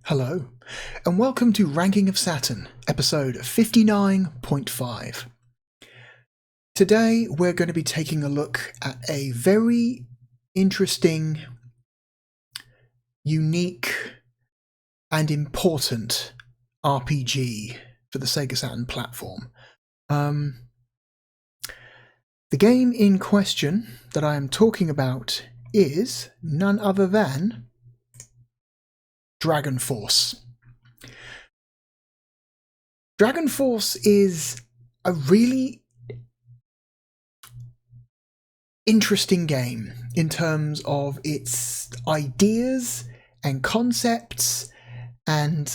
Hello, and welcome to Ranking of Saturn, episode 59.5. Today we're going to be taking a look at a very interesting, unique, and important RPG for the Sega Saturn platform. The game in question that I am talking about is none other than Dragon Force. Dragon Force is a really interesting game in terms of its ideas and concepts and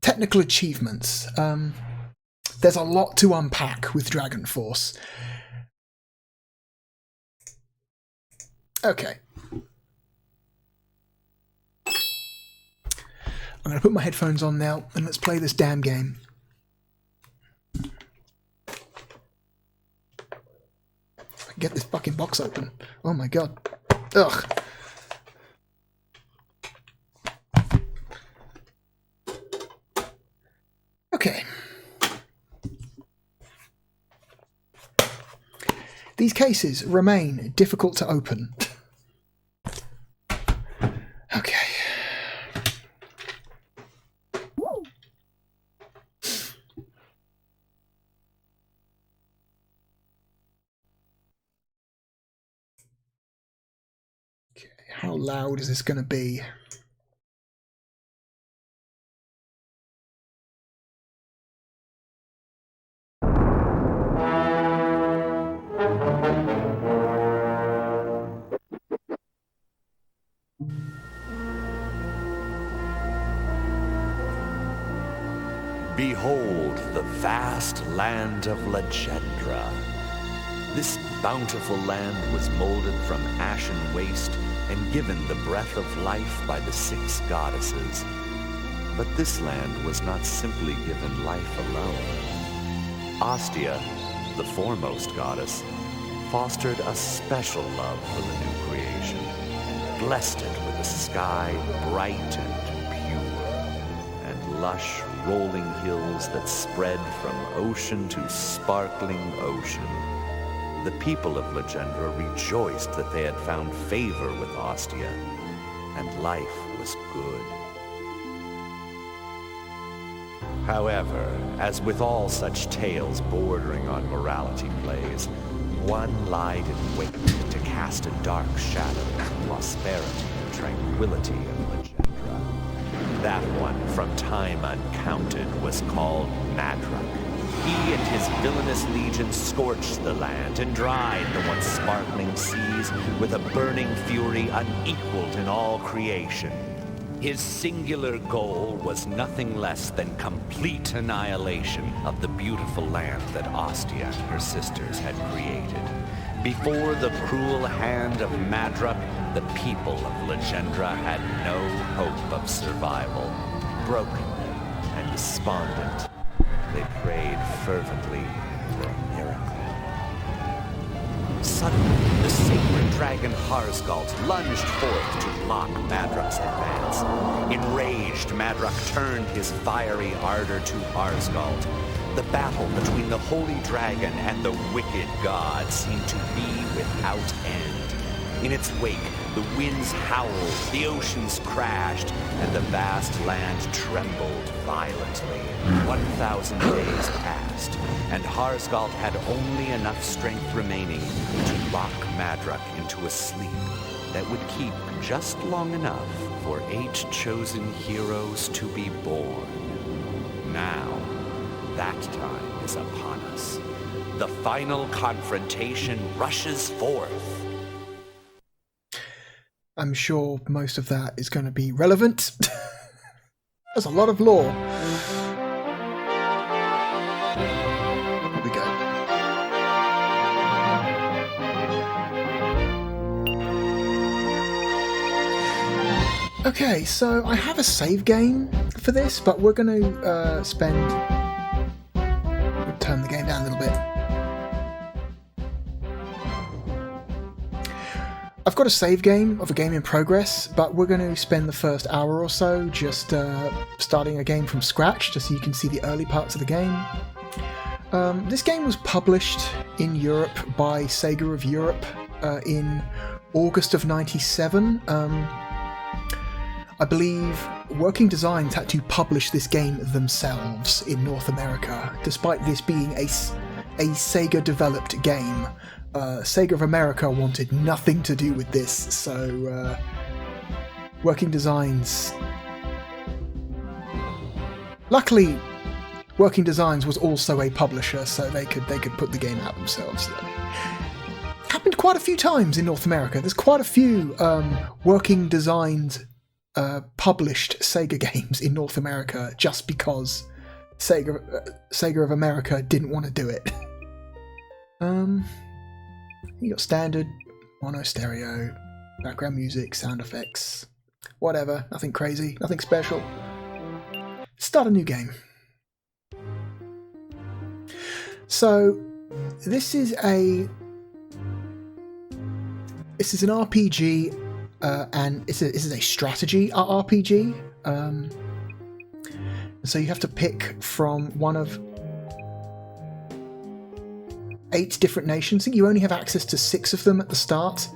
technical achievements. There's a lot to unpack with Dragon Force. Okay. I'm going to put my headphones on now and let's play this damn game. Get this fucking box open. Oh my god. Ugh. Okay. These cases remain difficult to open. Okay. How loud is this going to be? Behold the vast land of Legendra. This bountiful land was molded from ashen waste and given the breath of life by the 6 goddesses. But this land was not simply given life alone. Ostia, the foremost goddess, fostered a special love for the new creation, blessed it with a sky bright and pure, and lush rolling hills that spread from ocean to sparkling ocean. The people of Legendra rejoiced that they had found favor with Ostia, and life was good. However, as with all such tales bordering on morality plays, one lied in wait to cast a dark shadow on the prosperity and tranquility of Legendra. That one, from time uncounted, was called Madrak. He and his villainous legion scorched the land and dried the once sparkling seas with a burning fury unequaled in all creation. His singular goal was nothing less than complete annihilation of the beautiful land that Ostia and her sisters had created. Before the cruel hand of Madrak, the people of Legendra had no hope of survival. Broken and despondent, they prayed fervently for a miracle. Suddenly, the sacred dragon Harzgalt lunged forth to block Madrak's advance. Enraged, Madrak turned his fiery ardor to Harzgalt. The battle between the holy dragon and the wicked god seemed to be without end. In its wake, the winds howled, the oceans crashed, and the vast land trembled violently. 1,000 days passed, and Harzgalt had only enough strength remaining to lock Madrak into a sleep that would keep just long enough for 8 chosen heroes to be born. Now, that time is upon us. The final confrontation rushes forth. I'm sure most of that is going to be relevant. There's a lot of lore. Here we go. Okay, so I have a save game for this, but we're going to turn the game down a little bit. I've got a save game of a game in progress, but we're going to spend the first hour or so just starting a game from scratch, just so you can see the early parts of the game. This game was published in Europe by Sega of Europe in August of '97. I believe Working Designs had to publish this game themselves in North America, despite this being a Sega-developed game. Sega of America wanted nothing to do with this, so Working Designs... Luckily, Working Designs was also a publisher, so they could put the game out themselves. Happened quite a few times in North America. There's quite a few Working Designs published Sega games in North America just because Sega of America didn't want to do it. You got standard, mono stereo, background music, sound effects, whatever, nothing crazy, nothing special. Start a new game. So, this is an RPG, and this is a strategy RPG. So you have to pick from one of 8 different nations. I think you only have access to 6 of them at the start.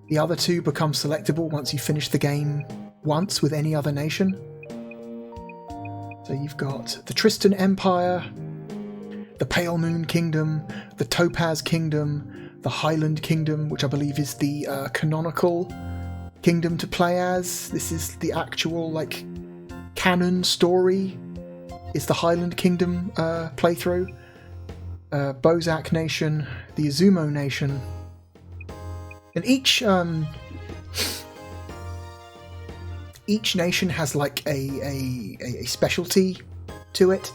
The other 2 become selectable once you finish the game once with any other nation. So you've got the Tristan Empire, the Pale Moon Kingdom, the Topaz Kingdom, the Highland Kingdom, which I believe is the canonical kingdom to play as. This is the actual, canon story, is the Highland Kingdom playthrough. Bozak Nation, the Izumo Nation, and each nation has a specialty to it.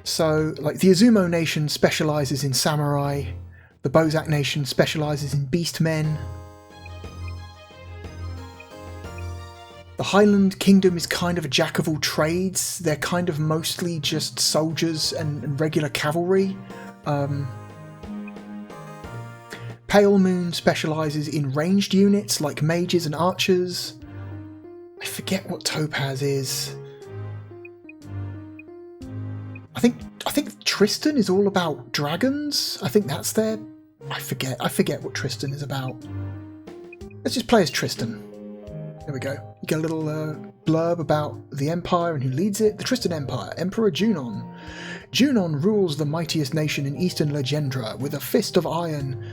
So, the Izumo Nation specializes in samurai, the Bozak Nation specializes in beastmen. The Highland Kingdom is kind of a jack of all trades. They're kind of mostly just soldiers and regular cavalry. Pale Moon specialises in ranged units like mages and archers. I forget what Topaz is. I think Tristan is all about dragons. I think that's their... I forget what Tristan is about. Let's just play as Tristan. There we go. You get a little blurb about the Empire and who leads it. The Tristan Empire. Emperor Junon. Junon rules the mightiest nation in Eastern Legendra with a fist of iron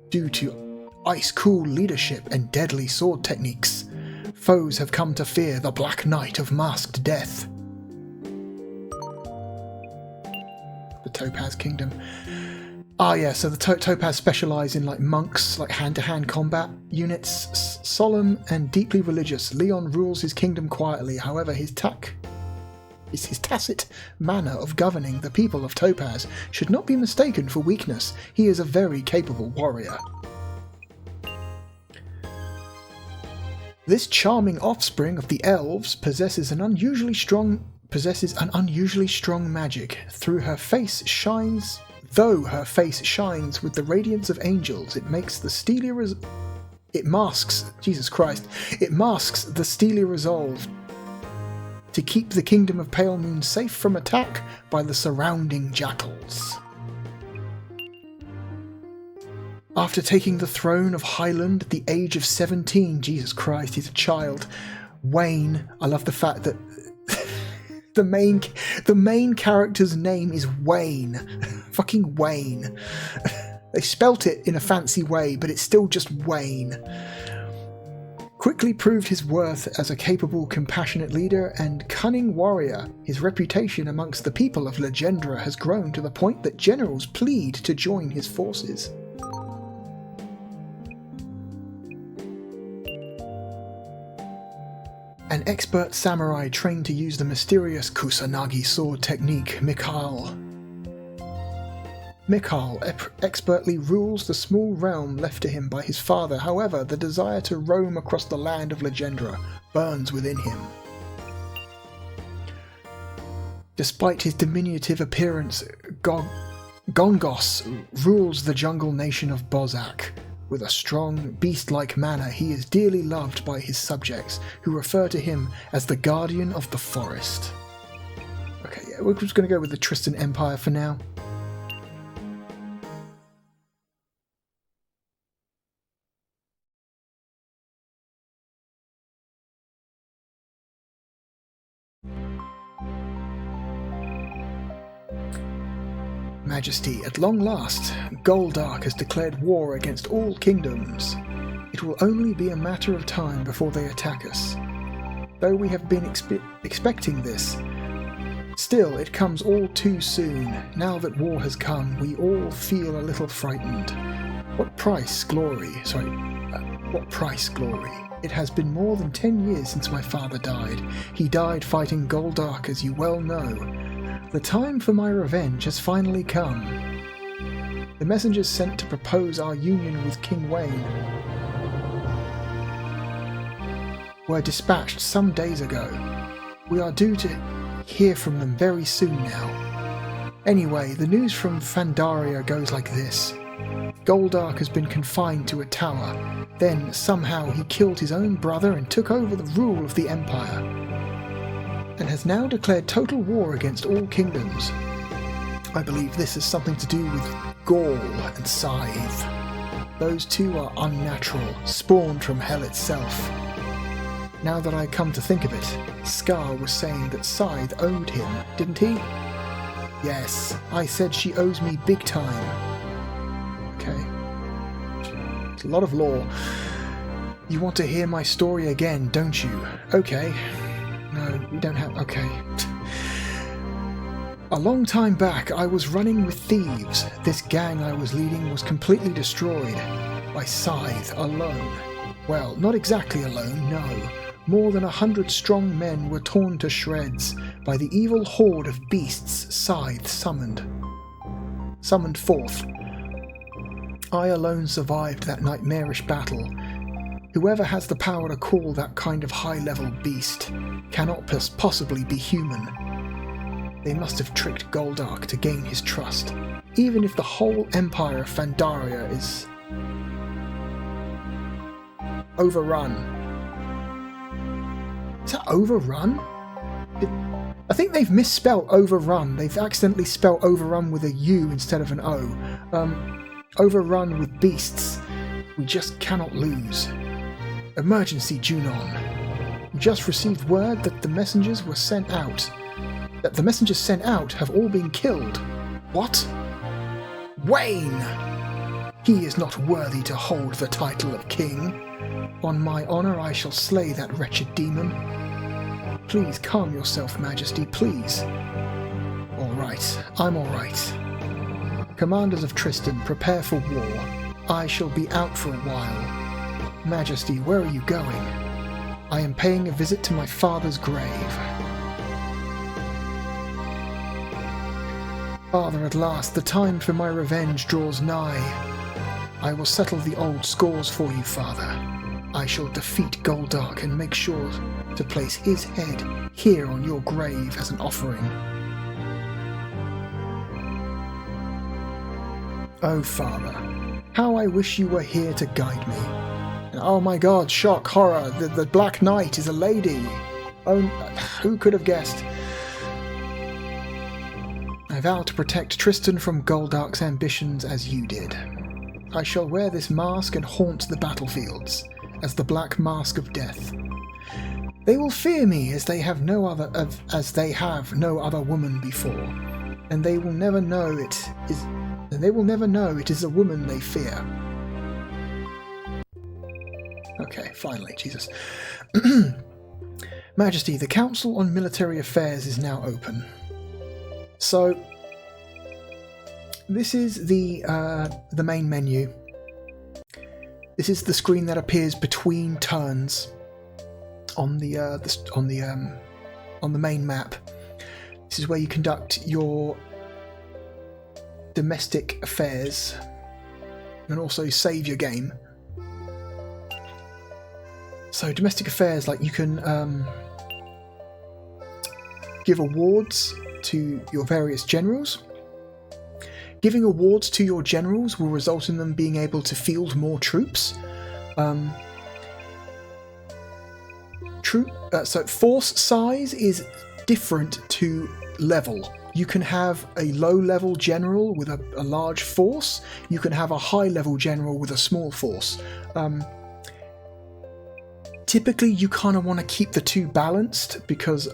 due to ice-cool leadership and deadly sword techniques. Foes have come to fear the Black Knight of Masked Death. The Topaz Kingdom. So the Topaz specialise in monks, hand-to-hand combat units. Solemn and deeply religious, Leon rules his kingdom quietly. However, his tacit manner of governing the people of Topaz should not be mistaken for weakness. He is a very capable warrior. This charming offspring of the elves possesses an unusually strong magic. Though her face shines with the radiance of angels, it masks the steely resolve to keep the kingdom of Pale Moon safe from attack by the surrounding jackals. After taking the throne of Highland at the age of 17, Jesus Christ, he's a child, Wayne, I love the fact that the main character's name is Wayne. Fucking Wayne. They spelt it in a fancy way, but it's still just Wayne. Quickly proved his worth as a capable, compassionate leader and cunning warrior. His reputation amongst the people of Legendra has grown to the point that generals plead to join his forces. An expert samurai trained to use the mysterious Kusanagi sword technique, Mikhail expertly rules the small realm left to him by his father. However, the desire to roam across the land of Legendra burns within him. Despite his diminutive appearance, Gongos rules the jungle nation of Bozak. With a strong, beast-like manner, he is dearly loved by his subjects, who refer to him as the Guardian of the Forest. Okay, yeah, we're just going to go with the Tristan Empire for now. Majesty, at long last, Goldark has declared war against all kingdoms. It will only be a matter of time before they attack us. Though we have been expecting this, still it comes all too soon. Now that war has come, we all feel a little frightened. What price glory? It has been more than 10 years since my father died. He died fighting Goldark, as you well know. The time for my revenge has finally come. The messengers sent to propose our union with King Wayne were dispatched some days ago. We are due to hear from them very soon now. Anyway, the news from Fandaria goes like this. Goldark has been confined to a tower. Then, somehow, he killed his own brother and took over the rule of the Empire, and has now declared total war against all kingdoms. I believe this has something to do with Gaul and Scythe. Those two are unnatural, spawned from hell itself. Now that I come to think of it, Scar was saying that Scythe owed him, didn't he? Yes, I said she owes me big time. Okay. It's a lot of lore. You want to hear my story again, don't you? Okay. No, we don't have... Okay. A long time back, I was running with thieves. This gang I was leading was completely destroyed by Scythe alone. Well, not exactly alone, no. More than 100 strong men were torn to shreds by the evil horde of beasts Scythe summoned forth. I alone survived that nightmarish battle. Whoever has the power to call that kind of high-level beast cannot possibly be human. They must have tricked Goldark to gain his trust, even if the whole empire of Fandaria is overrun. Is that overrun? I think they've misspelled overrun. They've accidentally spelled overrun with a U instead of an O. Overrun with beasts. We just cannot lose. Emergency, Junon. We just received word that the messengers sent out have all been killed. What? Wayne! He is not worthy to hold the title of king. On my honor, I shall slay that wretched demon. Please calm yourself, Majesty, please. All right, I'm all right. Commanders of Tristan, prepare for war. I shall be out for a while. Majesty, where are you going? I am paying a visit to my father's grave. Father, at last, the time for my revenge draws nigh. I will settle the old scores for you, Father. I shall defeat Goldark and make sure to place his head here on your grave as an offering. Oh, Father, how I wish you were here to guide me. Oh my god, shock, horror, the Black Knight is a lady. Oh, who could have guessed? I vow to protect Tristan from Goldark's ambitions as you did. I shall wear this mask and haunt the battlefields as the Black Mask of Death. They will fear me as they have no other woman before, and they will never know it is a woman they fear. Okay, finally, Jesus. Majesty, the Council on Military Affairs is now open. So, this is the main menu. This is the screen that appears between turns on the main map. This is where you conduct your domestic affairs and also save your game. So domestic affairs, like you can give awards to your various generals. Giving awards to your generals will result in them being able to field more troops. So force size is different to level. You can have a low-level general with a large force. You can have a high-level general with a small force. Typically, you kind of want to keep the two balanced because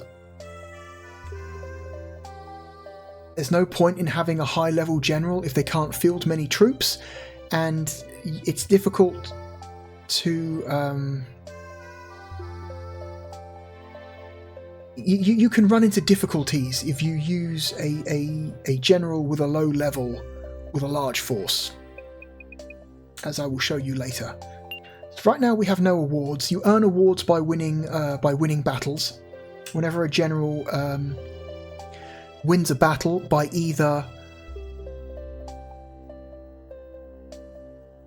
there's no point in having a high-level general if they can't field many troops, and it's difficult to... You can run into difficulties if you use a general with a low level with a large force, as I will show you later. So right now we have no awards. You earn awards by winning battles. Whenever a general wins a battle by either...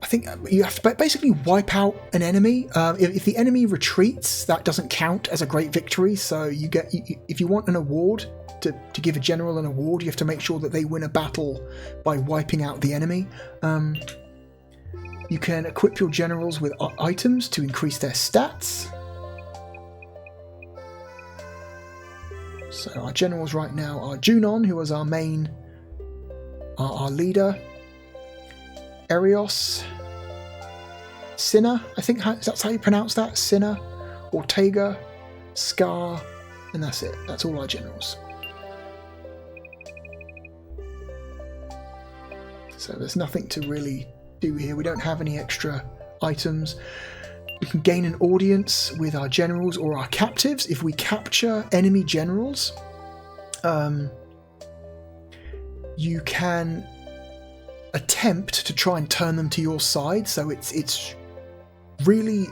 I think you have to basically wipe out an enemy. If the enemy retreats, that doesn't count as a great victory. So you get, if you want an award to give a general an award, you have to make sure that they win a battle by wiping out the enemy. You can equip your generals with items to increase their stats. So our generals right now are Junon, who is our main, our leader. Erios, Cinna, I think that's how you pronounce that, Cinna, Ortega, Scar, and that's it. That's all our generals. So there's nothing to really do here. We don't have any extra items. We can gain an audience with our generals or our captives. If we capture enemy generals, you can attempt to try and turn them to your side. So it's really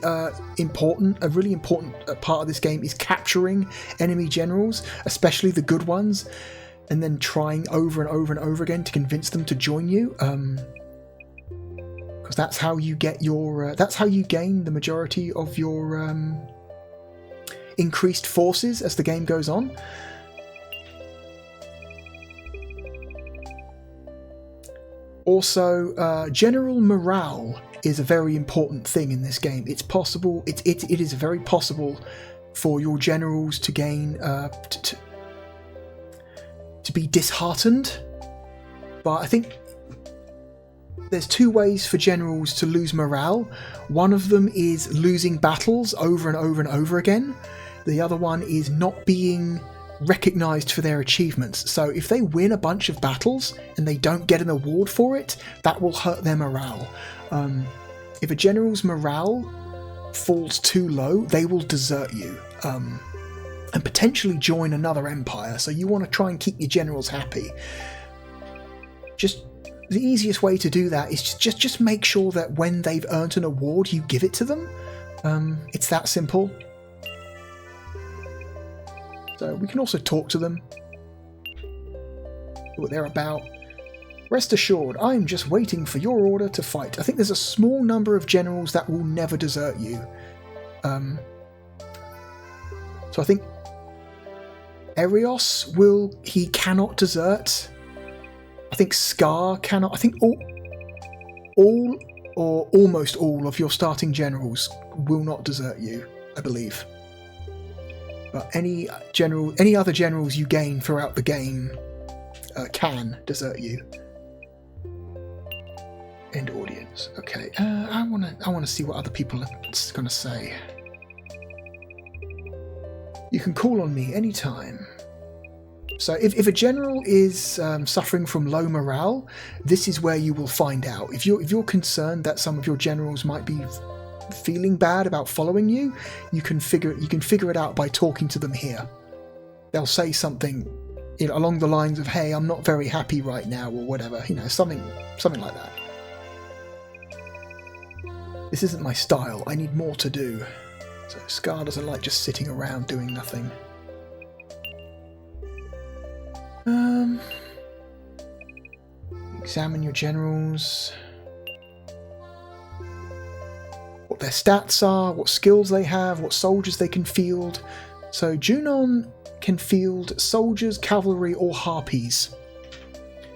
important. A really important part of this game is capturing enemy generals, especially the good ones, and then trying over and over and over again to convince them to join you. Because that's how you get your. That's how you gain the majority of your increased forces as the game goes on. Also, general morale is a very important thing in this game. It's possible. It is very possible for your generals to gain to be disheartened. But I think there's two ways for generals to lose morale. One of them is losing battles over and over and over again. The other one is not being recognized for their achievements. So if they win a bunch of battles and they don't get an award for it, that will hurt their morale. If a general's morale falls too low, they will desert you and potentially join another empire. So you want to try and keep your generals happy. Just the easiest way to do that is just make sure that when they've earned an award, you give it to them. It's that simple. So we can also talk to them, see what they're about. Rest assured, I'm just waiting for your order to fight. I think there's a small number of generals that will never desert you. So I think Erios he cannot desert. I think Scar cannot. I think all or almost all of your starting generals will not desert you, I believe. But any other generals you gain throughout the game can desert you. End audience. Okay, I wanna see what other people are gonna say. You can call on me anytime. So if a general is suffering from low morale, this is where you will find out. If you're concerned that some of your generals might be feeling bad about following you, you can figure it out by talking to them here. They'll say something, along the lines of, "Hey, I'm not very happy right now," or whatever, something like that. This isn't my style. I need more to do. So Scar doesn't like just sitting around doing nothing. Examine your generals. What their stats are, what skills they have, what soldiers they can field. So Junon can field soldiers, cavalry, or harpies.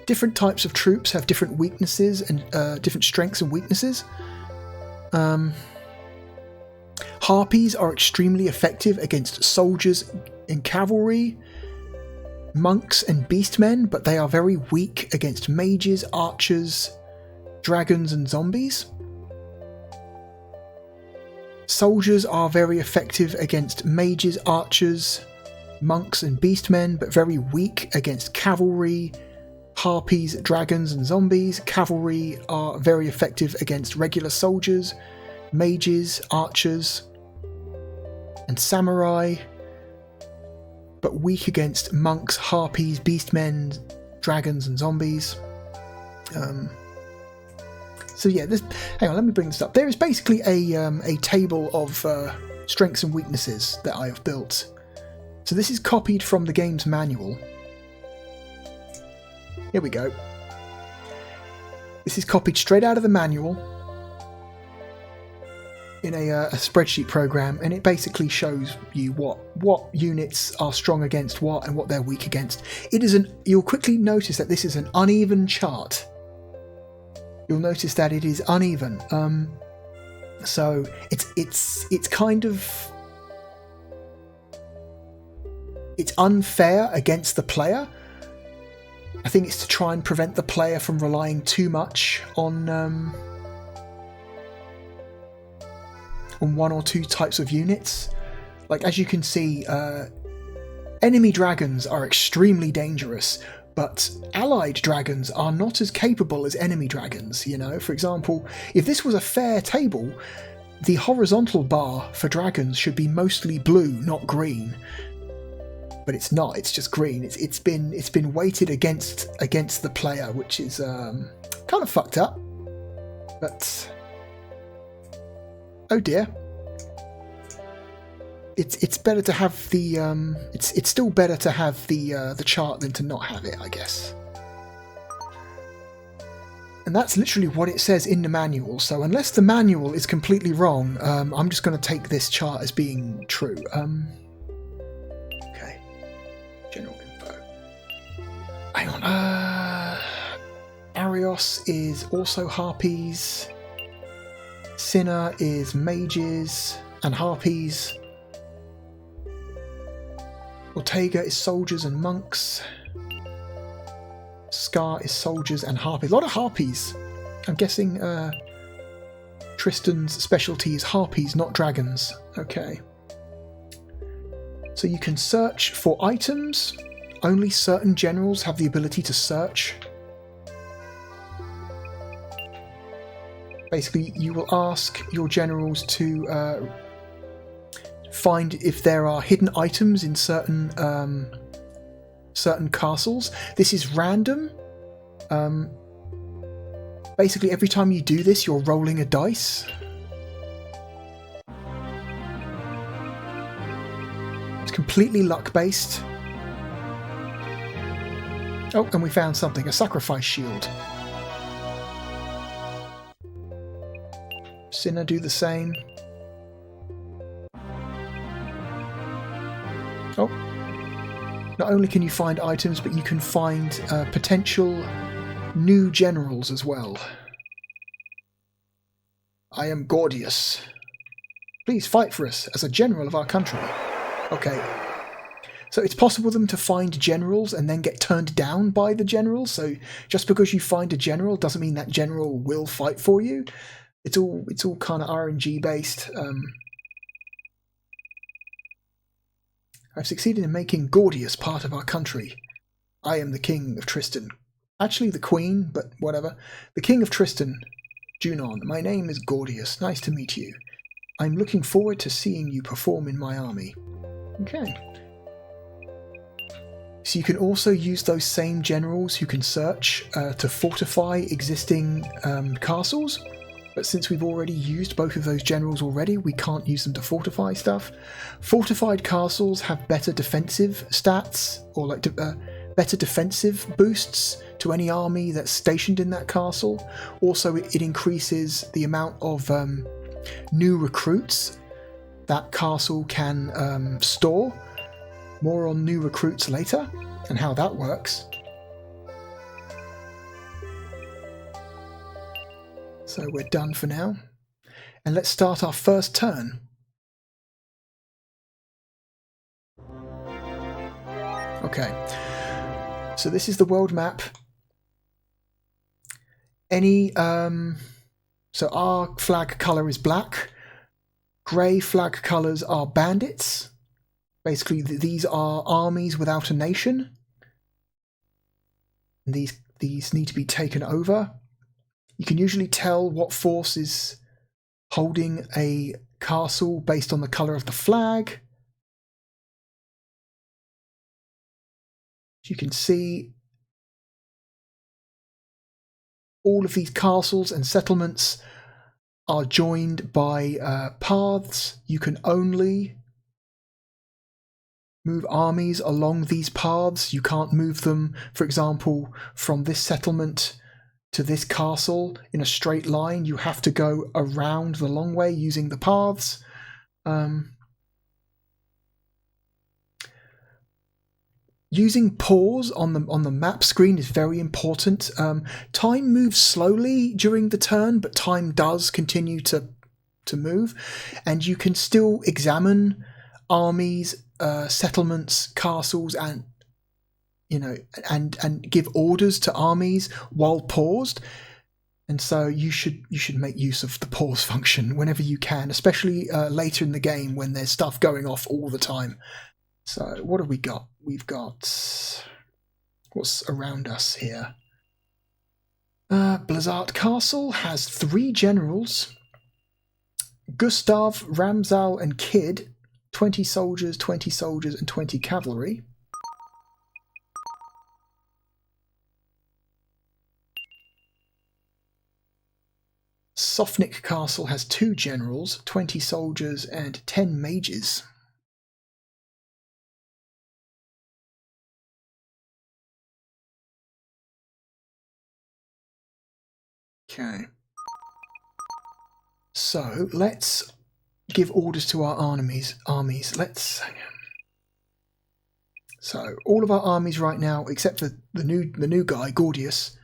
Different types of troops have different weaknesses and different strengths and weaknesses. Harpies are extremely effective against soldiers and cavalry, monks and beastmen, but they are very weak against mages, archers, dragons and zombies. Soldiers are very effective against mages, archers, monks and beastmen, but very weak against cavalry, harpies, dragons and zombies. Cavalry are very effective against regular soldiers, mages, archers and samurai, but weak against monks, harpies, beastmen, dragons and zombies. So yeah, hang on, let me bring this up. There is basically a table of strengths and weaknesses that I have built. So this is copied from the game's manual. Here we go. This is copied straight out of the manual in a spreadsheet program, and it basically shows you what units are strong against what and what they're weak against. You'll quickly notice that this is an uneven chart. You'll notice that it is uneven. So it's kind of, it's unfair against the player. I think it's to try and prevent the player from relying too much on one or two types of units. Like, as you can see, enemy dragons are extremely dangerous, but allied dragons are not as capable as enemy dragons, you know? For example, if this was a fair table, the horizontal bar for dragons should be mostly blue, not green. But it's not, it's just green. It's been weighted against the player, which is kind of fucked up. But oh dear. It's better to have the it's still better to have the chart than to not have it, I guess. And that's literally what it says in the manual. So unless the manual is completely wrong, I'm just going to take this chart as being true. Okay. General info. Hang on. Arios is also harpies. Cinna is mages and harpies. Ortega is soldiers and monks. Scar is soldiers and harpies. A lot of harpies. I'm guessing Tristan's specialty is harpies, not dragons. Okay. So you can search for items. Only certain generals have the ability to search. Basically, you will ask your generals to find if there are hidden items in certain castles. This is random. Basically, every time you do this, you're rolling a dice. It's completely luck-based. Oh, and we found something. A sacrifice shield. Cinna do the same. Oh. Not only can you find items, but you can find potential new generals as well. I am Gordius. Please fight for us as a general of our country. Okay. So it's possible for them to find generals and then get turned down by the general. So just because you find a general doesn't mean that general will fight for you. It's all kind of RNG based. I've succeeded in making Gordius part of our country. I am the King of Tristan. Actually the Queen, but whatever. The King of Tristan, Junon. My name is Gordius. Nice to meet you. I'm looking forward to seeing you perform in my army. Okay. So you can also use those same generals who can search to fortify existing castles. But since we've already used both of those generals already, we can't use them to fortify stuff. Fortified castles have better defensive stats, or like better defensive boosts to any army that's stationed in that castle. Also, it increases the amount of new recruits that castle can store. More on new recruits later, and how that works. So we're done for now. And let's start our first turn. Okay. So this is the world map. So our flag colour is black. Grey flag colours are bandits. Basically, these are armies without a nation. And these need to be taken over. You can usually tell what force is holding a castle based on the colour of the flag. As you can see, all of these castles and settlements are joined by paths. You can only move armies along these paths. You can't move them, for example, from this settlement to this castle in a straight line. You have to go around the long way using the paths. Using pause on the map screen is very important. Time moves slowly during the turn, but time does continue to move, and you can still examine armies, settlements, castles, and and give orders to armies while paused. And so you should make use of the pause function whenever you can, especially later in the game when there's stuff going off all the time. So what have we got? We've got what's around us here. Blizzard Castle has 3 generals. Gustav, Ramsal and Kid, 20 soldiers, and 20 cavalry. Sofnik Castle has 2 generals, 20 soldiers and 10 mages. Okay. So let's give orders to our armies. So all of our armies right now, except for the new guy, Gordius,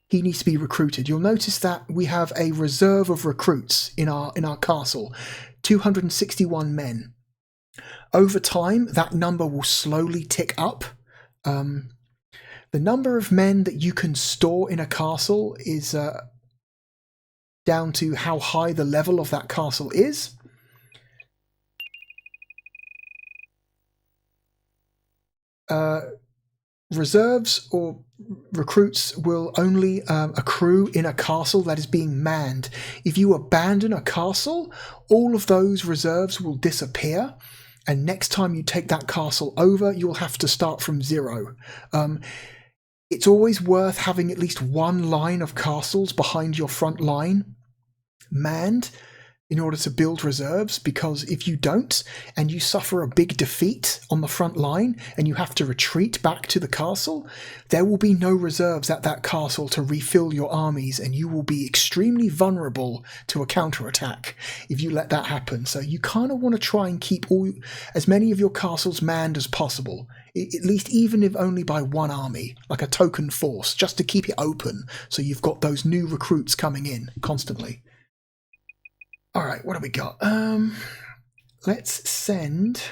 he needs to be recruited. You'll notice that we have a reserve of recruits in our castle, 261 men. Over time, that number will slowly tick up. The number of men that you can store in a castle is down to how high the level of that castle is. Reserves or recruits will only accrue in a castle that is being manned. If you abandon a castle, all of those reserves will disappear, and next time you take that castle over, you'll have to start from 0. It's always worth having at least 1 line of castles behind your front line manned in order to build reserves, because if you don't and you suffer a big defeat on the front line and you have to retreat back to the castle, there will be no reserves at that castle to refill your armies, and you will be extremely vulnerable to a counterattack if you let that happen. So you kind of want to try and keep as many of your castles manned as possible, at least even if only by 1 army, like a token force, just to keep it open so you've got those new recruits coming in constantly. All right, what have we got? Let's send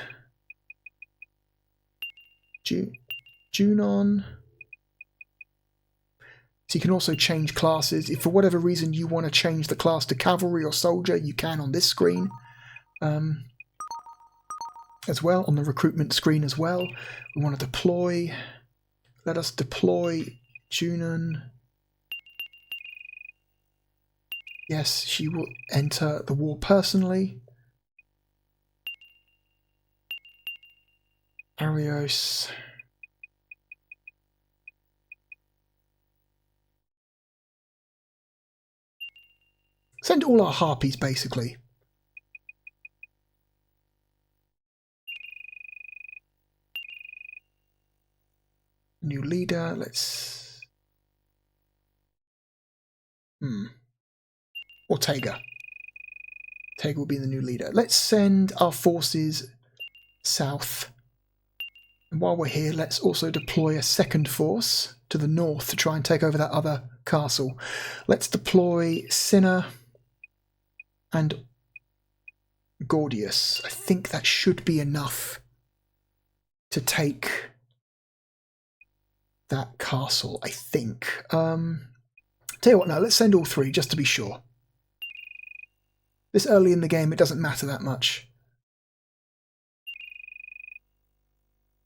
Junon. So you can also change classes. If for whatever reason you want to change the class to cavalry or soldier, you can on this screen. As well, on the recruitment screen as well. We want to deploy. Let us deploy Junon. Yes, she will enter the war personally. Arios. Send all our harpies, basically. New leader, let's... Ortega. Ortega will be the new leader. Let's send our forces south. And while we're here, let's also deploy a second force to the north to try and take over that other castle. Let's deploy Cinna and Gordius. I think that should be enough to take that castle, I think. Tell you what, now let's send all three just to be sure. This early in the game, it doesn't matter that much.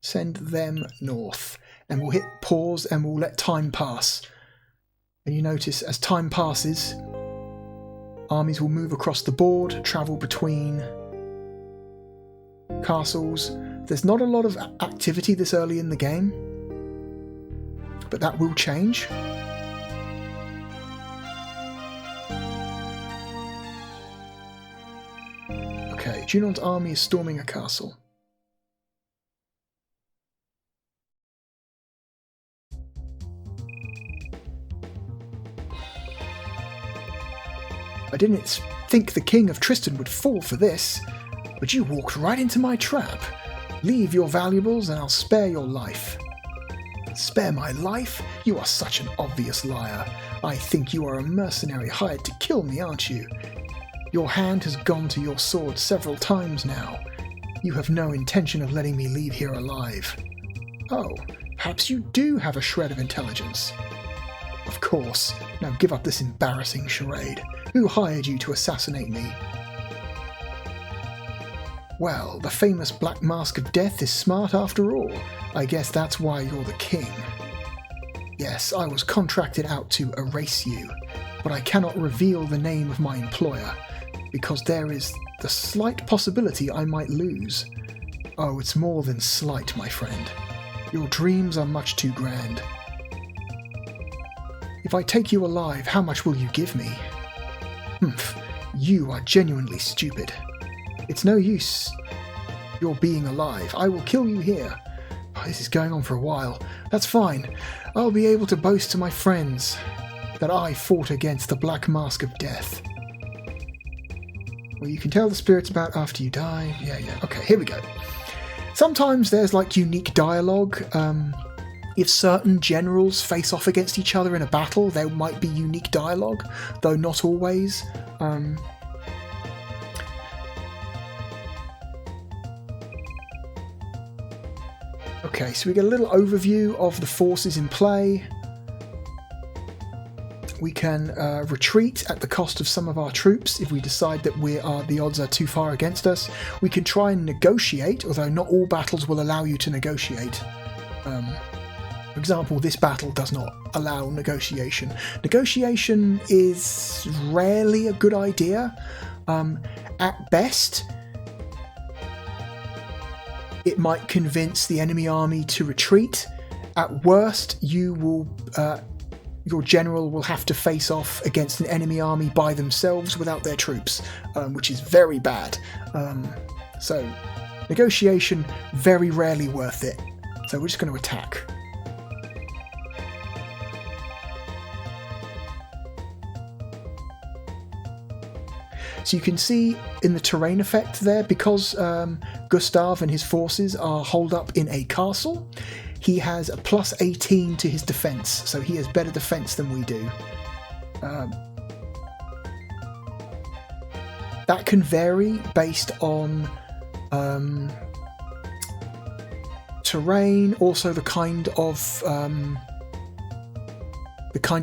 Send them north. And we'll hit pause and we'll let time pass. And you notice as time passes, armies will move across the board, travel between castles. There's not a lot of activity this early in the game, but that will change. Okay, Junon's army is storming a castle. I didn't think the King of Tristan would fall for this, but you walked right into my trap. Leave your valuables and I'll spare your life. Spare my life? You are such an obvious liar. I think you are a mercenary hired to kill me, aren't you? Your hand has gone to your sword several times now. You have no intention of letting me leave here alive. Oh, perhaps you do have a shred of intelligence. Of course. Now give up this embarrassing charade. Who hired you to assassinate me? Well, the famous Black Mask of Death is smart after all. I guess that's why you're the king. Yes, I was contracted out to erase you, but I cannot reveal the name of my employer, because there is the slight possibility I might lose. Oh, it's more than slight, my friend. Your dreams are much too grand. If I take you alive, how much will you give me? Humph, you are genuinely stupid. It's no use your being alive. I will kill you here. Oh, this is going on for a while. That's fine. I'll be able to boast to my friends that I fought against the Black Mask of Death. Well, you can tell the spirits about after you die. Yeah. Okay, here we go. Sometimes there's like unique dialogue. If certain generals face off against each other in a battle, there might be unique dialogue, though not always. Okay, so we get a little overview of the forces in play. We can retreat at the cost of some of our troops if we decide that the odds are too far against us. We can try and negotiate, although not all battles will allow you to negotiate. For example, this battle does not allow negotiation. Negotiation is rarely a good idea. At best, it might convince the enemy army to retreat. At worst, your general will have to face off against an enemy army by themselves without their troops, which is very bad. So, negotiation, very rarely worth it. So we're just going to attack. So you can see in the terrain effect there, because Gustav and his forces are holed up in a castle, he has a plus 18 to his defense, so he has better defense than we do. That can vary based on terrain, also the kind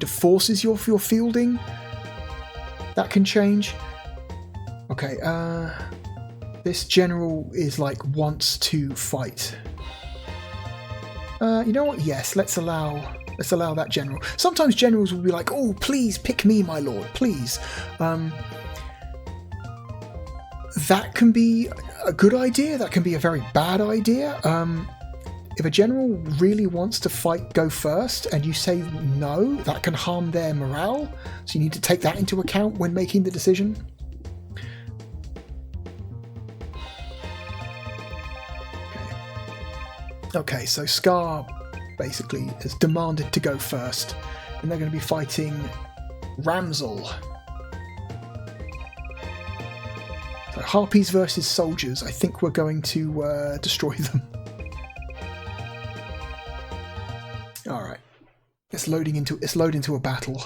of forces you're fielding. That can change. Okay, this general is like wants to fight. You know what? Yes, let's allow that general. Sometimes generals will be like, "Oh, please pick me, my lord, please." That can be a good idea. That can be a very bad idea. If a general really wants to fight, go first, and you say no, that can harm their morale. So you need to take that into account when making the decision. Okay, so Scar basically has demanded to go first, and they're going to be fighting Ramsel. So Harpies versus soldiers. I think we're going to destroy them. It's loading into a battle.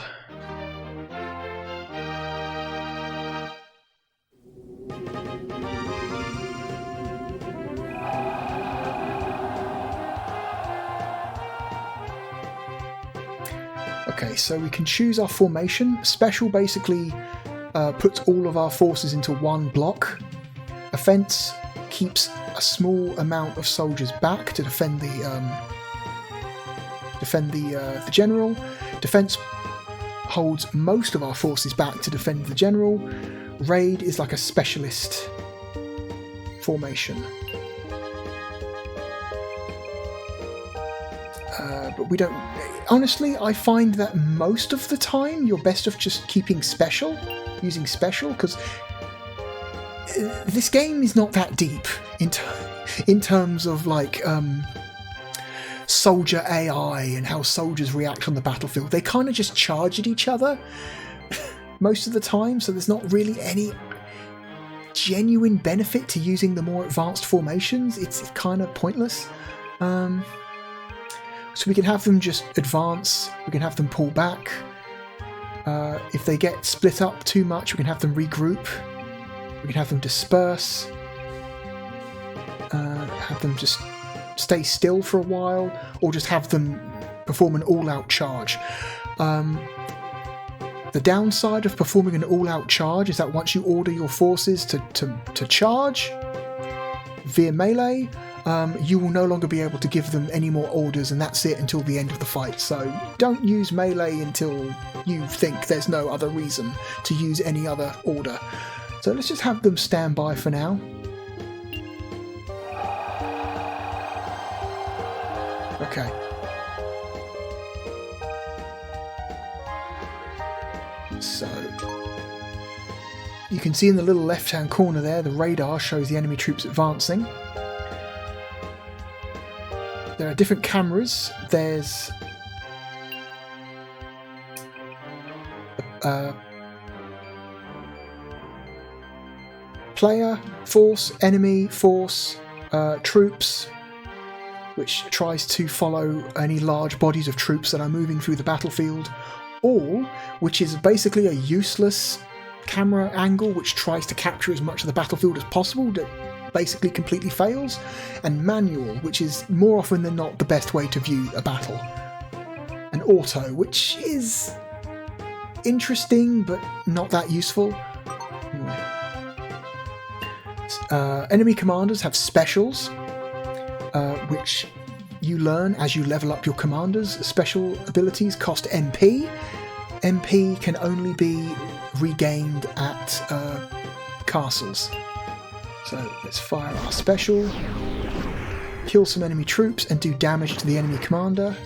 Okay, so we can choose our formation. Special basically puts all of our forces into one block. Offense keeps a small amount of soldiers back to defend the general. Defense holds most of our forces back to defend the general. Raid is like a specialist formation. But we don't... Honestly, I find that most of the time you're best off just keeping special, using special, because this game is not that deep in terms of like soldier AI and how soldiers react on the battlefield. They kind of just charge at each other most of the time, so there's not really any genuine benefit to using the more advanced formations. It's kind of pointless. So we can have them just advance, we can have them pull back. If they get split up too much, we can have them regroup. We can have them disperse. Have them just stay still for a while, or just have them perform an all-out charge. The downside of performing an all-out charge is that once you order your forces to charge via melee, you will no longer be able to give them any more orders, and that's it until the end of the fight. So don't use melee until you think there's no other reason to use any other order. So let's just have them stand by for now. Okay. So you can see in the little left-hand corner there, the radar shows the enemy troops advancing. There are different cameras. There's player, force, enemy, force, troops, which tries to follow any large bodies of troops that are moving through the battlefield. All, which is basically a useless camera angle which tries to capture as much of the battlefield as possible, that basically completely fails. And manual, which is more often than not the best way to view a battle. And auto, which is interesting but not that useful. Anyway. Enemy commanders have specials, which you learn as you level up your commanders. Special abilities cost MP. MP can only be regained at castles. So let's fire our special, kill some enemy troops and do damage to the enemy commander.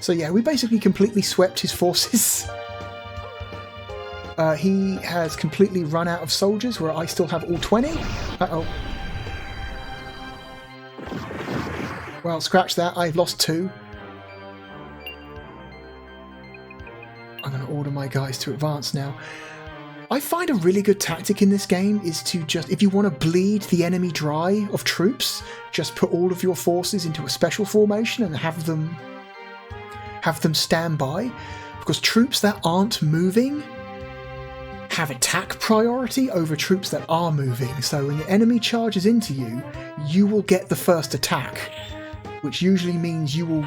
So yeah, we basically completely swept his forces. He has completely run out of soldiers, where I still have all 20. Uh-oh. Well, scratch that, I've lost 2. I'm going to order my guys to advance now. I find a really good tactic in this game is to just, if you want to bleed the enemy dry of troops, just put all of your forces into a special formation and have them stand by. Because troops that aren't moving have attack priority over troops that are moving. So when the enemy charges into you, you will get the first attack, which usually means you will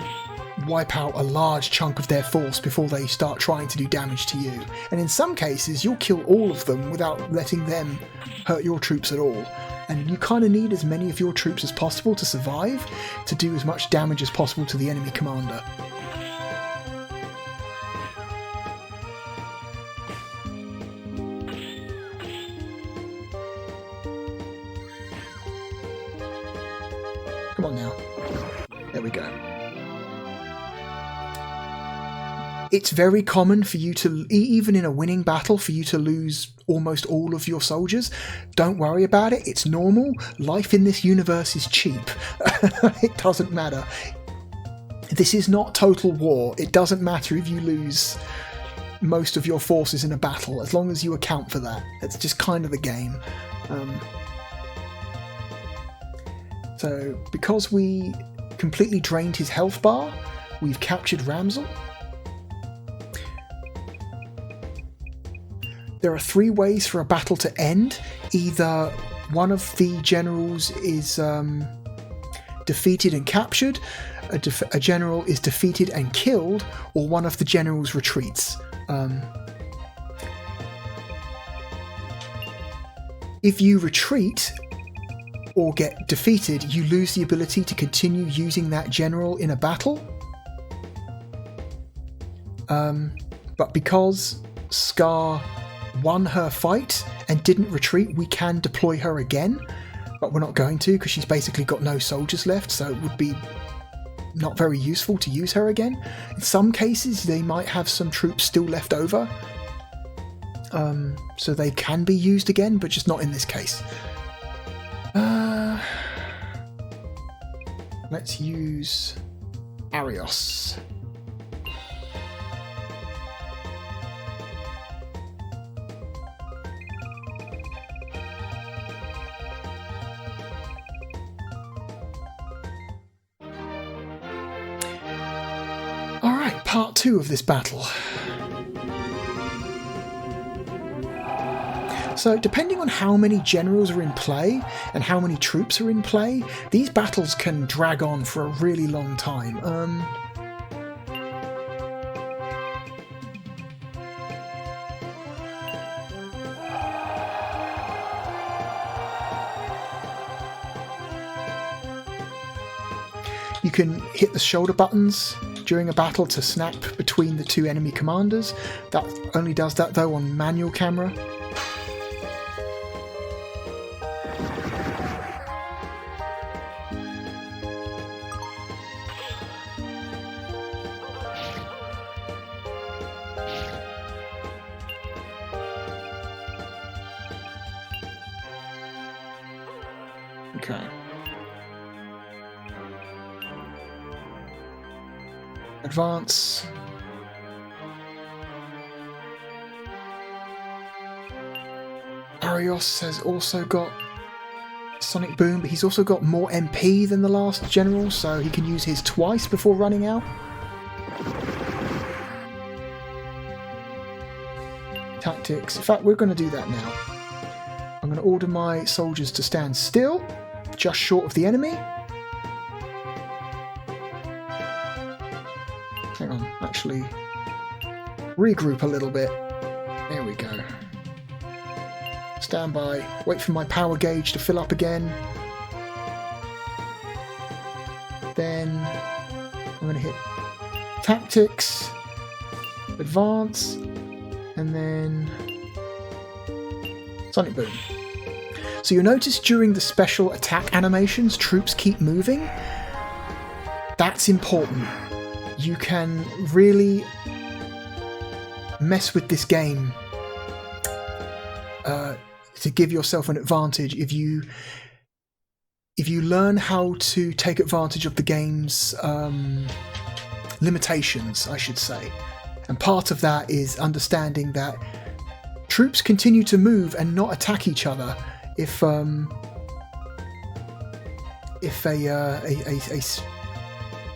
wipe out a large chunk of their force before they start trying to do damage to you. And in some cases, you'll kill all of them without letting them hurt your troops at all. And you kind of need as many of your troops as possible to survive, to do as much damage as possible to the enemy commander. Come on now. There we go. It's very common for you to, even in a winning battle, for you to lose almost all of your soldiers. Don't worry about it. It's normal. Life in this universe is cheap. It doesn't matter. This is not total war. It doesn't matter if you lose most of your forces in a battle, as long as you account for that. It's just kind of the game. So, because we completely drained his health bar, we've captured Ramsel. There are 3 ways for a battle to end. Either one of the generals is defeated and captured, a general is defeated and killed, or one of the generals retreats. If you retreat or get defeated, you lose the ability to continue using that general in a battle. But because Scar won her fight and didn't retreat, we can deploy her again, but we're not going to because she's basically got no soldiers left, so it would be not very useful to use her again. In some cases they might have some troops still left over, so they can be used again, but just not in this case. Let's use Arios. Alright, part 2 of this battle. So, depending on how many generals are in play and how many troops are in play, these battles can drag on for a really long time. You can hit the shoulder buttons during a battle to snap between the 2 enemy commanders. That only does that though on manual camera. Okay. Advance. Arios has also got Sonic Boom, but he's also got more MP than the last general, so he can use his twice before running out. Tactics. In fact, we're going to do that now. I'm going to order my soldiers to stand still, just short of the enemy. Hang on, actually regroup a little bit. There we go. Stand by, wait for my power gauge to fill up again. Then I'm going to hit tactics, advance, and then Sonic Boom. So you'll notice during the special attack animations, troops keep moving. That's important. You can really mess with this game to give yourself an advantage if you learn how to take advantage of the game's limitations, I should say. And part of that is understanding that troops continue to move and not attack each other if a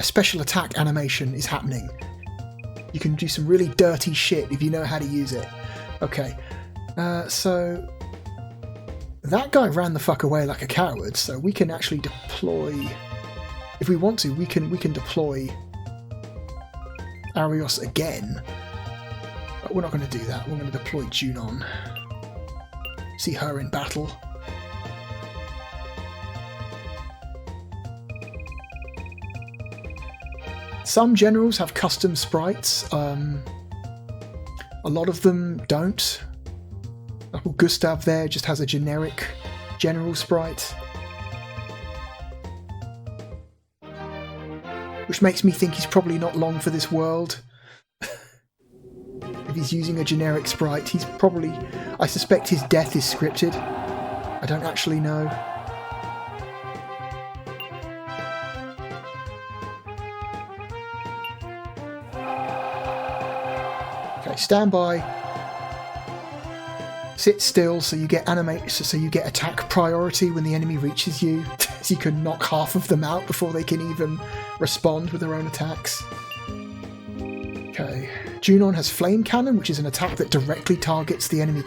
special attack animation is happening. You can do some really dirty shit if you know how to use it. Okay, so that guy ran the fuck away like a coward, so we can actually deploy, if we want to, we can deploy Arios again, but we're not going to do that. We're going to deploy Junon. See her in battle. Some generals have custom sprites. A lot of them don't. Gustav there just has a generic general sprite, which makes me think he's probably not long for this world. If he's using a generic sprite, he's probably... I suspect his death is scripted. I don't actually know. Okay, stand by. Sit still so you get so you get attack priority when the enemy reaches you. So you can knock half of them out before they can even respond with their own attacks. Okay. Junon has Flame Cannon, which is an attack that directly targets the enemy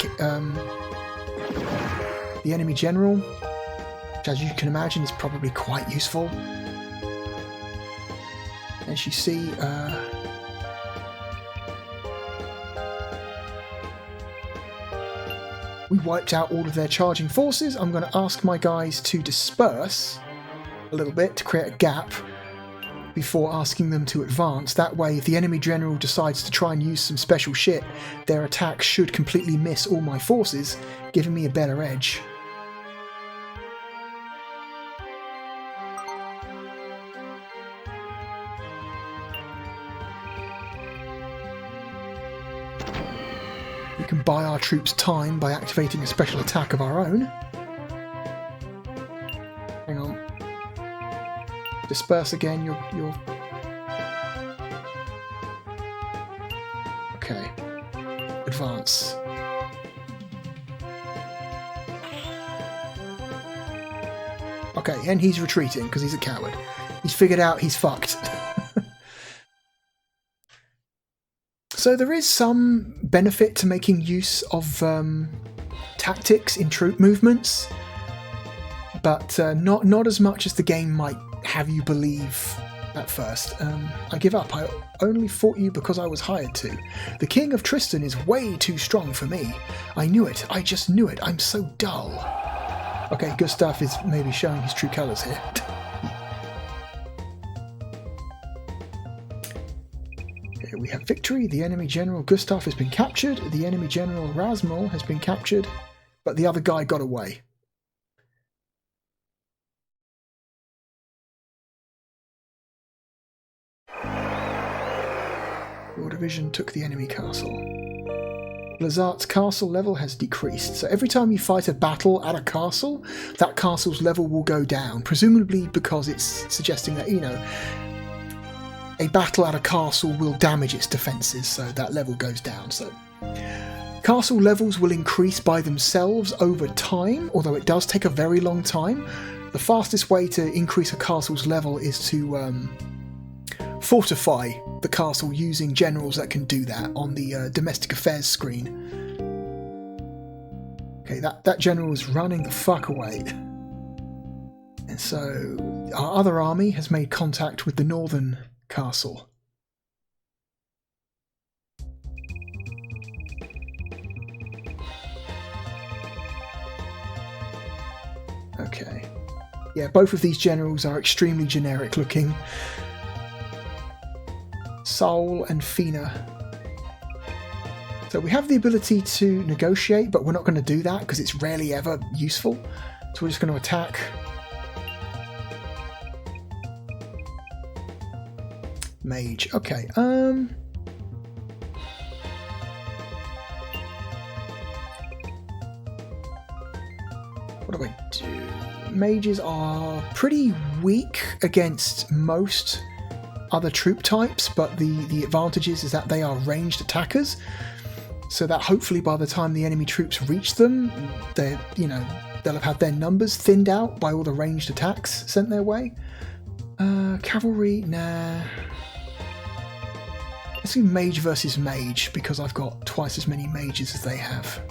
general, which, as you can imagine, is probably quite useful. As you see, we wiped out all of their charging forces. I'm going to ask my guys to disperse a little bit to create a gap before asking them to advance. That way, if the enemy general decides to try and use some special shit, their attack should completely miss all my forces, giving me a better edge. We can buy our troops time by activating a special attack of our own. Hang on. Disperse again, you're... Okay. Advance. Okay, and he's retreating because he's a coward. He's figured out he's fucked. So there is some benefit to making use of tactics in troop movements, but not as much as the game might have you believe at first. I give up. I only fought you because I was hired to. The King of Tristan is way too strong for me. I knew it. I just knew it. I'm so dull. Okay, Gustav is maybe showing his true colours here. Okay, we have victory. The enemy general Gustav has been captured. The enemy general Rasmul has been captured, but the other guy got away. Your division took the enemy castle. Blazart's castle level has decreased, so every time you fight a battle at a castle, that castle's level will go down, presumably because it's suggesting that, you know, a battle at a castle will damage its defences, so that level goes down. So castle levels will increase by themselves over time, although it does take a very long time. The fastest way to increase a castle's level is to fortify the castle using generals that can do that on the domestic affairs screen. Okay, that general is running the fuck away. And so our other army has made contact with the northern castle. Okay. Yeah, both of these generals are extremely generic looking. Saul and Fina. So we have the ability to negotiate, but we're not going to do that because it's rarely ever useful. So we're just going to attack. Mage. Okay. What do I do? Mages are pretty weak against most other troop types, but the advantage is that they are ranged attackers, so that hopefully by the time the enemy troops reach them, they'll have had their numbers thinned out by all the ranged attacks sent their way. Cavalry, nah. Let's do mage versus mage because I've got twice as many mages as they have.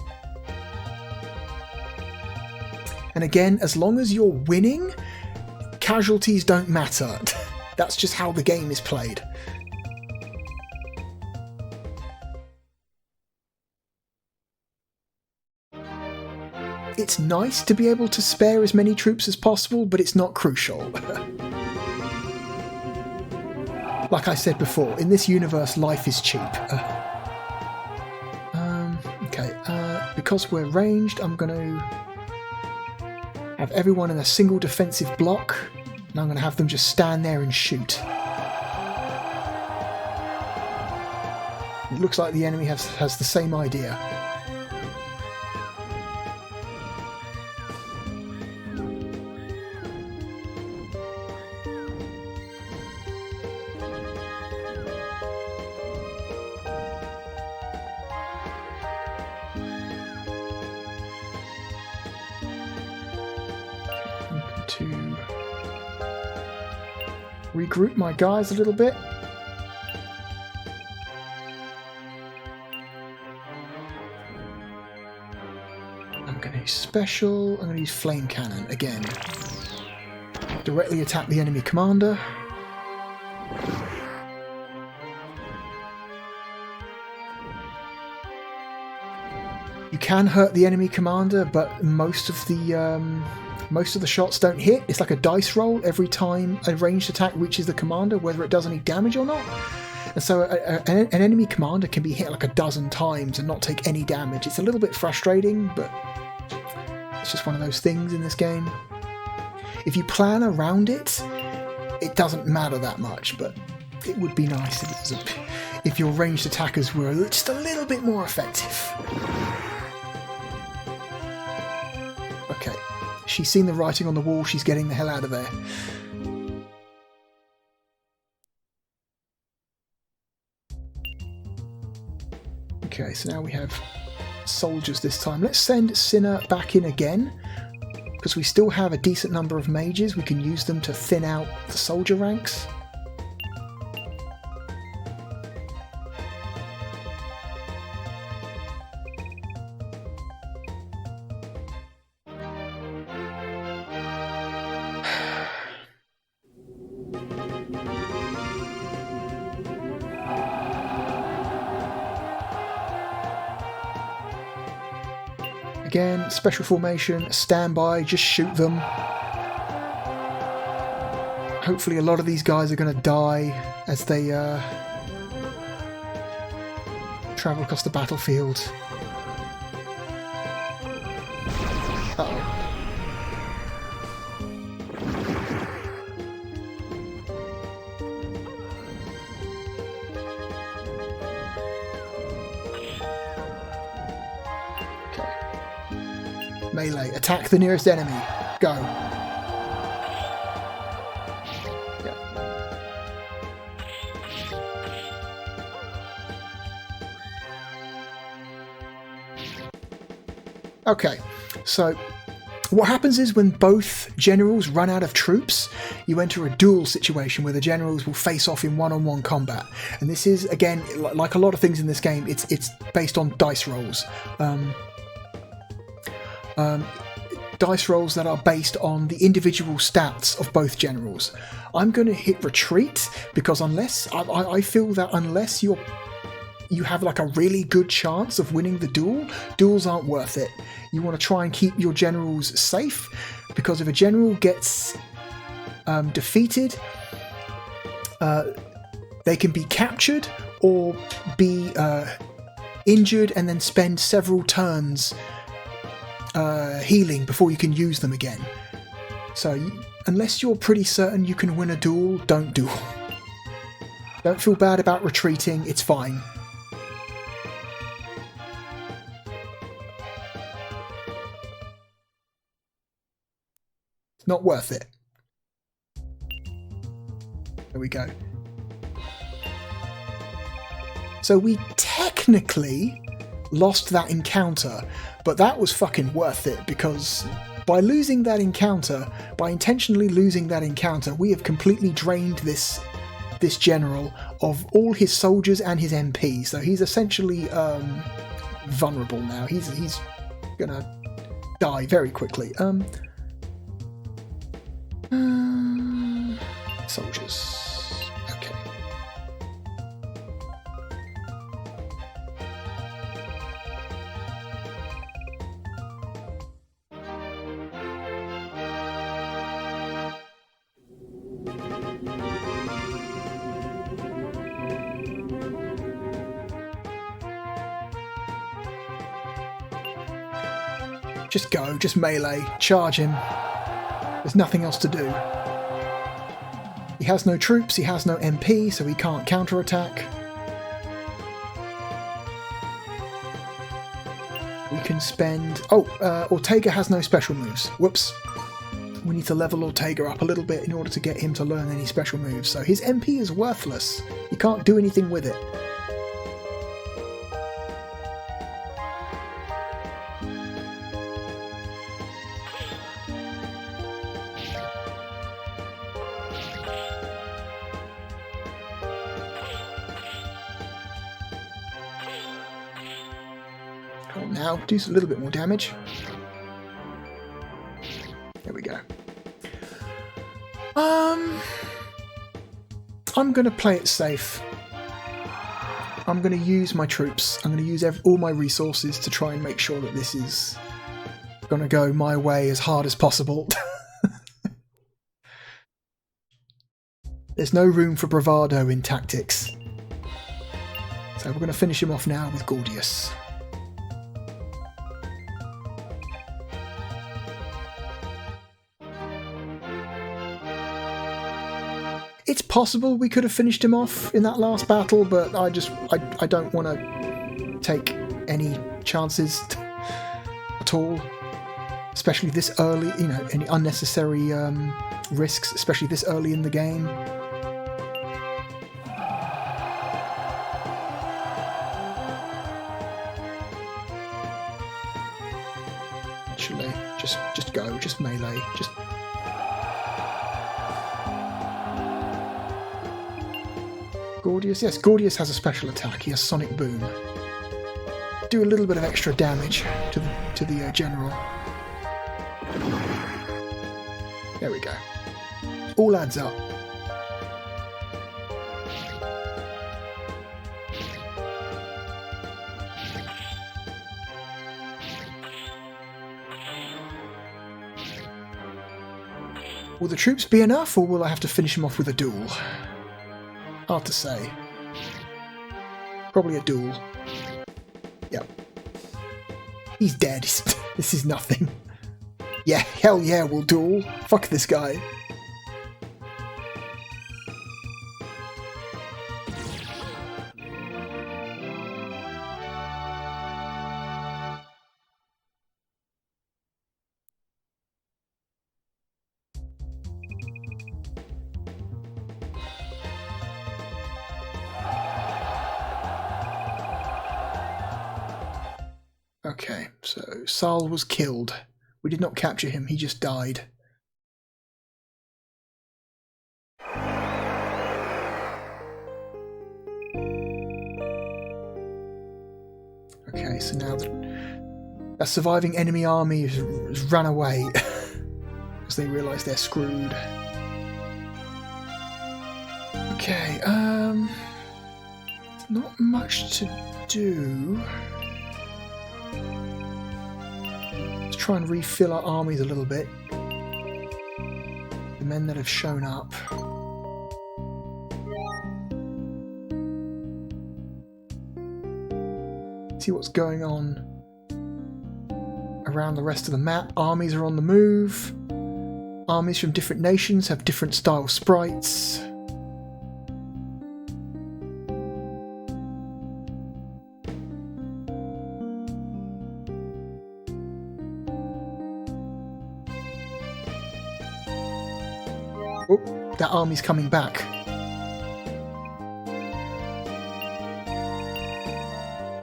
And again, as long as you're winning, casualties don't matter. That's just how the game is played. It's nice to be able to spare as many troops as possible, but it's not crucial. Like I said before, in this universe, life is cheap. Because we're ranged, I'm going to have everyone in a single defensive block. And I'm going to have them just stand there and shoot. It looks like the enemy has the same idea. to regroup my guys a little bit. I'm going to use special. I'm going to use flame cannon again. Directly attack the enemy commander. You can hurt the enemy commander, but most of the shots don't hit. It's like a dice roll every time a ranged attack reaches the commander, whether it does any damage or not. And so an enemy commander can be hit like a dozen times and not take any damage. It's a little bit frustrating, but it's just one of those things in this game. If you plan around it, it doesn't matter that much, but it would be nice if your ranged attackers were just a little bit more effective. Okay, she's seen the writing on the wall, she's getting the hell out of there. Okay, so now we have soldiers this time. Let's send Sinner back in again, because we still have a decent number of mages. We can use them to thin out the soldier ranks. Again, special formation, standby, just shoot them. Hopefully a lot of these guys are going to die as they travel across the battlefield. Uh-oh. Melee. Attack the nearest enemy. Go. Yeah. Okay, so what happens is when both generals run out of troops, you enter a duel situation where the generals will face off in one-on-one combat. And this is, again, like a lot of things in this game, it's based on dice rolls. Dice rolls that are based on the individual stats of both generals. I'm going to hit retreat because I feel that unless you have like a really good chance of winning the duel, duels aren't worth it. You want to try and keep your generals safe, because if a general gets defeated, they can be captured or be injured and then spend several turns healing before you can use them again. So unless you're pretty certain you can win a duel, don't duel. Don't feel bad about retreating, it's fine. It's not worth it. There we go. So we technically lost that encounter, but that was fucking worth it, because by losing that encounter, by intentionally losing that encounter, we have completely drained this general of all his soldiers and his MP. So he's essentially vulnerable now. He's gonna die very quickly. Soldiers. Okay. Just go, just melee, charge him. There's nothing else to do. He has no troops, he has no MP, so he can't counterattack. We can spend... Oh, Ortega has no special moves. Whoops. We need to level Ortega up a little bit in order to get him to learn any special moves. So his MP is worthless. You can't do anything with it. Come on now, do a little bit more damage. There we go. I'm going to play it safe. I'm going to use my troops. I'm going to use all my resources to try and make sure that this is going to go my way as hard as possible. There's no room for bravado in tactics. So we're going to finish him off now with Gordius. It's possible we could have finished him off in that last battle, but I don't want to take any chances at all, especially this early, you know, any unnecessary risks, especially this early in the game. Actually, just go, just melee, just... Gordius? Yes, Gordius has a special attack. He has Sonic Boom. Do a little bit of extra damage to the general. There we go. All adds up. Will the troops be enough, or will I have to finish him off with a duel? Hard to say. Probably a duel. Yep. He's dead. This is nothing. Yeah, hell yeah, we'll duel. Fuck this guy. Okay, so Sal was killed. We did not capture him, he just died. Okay, so now a surviving enemy army has run away because they realise they're screwed. Okay, not much to do. Let's try and refill our armies a little bit. The men that have shown up. See what's going on around the rest of the map. Armies are on the move. Armies from different nations have different style sprites. Oh, that army's coming back.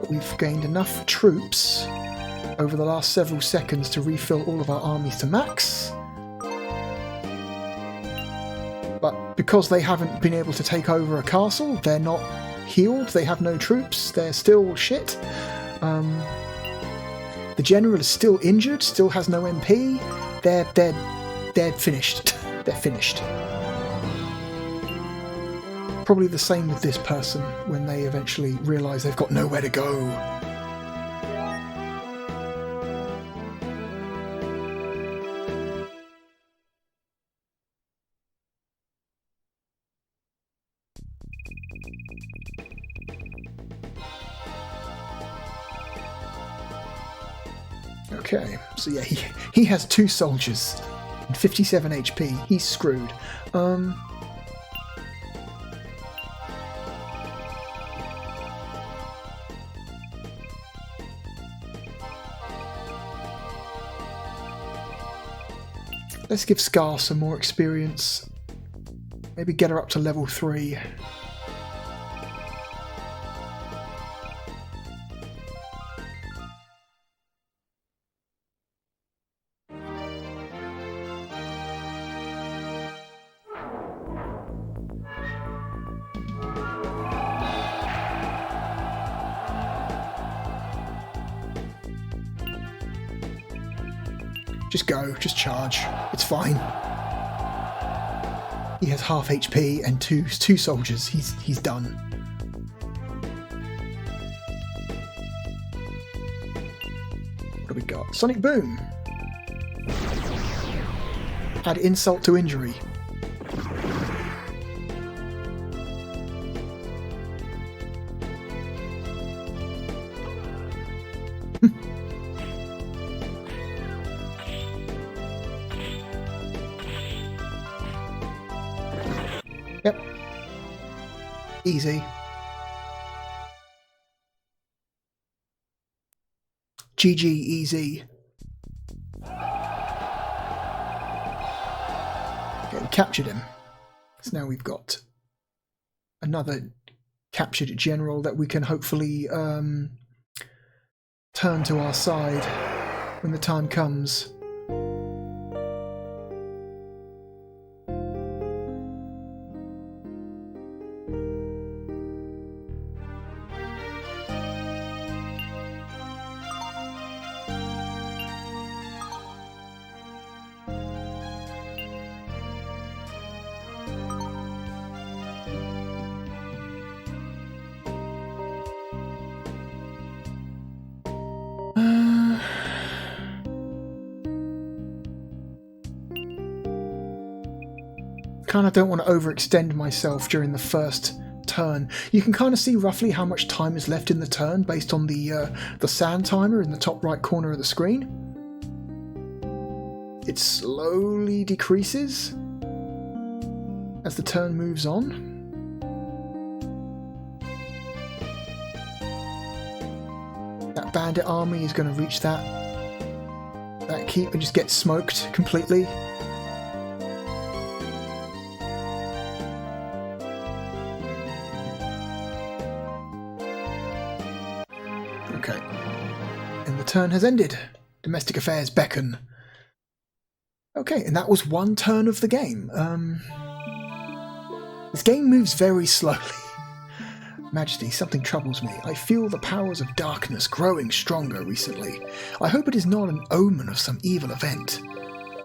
We've gained enough troops over the last several seconds to refill all of our armies to max. But because they haven't been able to take over a castle, they're not healed, they have no troops, they're still shit. The general is still injured, still has no MP. They're finished. They're finished. Probably the same with this person when they eventually realise they've got nowhere to go. Okay, so yeah, he has 2 soldiers and 57 HP. He's screwed. Let's give Scar some more experience. Maybe get her up to level 3. Just go, just charge. It's fine. He has half HP and two soldiers. He's done. What do we got? Sonic Boom. Add insult to injury. Yep. Easy. GG easy. Okay, we captured him. So now we've got another captured general that we can hopefully turn to our side when the time comes. Kind of don't want to overextend myself during the first turn. You can kind of see roughly how much time is left in the turn based on the sand timer in the top right corner of the screen. It slowly decreases as the turn moves on. That bandit army is going to reach that keep and just get smoked completely. Okay. And the turn has ended. Domestic affairs beckon. Okay, and that was one turn of the game. This game moves very slowly. Majesty, something troubles me. I feel the powers of darkness growing stronger recently. I hope it is not an omen of some evil event.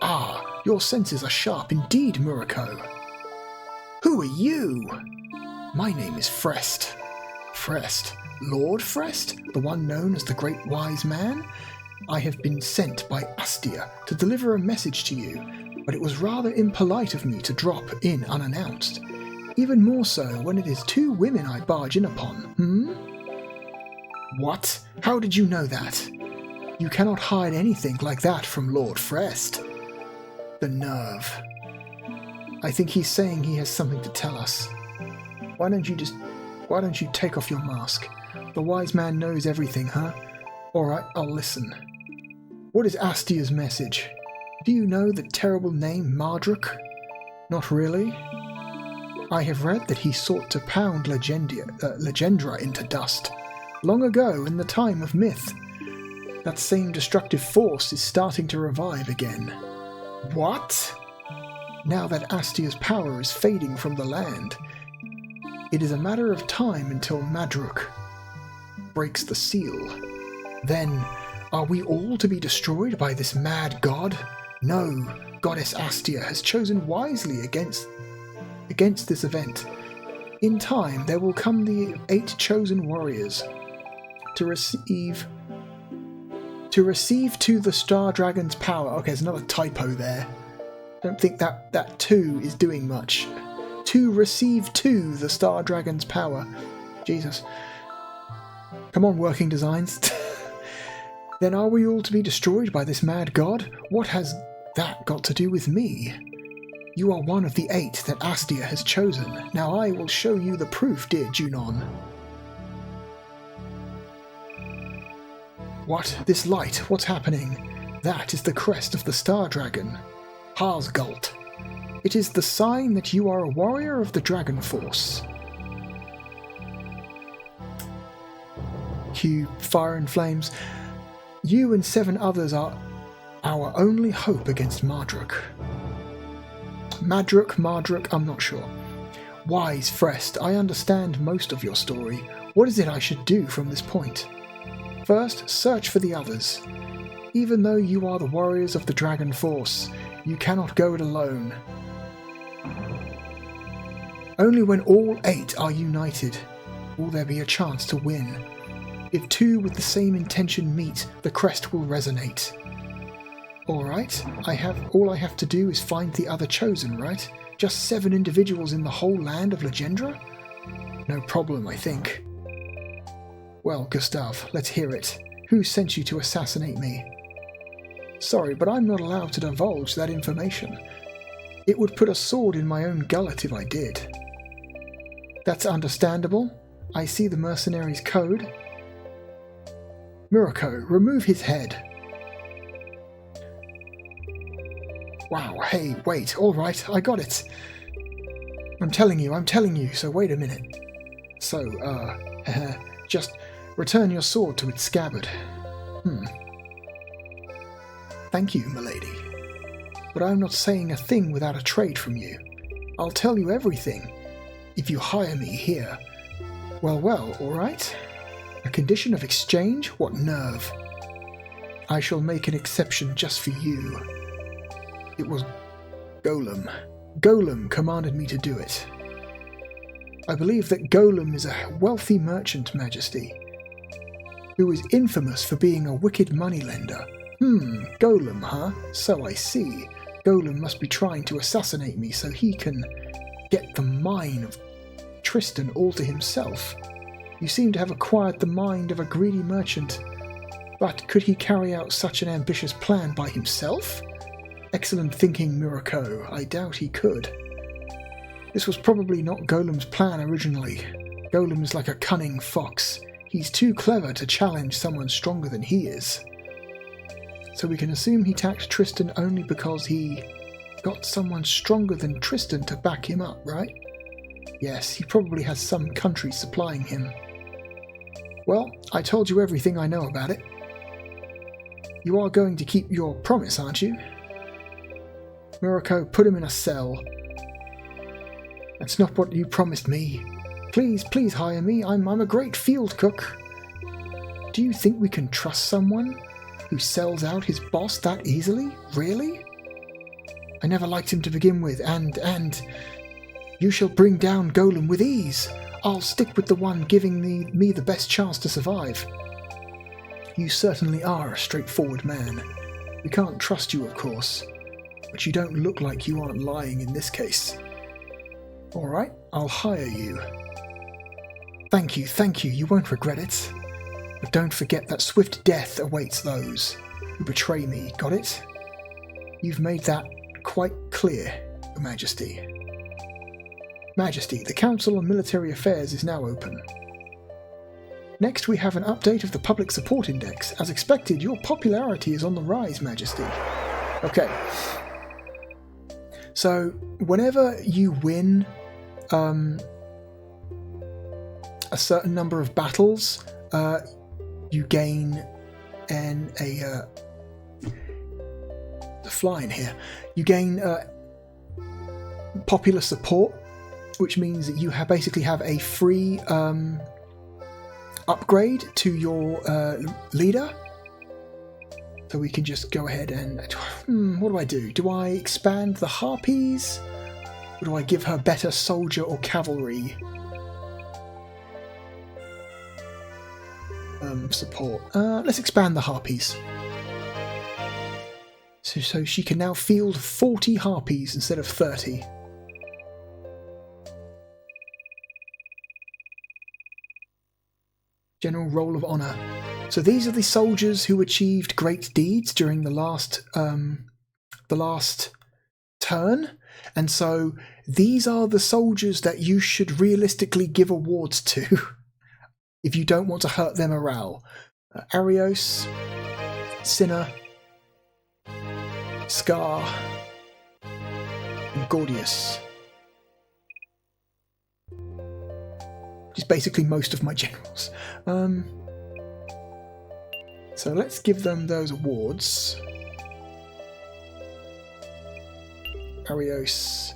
Ah, your senses are sharp indeed, Murako. Who are you? My name is Frest. Frest? Lord Frest? The one known as the Great Wise Man? I have been sent by Astia to deliver a message to you, but it was rather impolite of me to drop in unannounced. Even more so when it is two women I barge in upon, What? How did you know that? You cannot hide anything like that from Lord Frest. The nerve. I think he's saying he has something to tell us. Why don't you take off your mask? The wise man knows everything, huh? Alright, I'll listen. What is Astia's message? Do you know the terrible name Mardruk? Not really? I have read that he sought to pound Legendra into dust, long ago in the time of myth. That same destructive force is starting to revive again. What? Now that Astia's power is fading from the land, it is a matter of time until Mardruk breaks the seal. Then, are we all to be destroyed by this mad god? No, Goddess Astia has chosen wisely against this event. In time, there will come the 8 chosen warriors to receive to the Star Dragon's power. Okay, there's another typo there. Don't think that 2 is doing much. To receive to the Star Dragon's power. Jesus. Come on, working designs. Then are we all to be destroyed by this mad god? What has that got to do with me? You are one of the 8 that Astia has chosen. Now I will show you the proof, dear Junon. What? This light? What's happening? That is the crest of the Star Dragon. Harsgult. It is the sign that you are a warrior of the Dragon Force. Cue fire and flames. You and 7 others are our only hope against Mardruk. Mardruk, I'm not sure. Wise Frest, I understand most of your story. What is it I should do from this point? First, search for the others. Even though you are the warriors of the Dragon Force, you cannot go it alone. Only when all 8 are united will there be a chance to win. If 2 with the same intention meet, the crest will resonate. Alright, all I have to do is find the other chosen, right? Just 7 individuals in the whole land of Legendra? No problem, I think. Well, Gustav, let's hear it. Who sent you to assassinate me? Sorry, but I'm not allowed to divulge that information. It would put a sword in my own gullet if I did. That's understandable. I see the mercenary's code. Murako, remove his head. Wow, hey, wait, alright, I got it. I'm telling you, so wait a minute. So, just return your sword to its scabbard. Thank you, milady. But I'm not saying a thing without a trade from you. I'll tell you everything, if you hire me here. Well, alright. A condition of exchange? What nerve. I shall make an exception just for you. It was Golem. Golem commanded me to do it. I believe that Golem is a wealthy merchant, Majesty, who is infamous for being a wicked moneylender. Golem, huh? So I see. Golem must be trying to assassinate me so he can get the mine of Tristan all to himself. You seem to have acquired the mind of a greedy merchant, but could he carry out such an ambitious plan by himself? Excellent thinking, Murako. I doubt he could. This was probably not Golem's plan originally. Golem is like a cunning fox. He's too clever to challenge someone stronger than he is. So we can assume he attacked Tristan only because he got someone stronger than Tristan to back him up, right? Yes, he probably has some country supplying him. Well, I told you everything I know about it. You are going to keep your promise, aren't you? Murako, put him in a cell. That's not what you promised me. Please hire me. I'm a great field cook. Do you think we can trust someone who sells out his boss that easily? Really? I never liked him to begin with, and you shall bring down Golem with ease. I'll stick with the one giving me the best chance to survive. You certainly are a straightforward man. We can't trust you, of course, but you don't look like you aren't lying in this case. Alright, I'll hire you. Thank you, you won't regret it. But don't forget that swift death awaits those who betray me, got it? You've made that quite clear, Your Majesty. Majesty, the Council on Military Affairs is now open. Next we have an update of the Public Support Index. As expected, your popularity is on the rise, Majesty. Okay. So, whenever you win a certain number of battles, you gain flying here. You gain popular support, which means that you basically have a free upgrade to your leader. So we can just go ahead and... what do I do? Do I expand the Harpies? Or do I give her better soldier or cavalry support? Let's expand the Harpies. So she can now field 40 Harpies instead of 30. General Roll of Honor. So these are the soldiers who achieved great deeds during the last turn, and so these are the soldiers that you should realistically give awards to if you don't want to hurt their morale. Arios, Cinna, Scar, and Gordius. Which is basically most of my generals. So let's give them those awards. Arios.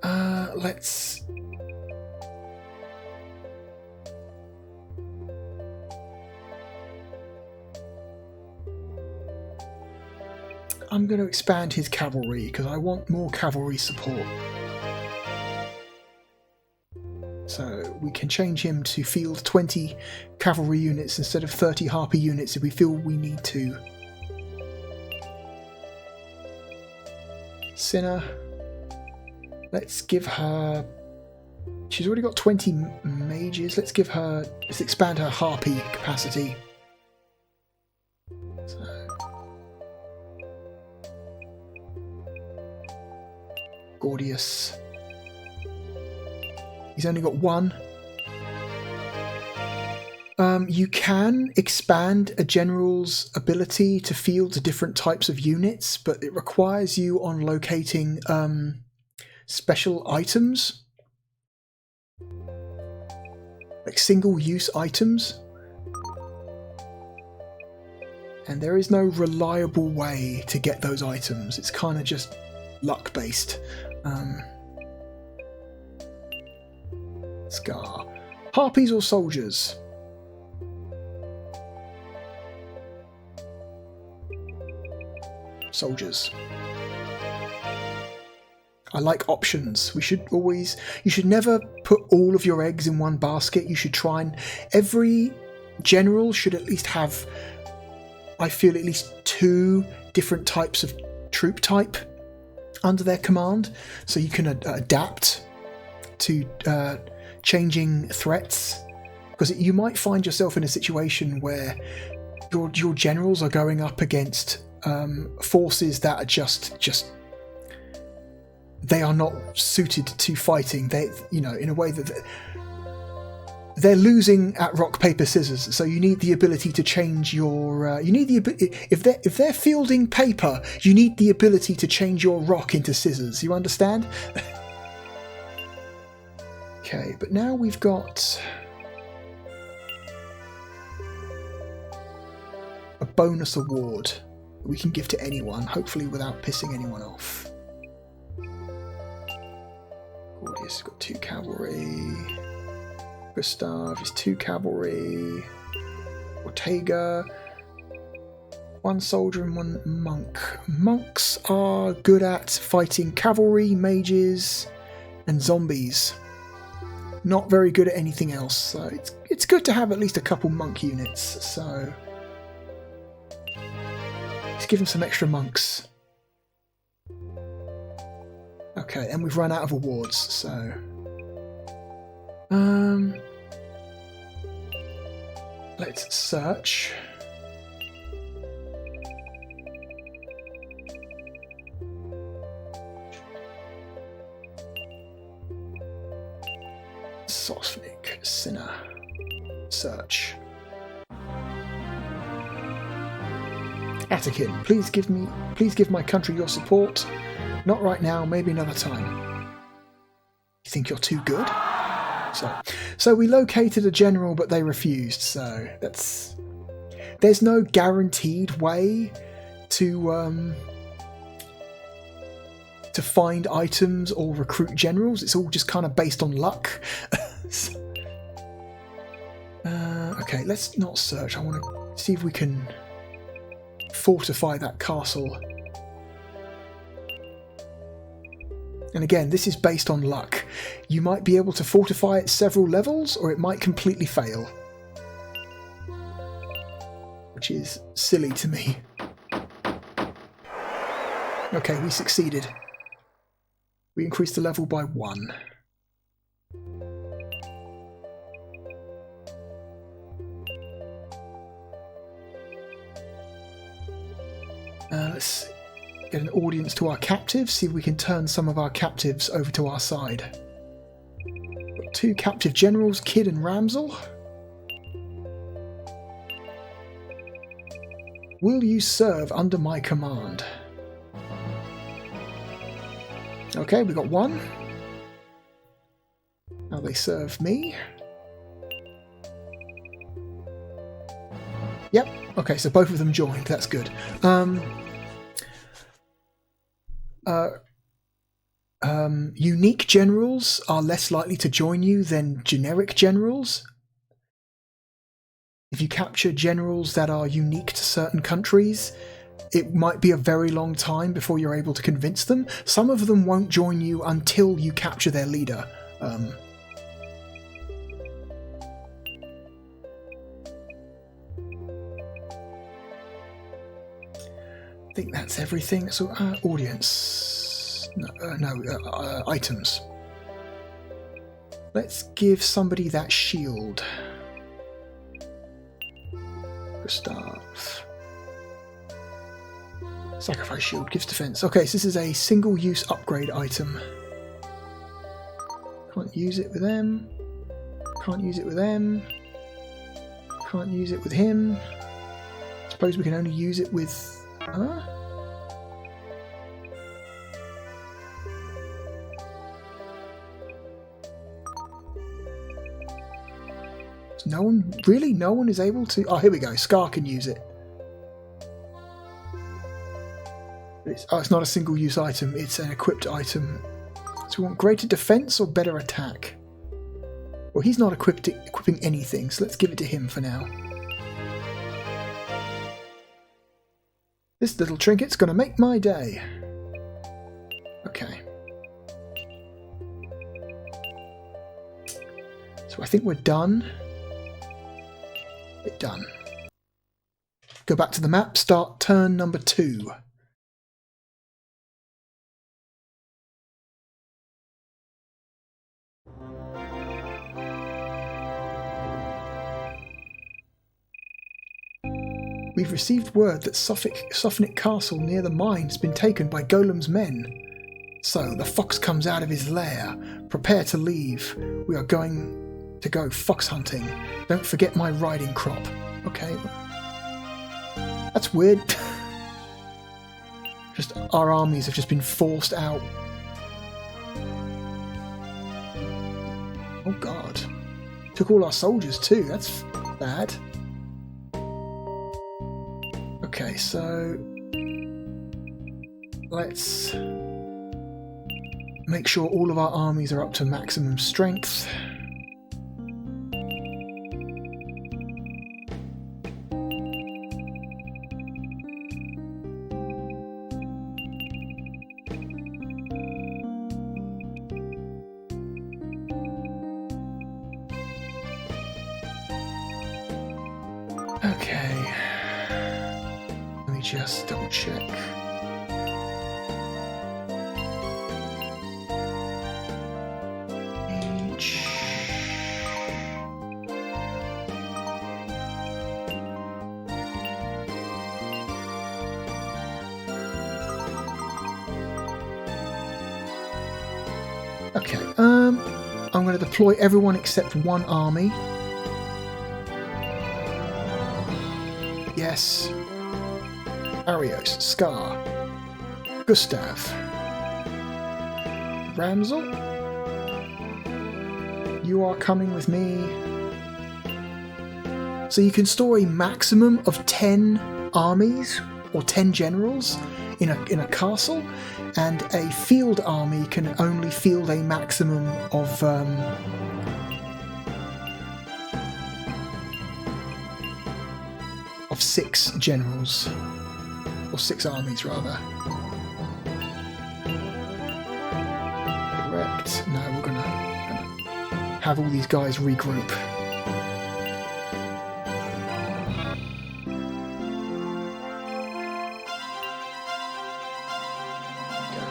Let's... I'm going to expand his cavalry because I want more cavalry support. So we can change him to field 20 cavalry units instead of 30 harpy units if we feel we need to. Cinna. Let's give her... She's already got 20 mages. Let's expand her harpy capacity. So. Gordius. He's only got one. You can expand a general's ability to field different types of units, but it requires you on locating special items, like single-use items. And there is no reliable way to get those items. It's kind of just luck-based. Scar. Harpies or soldiers? Soldiers. I like options. You should never put all of your eggs in one basket. You should try and... Every general should at least have, I feel, at least 2 different types of troop type under their command, so you can adapt to changing threats. Because you might find yourself in a situation where your generals are going up against forces that are just they are not suited to fighting. They, in a way that they're losing at rock paper scissors. So you need the ability to change your. You need the if they're fielding paper, you need the ability to change your rock into scissors. You understand? Okay, but now we've got a bonus award that we can give to anyone, hopefully without pissing anyone off. Gordius has got 2 cavalry. Gustav is 2 cavalry. Ortega, 1 soldier and 1 monk. Monks are good at fighting cavalry, mages, and zombies. Not very good at anything else, so it's good to have at least a couple monk units, so let's give them some extra monks. Okay, and we've run out of awards, so let's search. Sosnik, Cinna, search. Atakin, please give my country your support. Not right now, maybe another time. You think you're too good? So we located a general, but they refused. So there's no guaranteed way to find items or recruit generals. It's all just kind of based on luck. Okay, let's not search. I want to see if we can fortify that castle. And again, this is based on luck. You might be able to fortify it several levels, or it might completely fail. Which is silly to me. Okay, we succeeded. We increased the level by 1. Let's get an audience to our captives, see if we can turn some of our captives over to our side. Got 2 captive generals, Kid and Ramsel. Will you serve under my command? Okay, we got 1. Now they serve me. Yep, okay, so both of them joined, that's good. Unique generals are less likely to join you than generic generals. If you capture generals that are unique to certain countries, it might be a very long time before you're able to convince them. Some of them won't join you until you capture their leader. I think that's everything. So, audience. No, items. Let's give somebody that shield. Gustav. Sacrifice shield gives defense. Okay, so this is a single-use upgrade item. Can't use it with them. Can't use it with them. Can't use it with him. Suppose we can only use it with... Huh? No one... Really? No one is able to... Oh, here we go. Scar can use it. It's not a single-use item. It's an equipped item. So we want greater defense or better attack? Well, he's not equipping anything, so let's give it to him for now. This little trinket's going to make my day. Okay. So I think we're done. We're done. Go back to the map, start turn number 2. We've received word that Sophic Castle near the mine has been taken by Golem's men. So, the fox comes out of his lair. Prepare to leave. We are going to go fox hunting. Don't forget my riding crop. Okay. That's weird. Just our armies have just been forced out. Oh god. Took all our soldiers too. That's bad. Okay, so let's make sure all of our armies are up to maximum strength. Okay. Just double check. Age. Okay, I'm going to deploy everyone except one army. Yes. Arios, Scar, Gustav, Ramsel, you are coming with me. So you can store a maximum of 10 armies or 10 generals in a castle, and a field army can only field a maximum of of 6 generals. Or 6 armies, rather. Correct. No, we're gonna have all these guys regroup. Okay.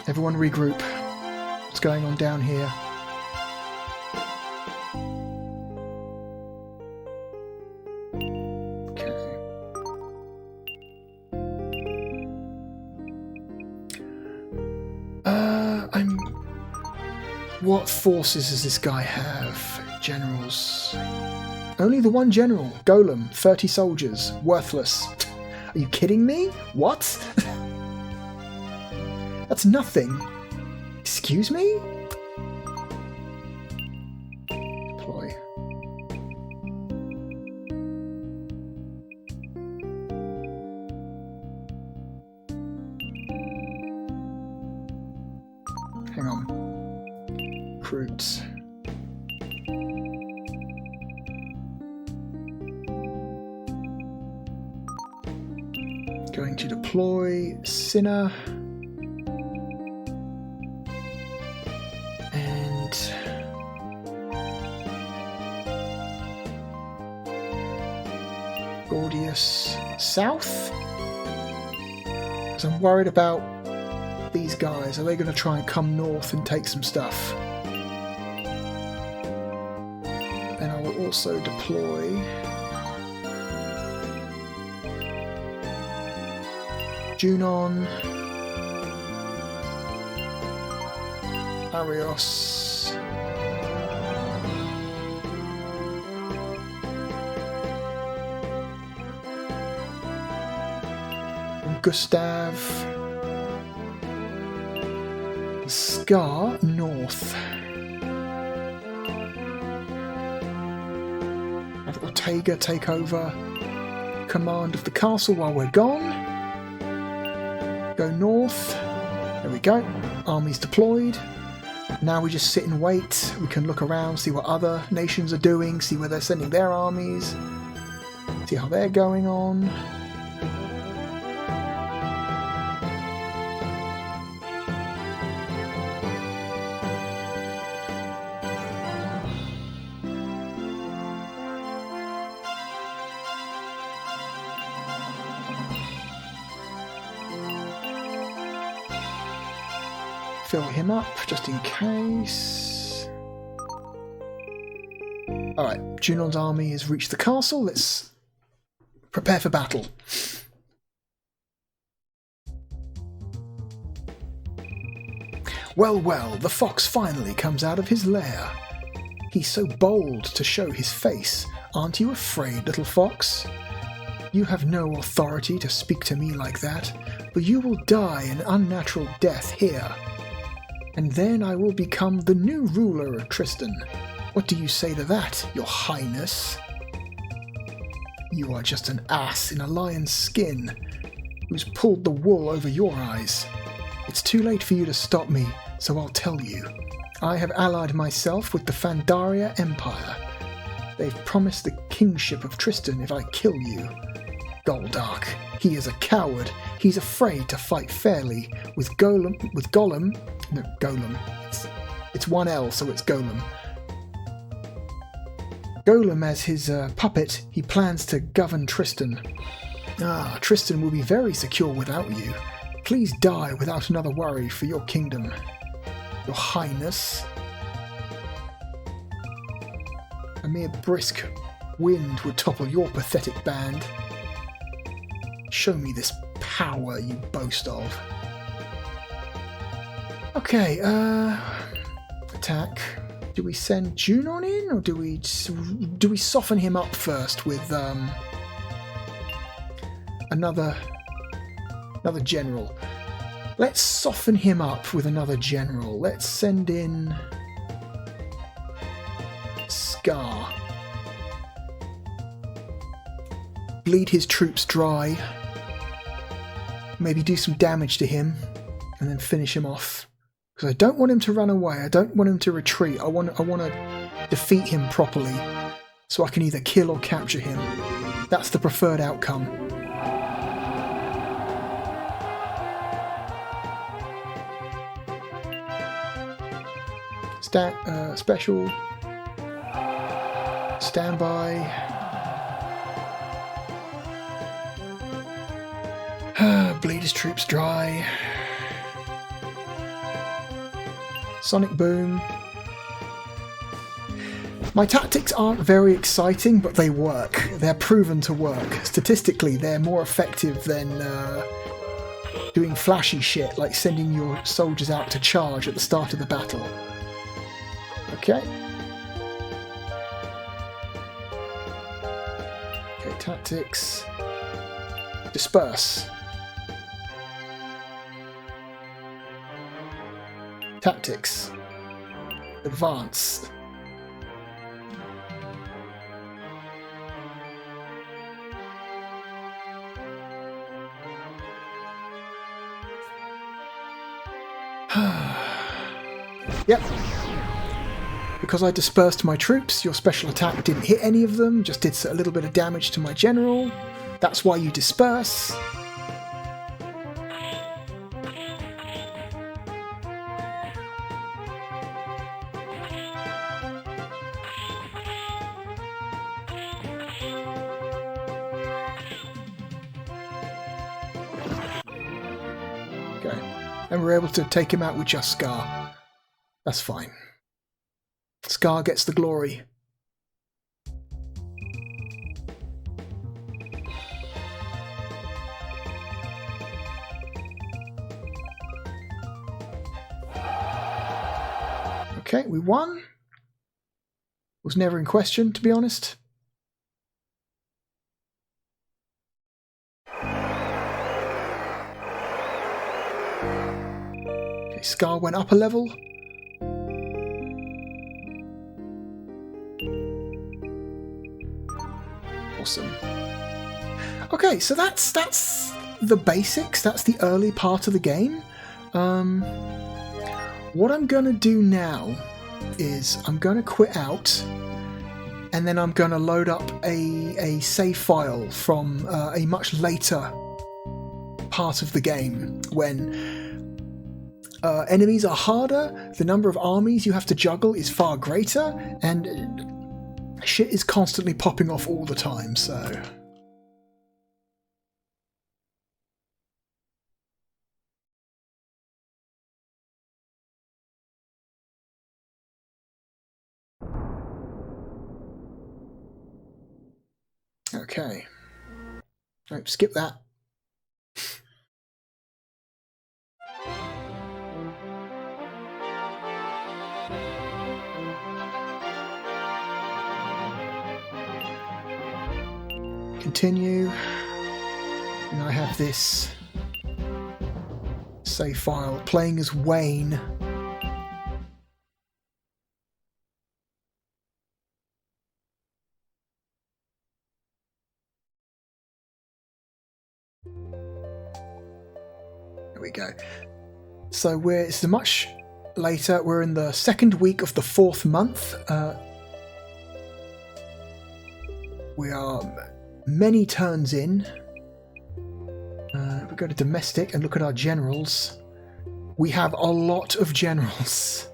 Everyone regroup. What's going on down here? What forces does this guy have? Generals. Only the one general. Golem. 30 soldiers. Worthless. Are you kidding me? What? That's nothing. Excuse me? Deploy. Hang on. Recruits. Going to deploy Sinner. And Gordius south. Because I'm worried about these guys. Are they going to try and come north and take some stuff? And I will also deploy Junon, Arios, and Gustav, Scar north. Have Ortega take over command of the castle while we're gone. Go north. There we go. Armies deployed. Now we just sit and wait. We can look around, see what other nations are doing, see where they're sending their armies, see how they're going on. Fill him up, just in case. Alright, Junon's army has reached the castle. Let's prepare for battle. Well, well, the fox finally comes out of his lair. He's so bold to show his face. Aren't you afraid, little fox? You have no authority to speak to me like that, but you will die an unnatural death here. And then I will become the new ruler of Tristan. What do you say to that, your highness? You are just an ass in a lion's skin, who's pulled the wool over your eyes. It's too late for you to stop me, so I'll tell you. I have allied myself with the Fandaria Empire. They've promised the kingship of Tristan if I kill you. Goldark, he is a coward. He's afraid to fight fairly with Golem. No, Golem. It's one L, so it's Golem. Golem as his puppet, he plans to govern Tristan. Ah, Tristan will be very secure without you. Please die without another worry for your kingdom. Your highness. A mere brisk wind would topple your pathetic band. Show me this power you boast of. Okay, attack. Do we send Junon in, or do we soften him up first with another general? Let's soften him up with another general. Let's send in Scar. Bleed his troops dry. Maybe do some damage to him and then finish him off. Because I don't want him to run away. I don't want him to retreat. I want to defeat him properly so I can either kill or capture him. That's the preferred outcome. Special. Standby. Bleed his troops dry. Sonic Boom. My tactics aren't very exciting, but they work. They're proven to work. Statistically, they're more effective than doing flashy shit like sending your soldiers out to charge at the start of the battle. Okay. Okay, tactics. Disperse. Tactics. Advance. Yep. Because I dispersed my troops, your special attack didn't hit any of them, just did a little bit of damage to my general. That's why you disperse. Okay. And we're able to take him out with just Scar. That's fine. Scar gets the glory. Okay, we won. Was never in question, to be honest. Okay, Scar went up a level. Awesome. Okay, so that's the basics. That's the early part of the game. What I'm going to do now is I'm going to quit out, and then I'm going to load up a save file from a much later part of the game when enemies are harder, the number of armies you have to juggle is far greater, and shit is constantly popping off all the time, so... Okay. Nope, skip that. Continue. And I have this save file playing as Wayne. There we go. So it's much later. We're in the second week of the 4th month. We are many turns in. We go to domestic and look at our generals. We have a lot of generals.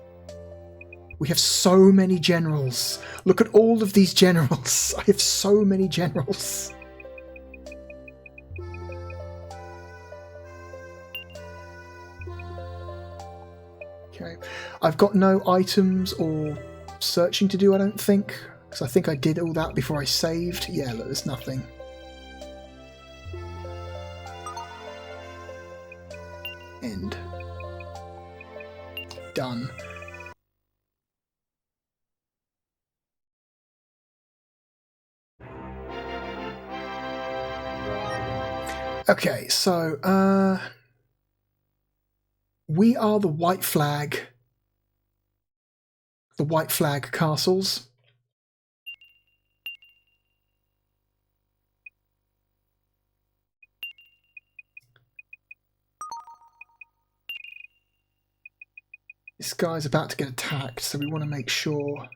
We have so many generals. Look at all of these generals. I have so many generals. Okay, I've got no items or searching to do, I don't think. Because I think I did all that before I saved. Yeah, look, there's nothing. End. Done. Okay, so, we are the White Flag castles. This guy's about to get attacked, so we want to make sure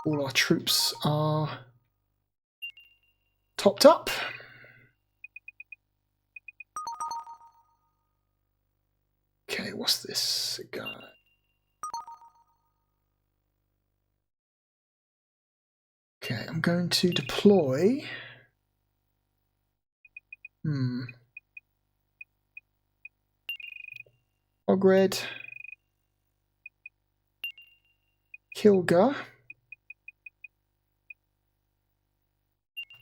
all our troops are topped up. Okay, what's this guy? Okay, I'm going to deploy. Ogred, Kilga,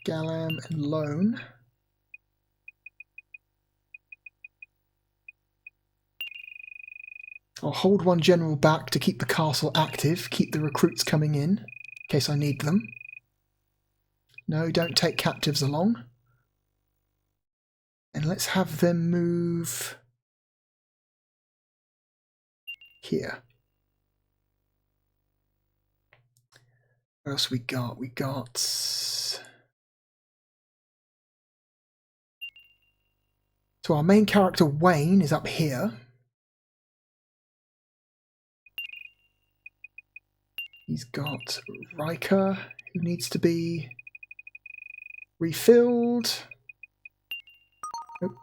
Galam, and Lone. I'll hold one general back to keep the castle active, keep the recruits coming in case I need them. No, don't take captives along. And let's have them move here. What else we got? We got... So our main character, Wayne, is up here. He's got Riker, who needs to be refilled. Oh,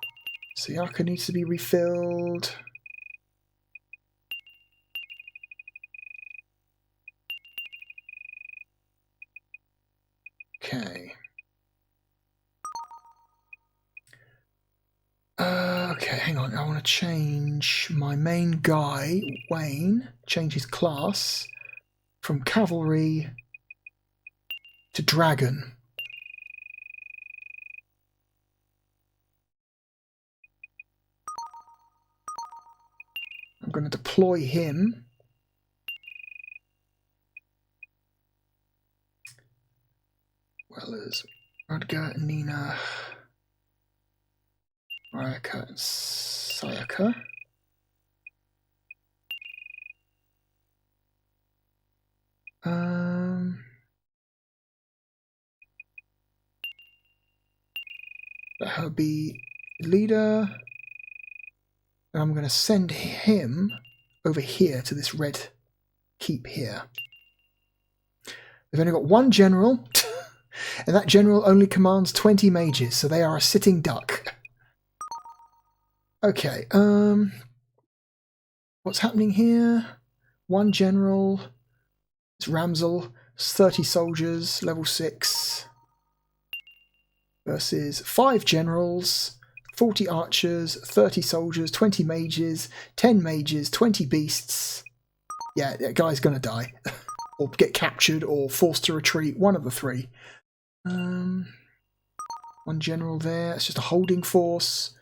Sayaka needs to be refilled. Okay. Okay, hang on. I want to change my main guy, Wayne, change his class from cavalry to dragon. I'm going to deploy him. Well as Rudger, Nina, Ryaka, and Sayaka. Let her be leader. And I'm going to send him over here to this red keep here. They've only got one general, and that general only commands 20 mages, so they are a sitting duck. Okay, what's happening here? One general. It's Ramsel. 30 soldiers, level 6. Versus 5 generals, 40 archers, 30 soldiers, 20 mages, 10 mages, 20 beasts. Yeah, that guy's gonna die. Or get captured or forced to retreat, one of the three. One general there, it's just a holding force.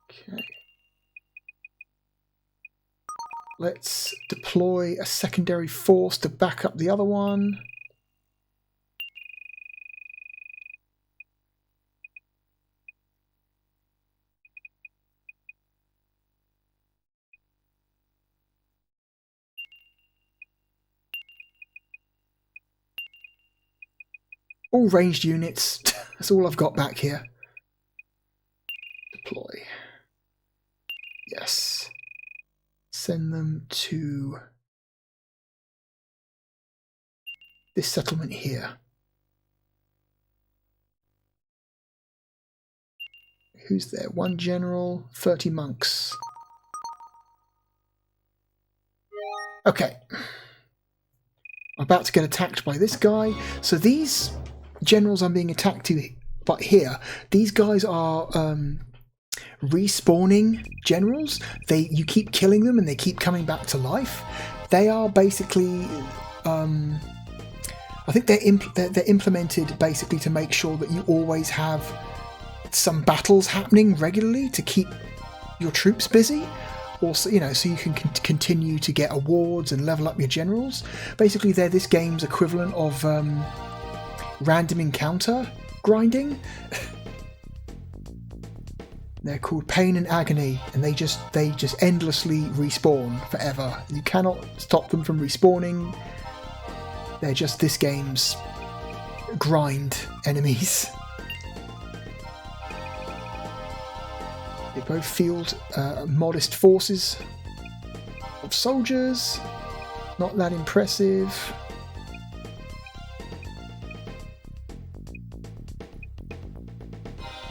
Okay. Let's deploy a secondary force to back up the other one. All ranged units. That's all I've got back here. Deploy. Yes. Send them to this settlement here. Who's there? One general, 30 monks. Okay. I'm about to get attacked by this guy. So these generals I'm being attacked by here, these guys are respawning generals. You keep killing them and they keep coming back to life. They are basically I think they're implemented basically to make sure that you always have some battles happening regularly to keep your troops busy. Also, you know, so you can continue to get awards and level up your generals. Basically, they're this game's equivalent of random encounter grinding. They're called Pain and Agony, and they just endlessly respawn forever. You cannot stop them from respawning. They're just this game's grind enemies. They both field modest forces of soldiers. Not that impressive.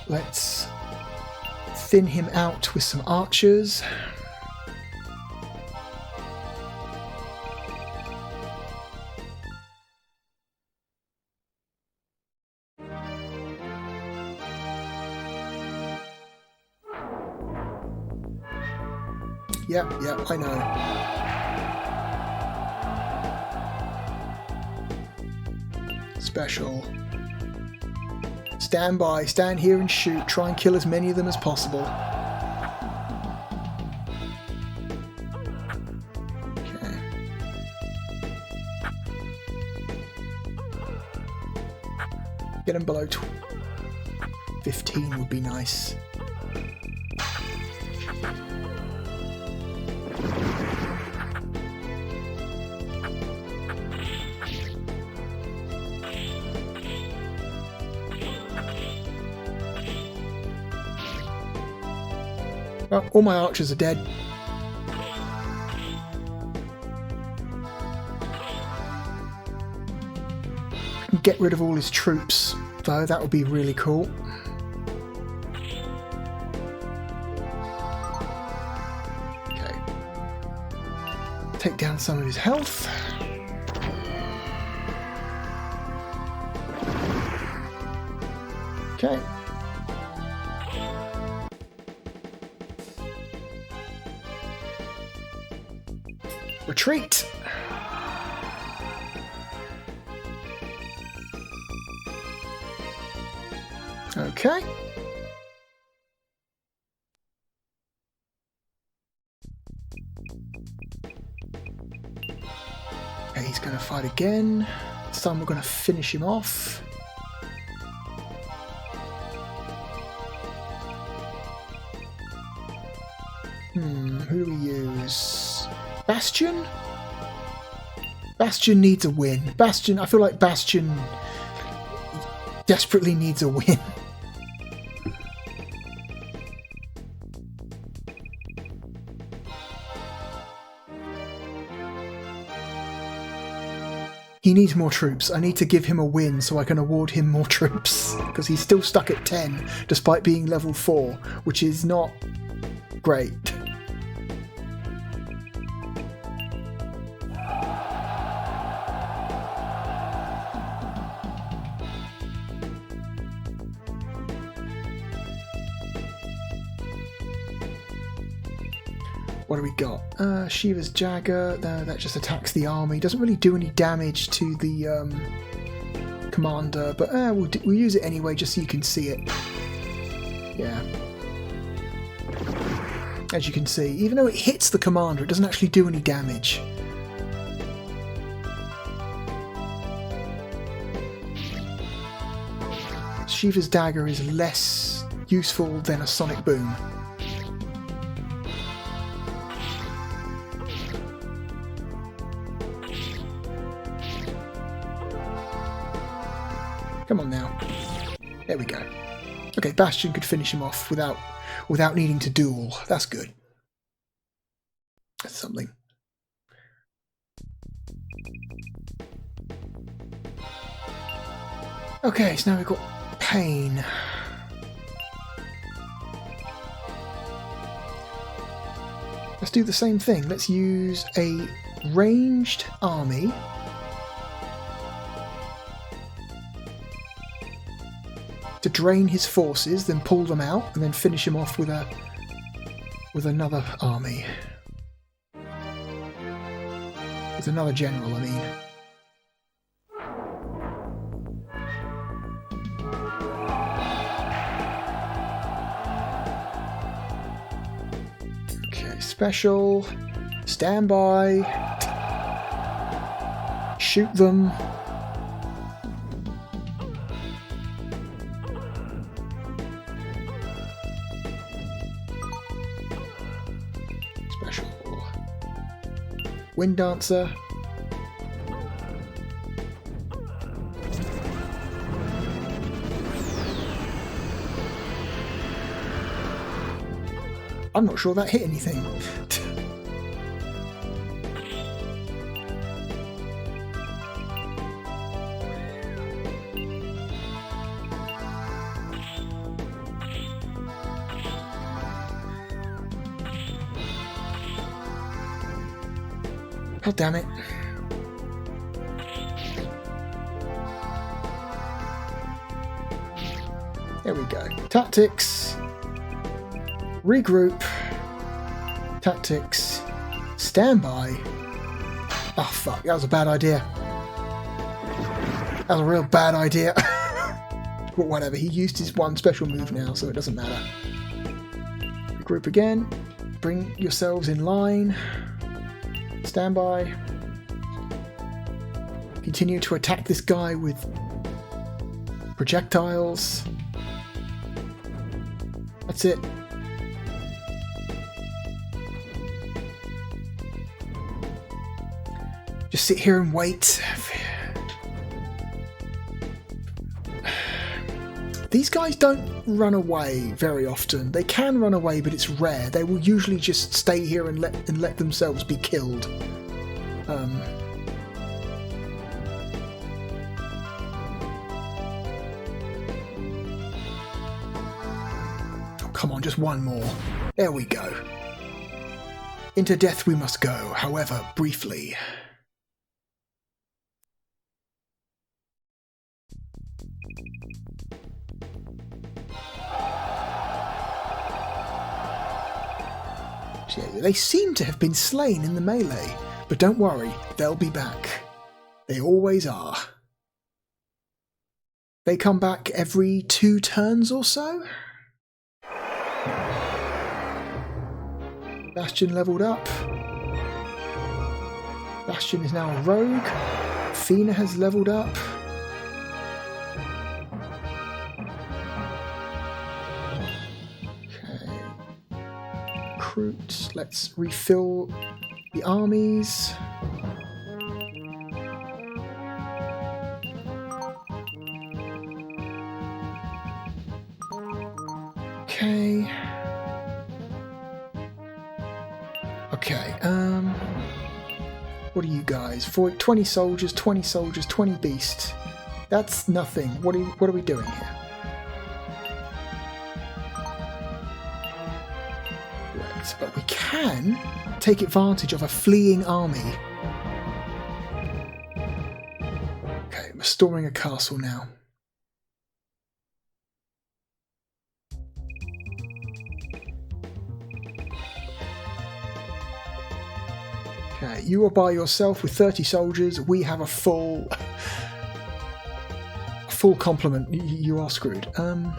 Let's thin him out with some archers. Yep, I know. Special. Stand by, stand here and shoot. Try and kill as many of them as possible. Okay. Get them below 15 would be nice. Well, all my archers are dead. Get rid of all his troops, though. That would be really cool. Okay. Take down some of his health. Okay. Retreat! Okay. Okay, he's going to fight again. This time we're going to finish him off. Who do we use? Bastion? Bastion needs a win. Bastion, I feel like Bastion desperately needs a win. He needs more troops. I need to give him a win so I can award him more troops. Because he's still stuck at 10, despite being level 4, which is not great. What do we got? Shiva's Jagger. That just attacks the army. Doesn't really do any damage to the commander, but we'll use it anyway just so you can see it. Yeah. As you can see, even though it hits the commander, it doesn't actually do any damage. Shiva's Dagger is less useful than a Sonic Boom. Come on now. There we go. Okay, Bastion could finish him off without needing to duel. That's good. That's something. Okay, so now we've got Pain. Let's do the same thing. Let's use a ranged army. To drain his forces, then pull them out, and then finish him off with another army. With another general, I mean. Okay, special. Stand by. Shoot them. Wind Dancer. I'm not sure that hit anything. Oh, damn it. There we go. Tactics. Regroup. Tactics. Standby. Oh, fuck. That was a bad idea. That was a real bad idea. But whatever. He used his one special move now, so it doesn't matter. Regroup again. Bring yourselves in line. Standby. Continue to attack this guy with projectiles. That's it. Just sit here and wait. These guys don't run away very often. They can run away, but it's rare. They will usually just stay here and let themselves be killed. Oh, come on, just one more. There we go. Into death we must go, however briefly. Yeah, they seem to have been slain in the melee, but don't worry, they'll be back. They always are. They come back every 2 turns or so. Bastion leveled up. Bastion is now a rogue. Fina has leveled up. Okay. Recruit. Let's refill the armies. Okay. Okay, what are you guys? 20 soldiers, 20 soldiers, 20 beasts. That's nothing. What are we doing here? Right, but we can take advantage of a fleeing army. Okay, restoring a castle now. Okay, you are by yourself with 30 soldiers. We have a full complement. You are screwed. Mage.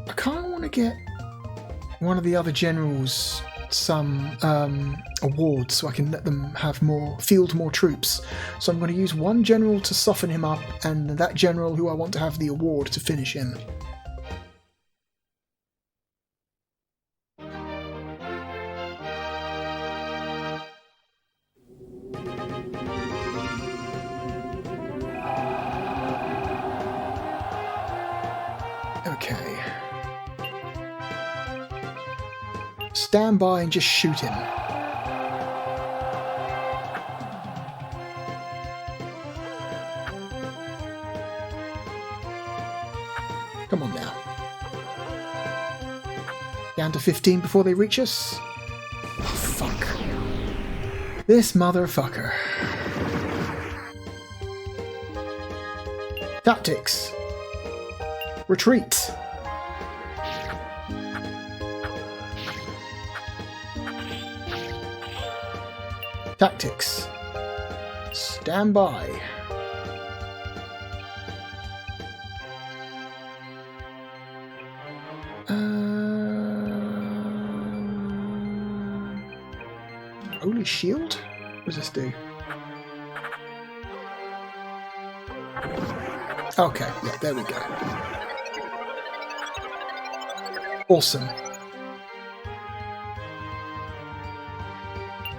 I kind of want to get one of the other generals some awards so I can let them have field more troops. So I'm going to use one general to soften him up, and that general who I want to have the award to finish him. Okay. Stand by and just shoot him. Come on now. Down to 15 before they reach us. Oh, fuck. This motherfucker. Tactics. Retreat. Tactics. Stand by. Holy shield? What does this do? Okay, yeah, there we go. Awesome.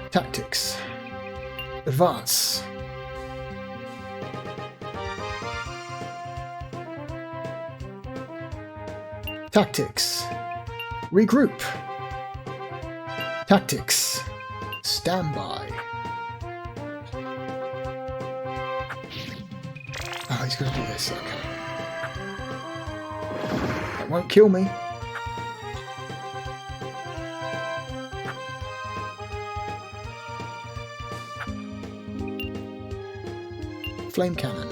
Tactics. Advance. Tactics. Regroup. Tactics. Stand by. Oh, he's going to do this. Okay. That won't kill me. Flame cannon.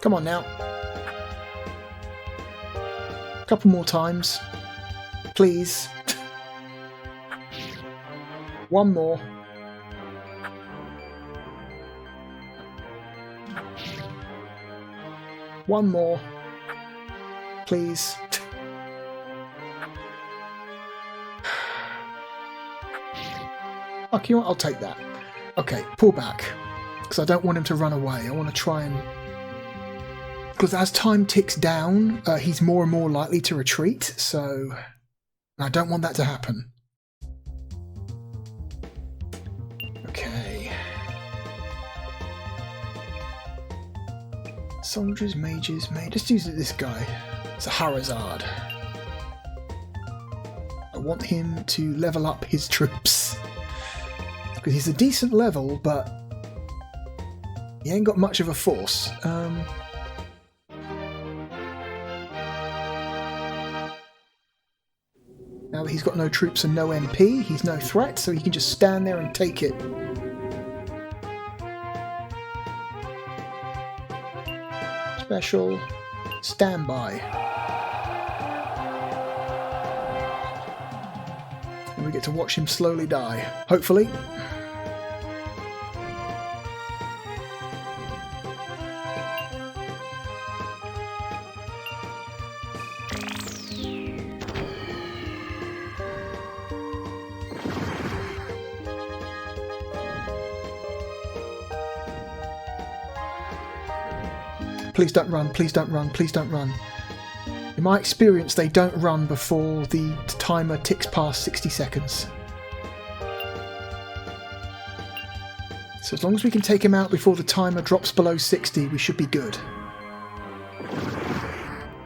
Come on now. A couple more times. Please. One more. One more. Please. Okay, you know what? I'll take that. Okay, pull back. Because I don't want him to run away. I want to try and... Because as time ticks down, he's more and more likely to retreat, so... I don't want that to happen. Okay. Soldiers, mages, let's use this guy. It's a Harazard. want him to level up his troops. Because he's a decent level, but he ain't got much of a force. Now that he's got no troops and no MP, he's no threat, so he can just stand there and take it. Special standby. And we get to watch him slowly die, hopefully. Please don't run, please don't run, please don't run. In my experience, they don't run before the timer ticks past 60 seconds. So as long as we can take him out before the timer drops below 60, we should be good.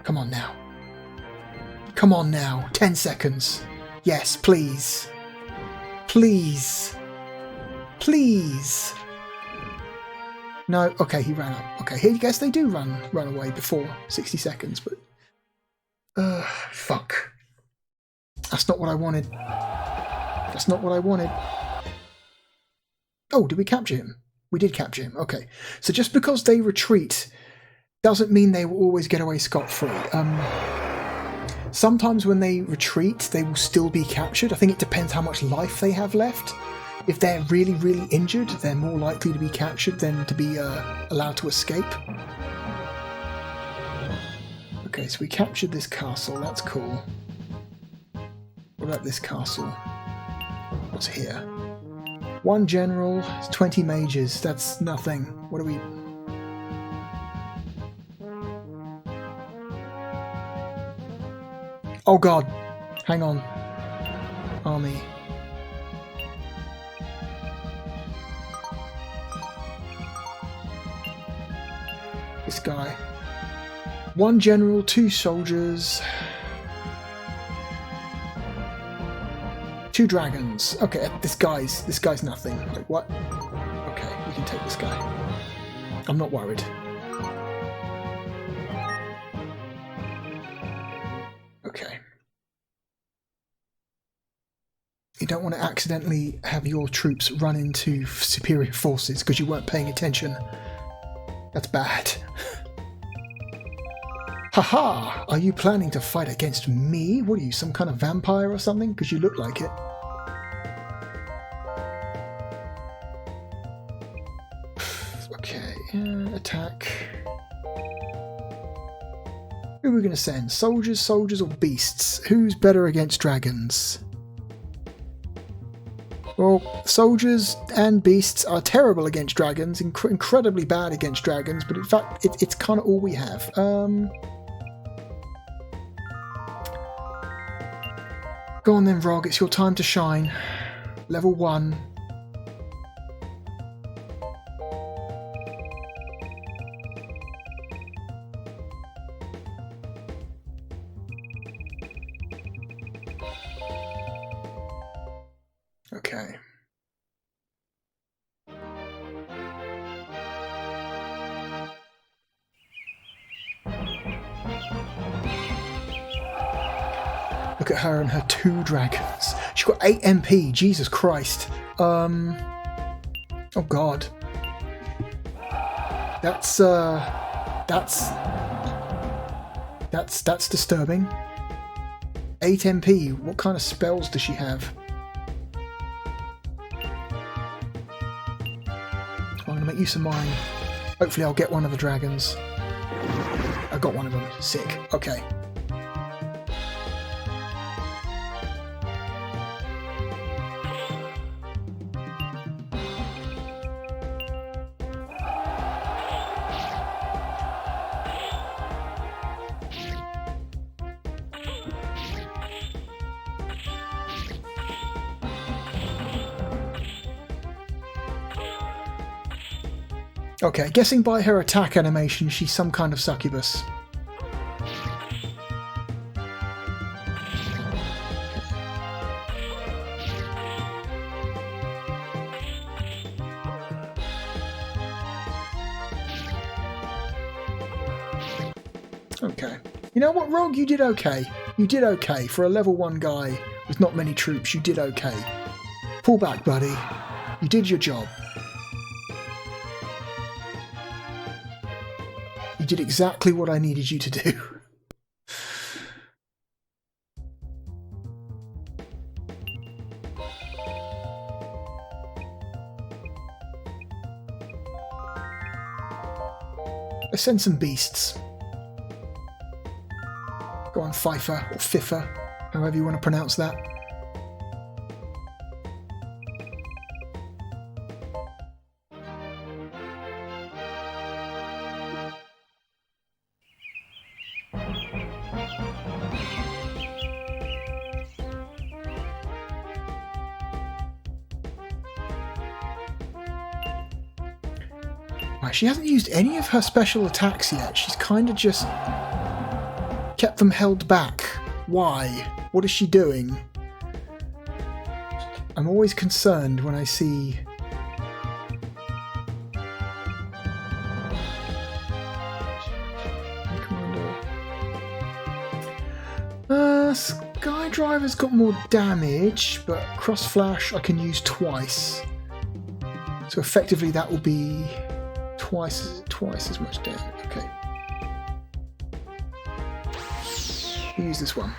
Come on now. Come on now. 10 seconds. Yes, please. Please. Please. No, okay, he ran up. Okay, I guess they do run away before 60 seconds, but... fuck. That's not what I wanted. That's not what I wanted. Oh, did we capture him? We did capture him, okay. So just because they retreat doesn't mean they will always get away scot-free. Sometimes when they retreat, they will still be captured. I think it depends how much life they have left. If they're really, really injured, they're more likely to be captured than to be allowed to escape. Okay, so we captured this castle, that's cool. What about this castle? What's here? 1 general, 20 mages, that's nothing. What do we... Oh god, hang on. Army. This guy. 1 general, 2 soldiers. 2 dragons. Okay, this guy's nothing. Like what? Okay, we can take this guy. I'm not worried. Okay. You don't want to accidentally have your troops run into superior forces because you weren't paying attention. That's bad. Haha! Are you planning to fight against me? What are you, some kind of vampire or something? Because you look like it. Okay, attack. Who are we going to send? Soldiers, soldiers, or beasts? Who's better against dragons? Well, soldiers and beasts are terrible against dragons, incredibly bad against dragons, but in fact, it's kind of all we have. Go on then, Vrog, it's your time to shine. Level 1. Okay. Look at her and her 2 dragons. She's got 8 MP. Jesus Christ. Oh God. That's disturbing. 8 MP. What kind of spells does she have? I'm gonna make use of mine. Hopefully I'll get one of the dragons. I got one of them. Sick. Okay. Okay, guessing by her attack animation, she's some kind of succubus. Okay. You know what, Rogue? You did okay. You did okay. For a level 1 guy with not many troops, you did okay. Pull back, buddy. You did your job. You did exactly what I needed you to do. Let's send some beasts. Go on, Pfeiffer, or Fiffer, however you want to pronounce that. She hasn't used any of her special attacks yet. She's kind of just kept them held back. Why? What is she doing? I'm always concerned when I see... Skydriver's got more damage, but Cross Flash I can use twice. So effectively that will be... twice as much damage. Okay. We'll use this one.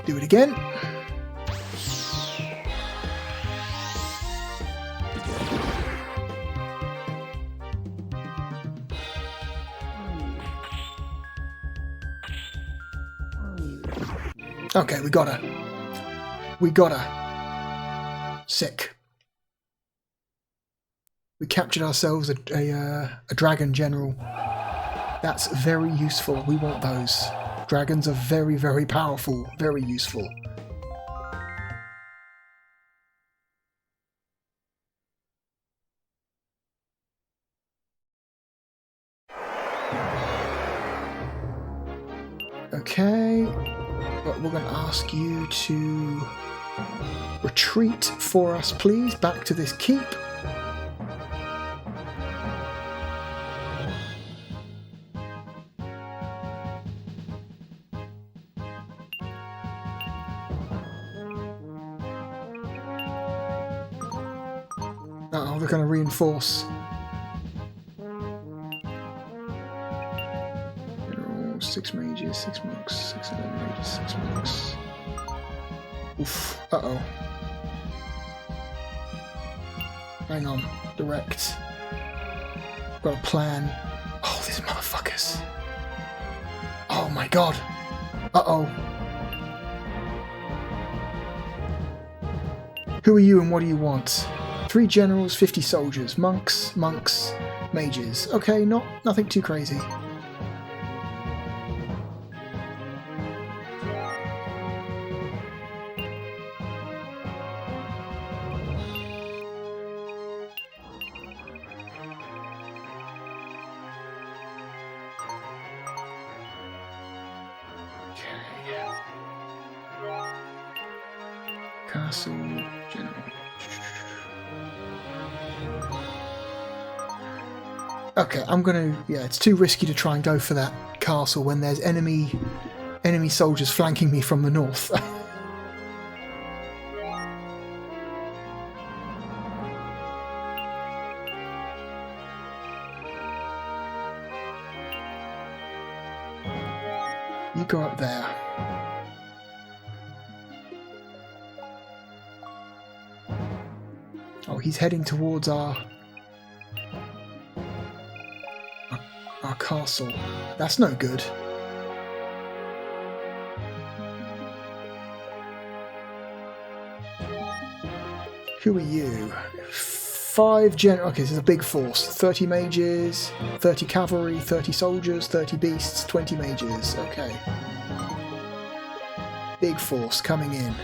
Do it again. Okay, we got her. We got her. Sick. We captured ourselves a dragon general. That's very useful. We want those. Dragons are very, very powerful. Very useful. Okay. But we're going to ask you to retreat for us, please, back to this keep. Uh-oh, they're going to reinforce. 6 mages, 6 monks, 6 mages, 6 monks. Oof. Uh-oh. Hang on. Direct. Got a plan. Oh, these motherfuckers. Oh my god. Uh-oh. Who are you and what do you want? 3 generals, 50 soldiers. Monks, mages. Okay, nothing too crazy. Castle General. Okay, I'm gonna... yeah, it's too risky to try and go for that castle when there's enemy soldiers flanking me from the north. You go up there. Oh, he's heading towards our castle. That's no good. Who are you? 5 general. Okay, this is a big force. 30 mages, 30 cavalry, 30 soldiers, 30 beasts, 20 mages. Okay. Big force coming in.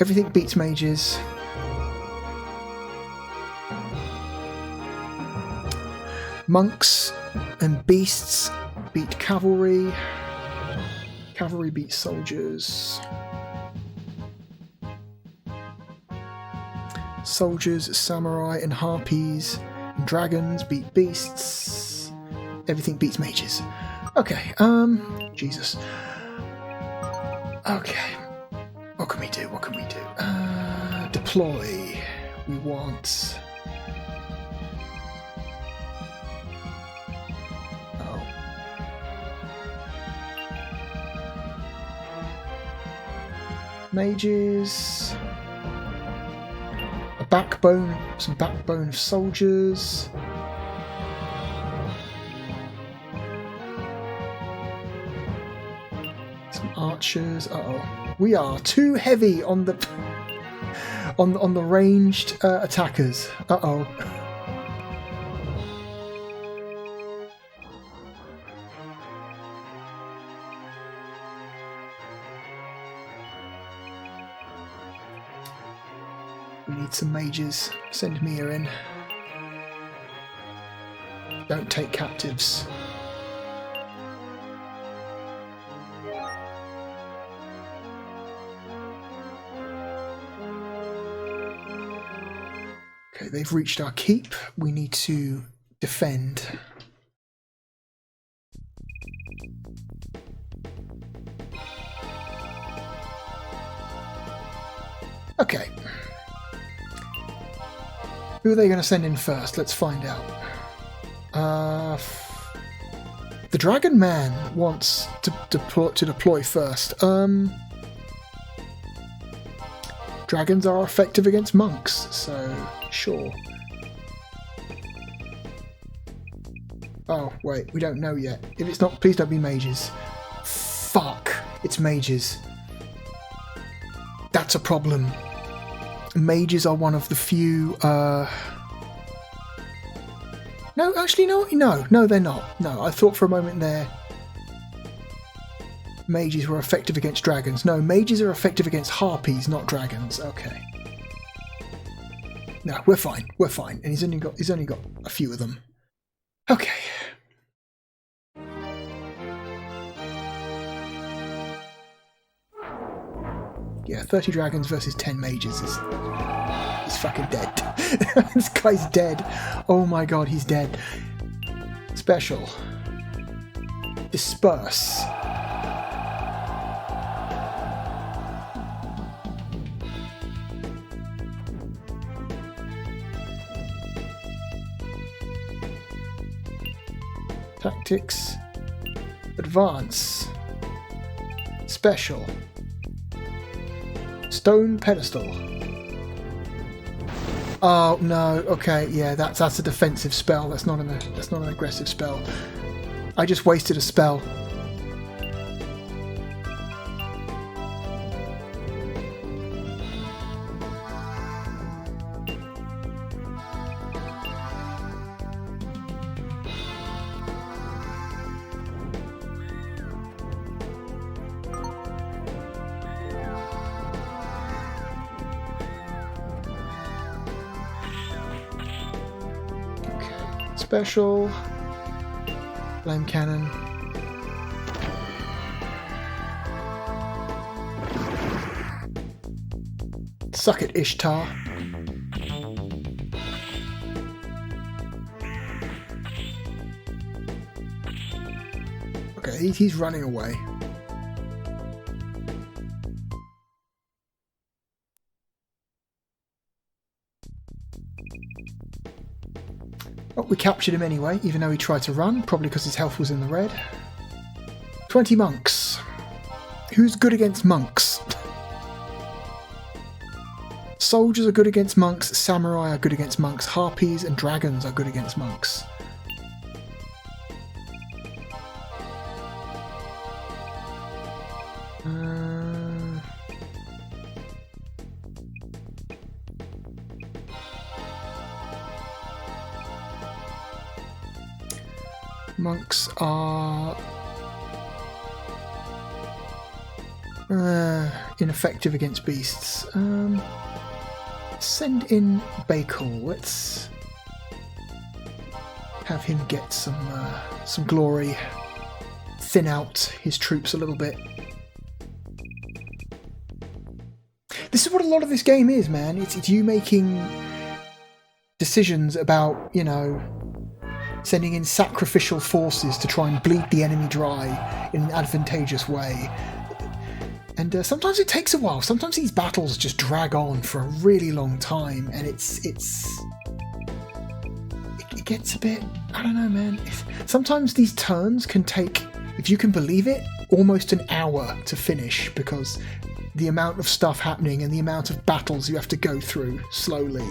Everything beats mages. Monks and beasts beat cavalry. Cavalry beats soldiers. Soldiers, samurai, and harpies and dragons beat beasts. Everything beats mages. Okay, Jesus. Okay. What can we do? What can we do? Deploy. We want... Oh. Mages... A backbone, some backbone of soldiers. Some archers. Uh-oh. We are too heavy on the on the ranged attackers. Uh-oh. We need some mages. Send Mia in. Don't take captives. Okay, they've reached our keep. We need to defend. Okay. Who are they going to send in first? Let's find out. The Dragon Man wants to deploy first. Dragons are effective against monks, so sure. Oh, wait, we don't know yet. If it's not, please don't be mages. Fuck, it's mages. That's a problem. Mages are one of the few, No, actually, no, they're not. No, I thought for a moment there mages were effective against dragons. No, mages are effective against harpies, not dragons. Okay. No, we're fine. We're fine. And he's only got a few of them. Okay. Yeah, 30 dragons versus 10 mages is... He's fucking dead. This guy's dead. Oh my god, he's dead. Special. Disperse. Tactics. Advance. Special. Stone pedestal. Oh no, okay, yeah, that's a defensive spell. That's not an aggressive spell. I just wasted a spell. Special. Flame cannon. Suck it, Ishtar. Okay, he's running away. Oh, we captured him anyway, even though he tried to run, probably because his health was in the red. 20 monks. Who's good against monks? Soldiers are good against monks, samurai are good against monks, harpies and dragons are good against monks. Monks are... Ineffective against beasts. Send in Bakal. Let's have him get some glory. Thin out his troops a little bit. This is what a lot of this game is, man. It's you making decisions about, you know, sending in sacrificial forces to try and bleed the enemy dry in an advantageous way. And sometimes it takes a while. Sometimes these battles just drag on for a really long time, and it gets a bit, I don't know, man. Sometimes these turns can take, if you can believe it, almost an hour to finish, because the amount of stuff happening and the amount of battles you have to go through slowly.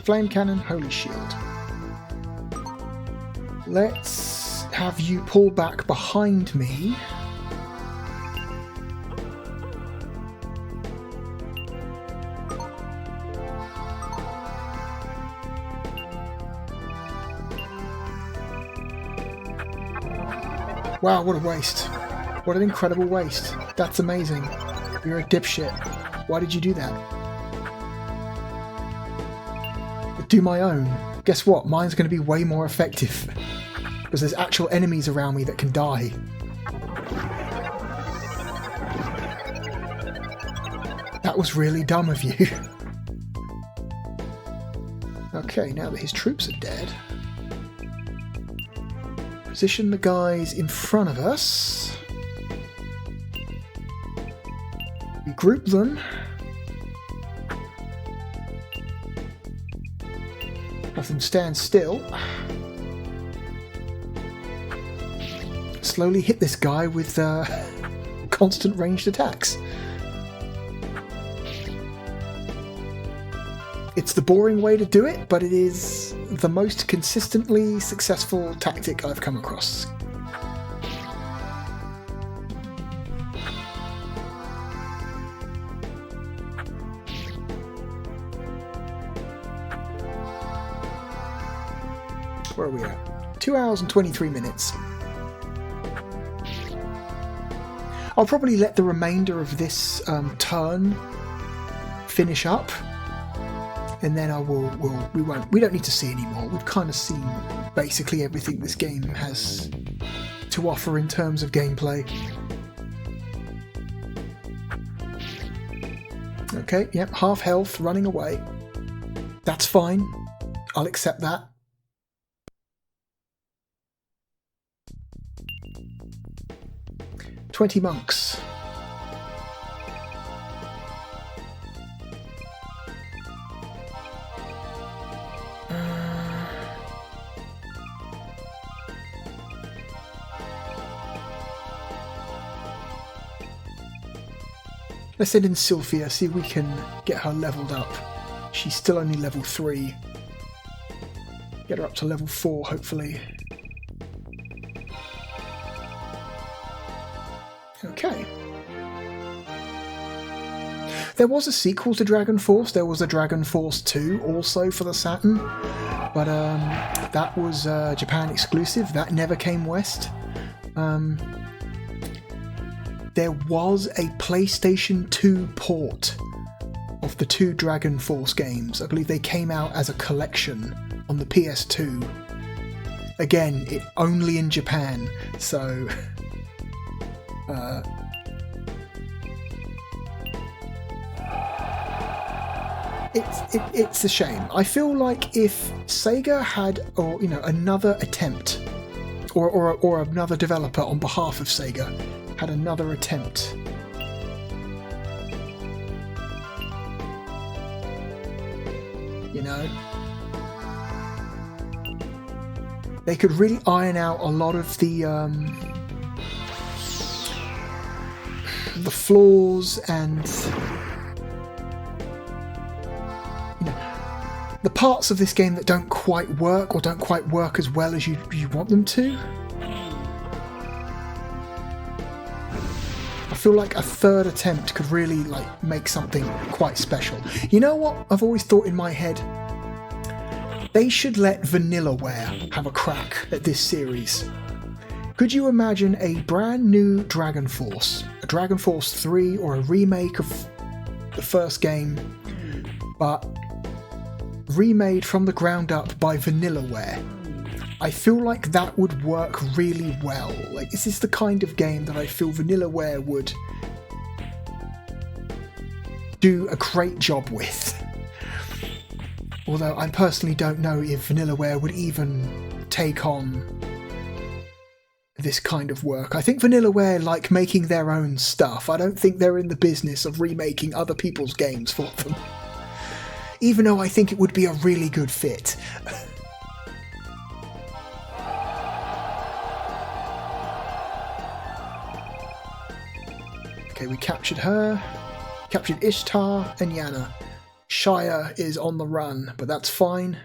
Flame Cannon, Holy Shield. Let's have you pull back behind me. Wow, what a waste. What an incredible waste. That's amazing. You're a dipshit. Why did you do that? Do my own. Guess what? Mine's going to be way more effective because there's actual enemies around me that can die. That was really dumb of you. Okay, now that his troops are dead, position the guys in front of us. We group them. Have them stand still. Slowly hit this guy with constant ranged attacks. It's the boring way to do it, but it is the most consistently successful tactic I've come across. Where are we at? 2 hours and 23 minutes. I'll probably let the remainder of this turn finish up, and then we don't need to see anymore. We've kind of seen basically everything this game has to offer in terms of gameplay. Okay, yep, half health, running away. That's fine. I'll accept that. "20 monks. Let's send in Sylphia, see if we can get her leveled up. She's still only level 3. Get her up to level 4, hopefully. Okay. There was a sequel to Dragon Force. There was a Dragon Force 2 also for the Saturn, but that was Japan exclusive. That never came west. There was a PlayStation 2 port of the 2 Dragon Force games. I believe they came out as a collection on the PS2. Again, only in Japan, so... It's a shame. I feel like if Sega had, or another attempt, or another developer on behalf of Sega had another attempt, they could really iron out a lot of the flaws and the parts of this game that don't quite work or don't quite work as well as you want them to. feel like a third attempt could really like make something quite special. You know what I've always thought in my head? They should let Vanillaware have a crack at this series. Could you imagine a brand new Dragon Force, a Dragon Force 3 or a remake of the first game, but remade from the ground up by Vanillaware? I feel like that would work really well. Like, this is the kind of game that I feel Vanillaware would do a great job with. Although I personally don't know if Vanillaware would even take on this kind of work. I think Vanillaware like making their own stuff. I don't think they're in the business of remaking other people's games for them. Even though I think it would be a really good fit. Okay, we captured her, captured Ishtar and Yana. Shire is on the run, but that's fine.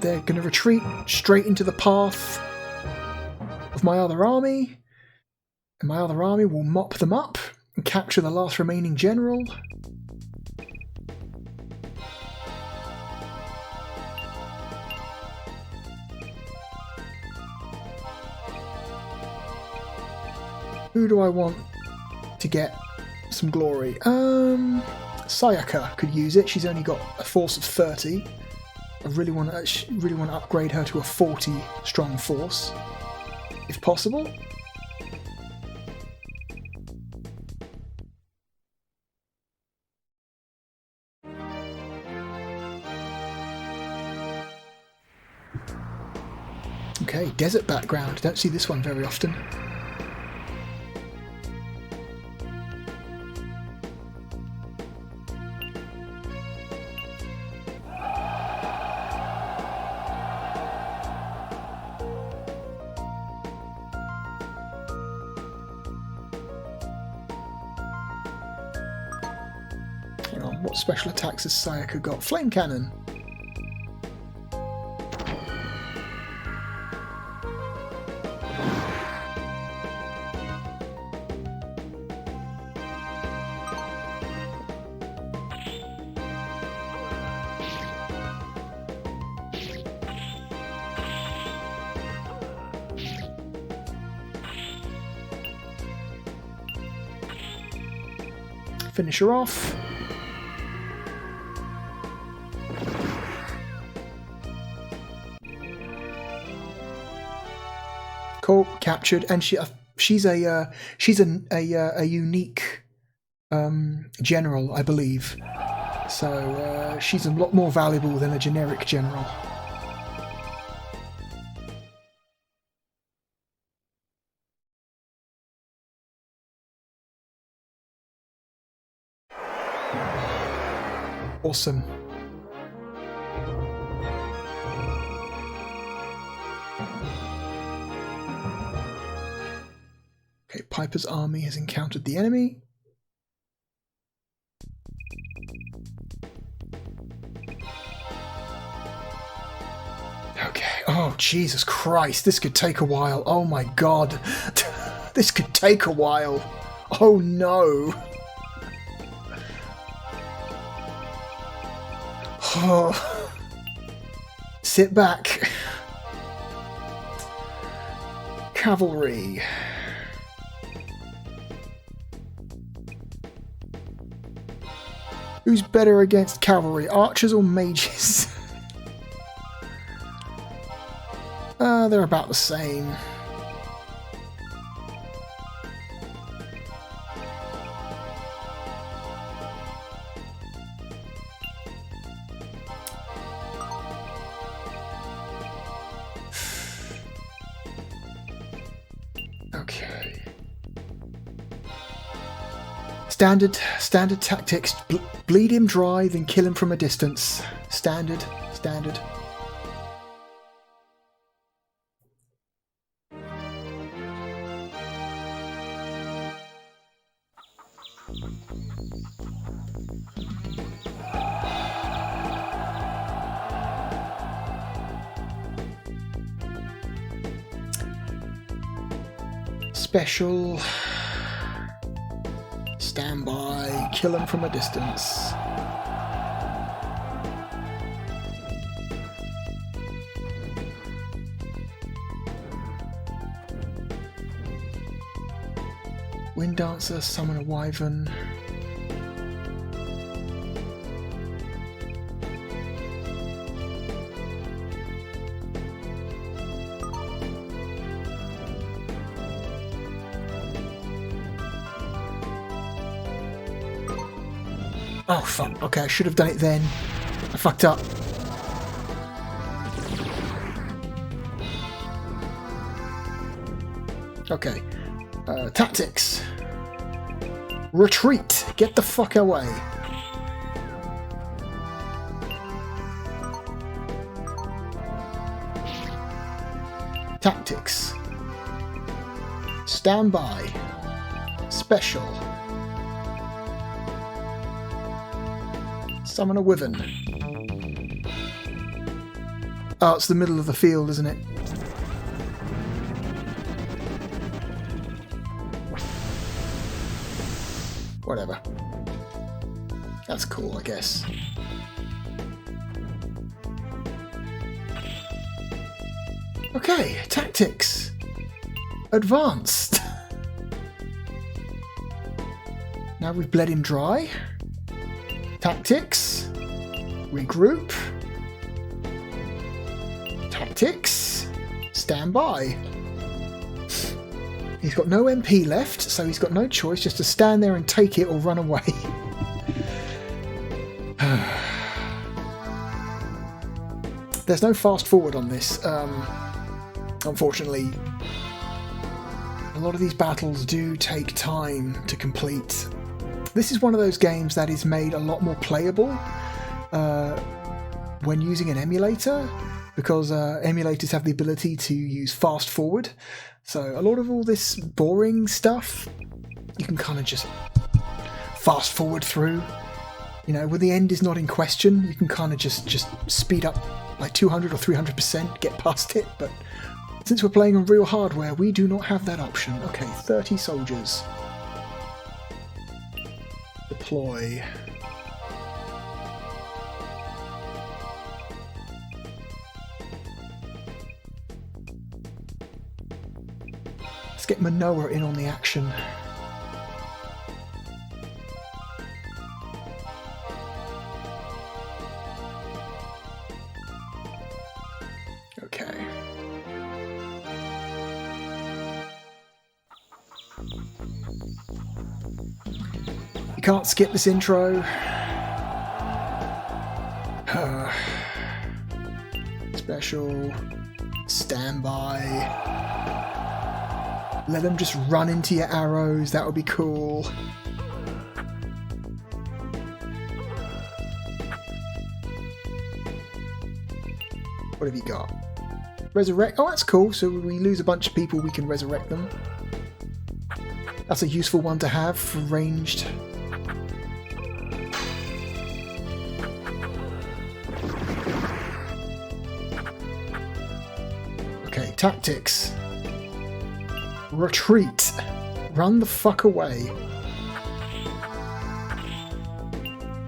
They're going to retreat straight into the path of my other army, and my other army will mop them up and capture the last remaining general. Who do I want to get some glory? Sayaka could use it. She's only got a force of 30. I really want to upgrade her to a 40 strong force, if possible. Okay, desert background. Don't see this one very often. What special attacks has Sayaka got? Flame cannon. Finish her off. Cool, captured, and she's a unique general, I believe. So she's a lot more valuable than a generic general. Awesome. Okay, Piper's army has encountered the enemy. Okay. Oh, Jesus Christ. This could take a while. Oh my God. This could take a while. Oh no. Oh. Sit back. Cavalry. Who's better against cavalry, archers or mages? They're about the same. Okay. Standard tactics. Bleed him dry, then kill him from a distance. Standard. Special. Stand by. Kill him from a distance. Wind Dancer, summon a wyvern. Oh fuck, okay, I should have done it then. I fucked up. Okay. Tactics. Retreat. Get the fuck away. Tactics. Stand by. Special. Summon a wyvern. Oh, it's the middle of the field, isn't it? Whatever. That's cool, I guess. Okay, tactics. Advanced. Now we've bled him dry. Tactics. Regroup. Tactics. Stand by. He's got no MP left, so he's got no choice just to stand there and take it or run away. There's no fast forward on this. Unfortunately, a lot of these battles do take time to complete. This is one of those games that is made a lot more playable when using an emulator, because emulators have the ability to use fast forward. So a lot of all this boring stuff, you can kind of just fast forward through. You know, when the end is not in question, you can kind of just speed up like 200 or 300%, get past it. But since we're playing on real hardware, we do not have that option. Okay, 30 soldiers. Deploy. Let's get Manoa in on the action. Okay. You can't skip this intro. Special. Standby. Let them just run into your arrows, that would be cool. What have you got? Resurrect. Oh, that's cool. So we lose a bunch of people, we can resurrect them. That's a useful one to have for ranged. Okay, tactics. Retreat. Run the fuck away.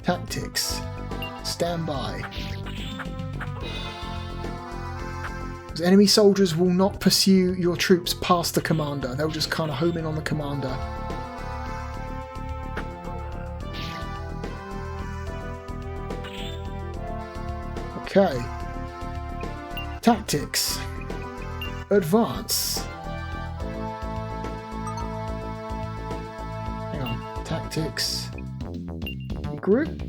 Tactics. Stand by. Because enemy soldiers will not pursue your troops past the commander. They'll just kind of home in on the commander. Okay. Tactics. Advance. Tactics. Regroup.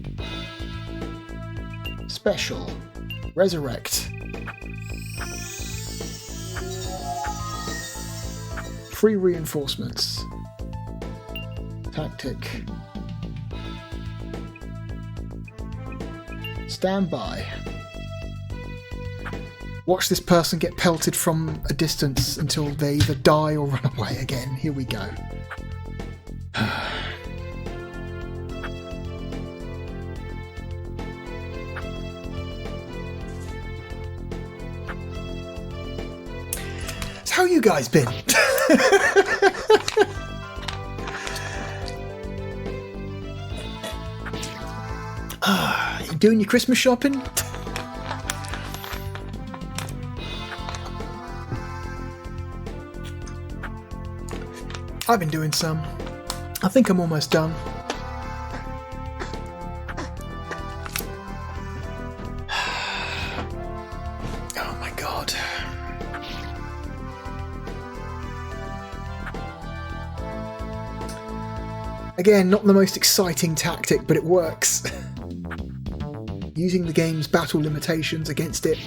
Special. Resurrect. Free reinforcements. Tactic. Stand by. Watch this person get pelted from a distance until they either die or run away again. Here we go. you guys been? You doing your Christmas shopping? I've been doing some. I think I'm almost done. Oh my god. Again, not the most exciting tactic, but it works. Using the game's battle limitations against it.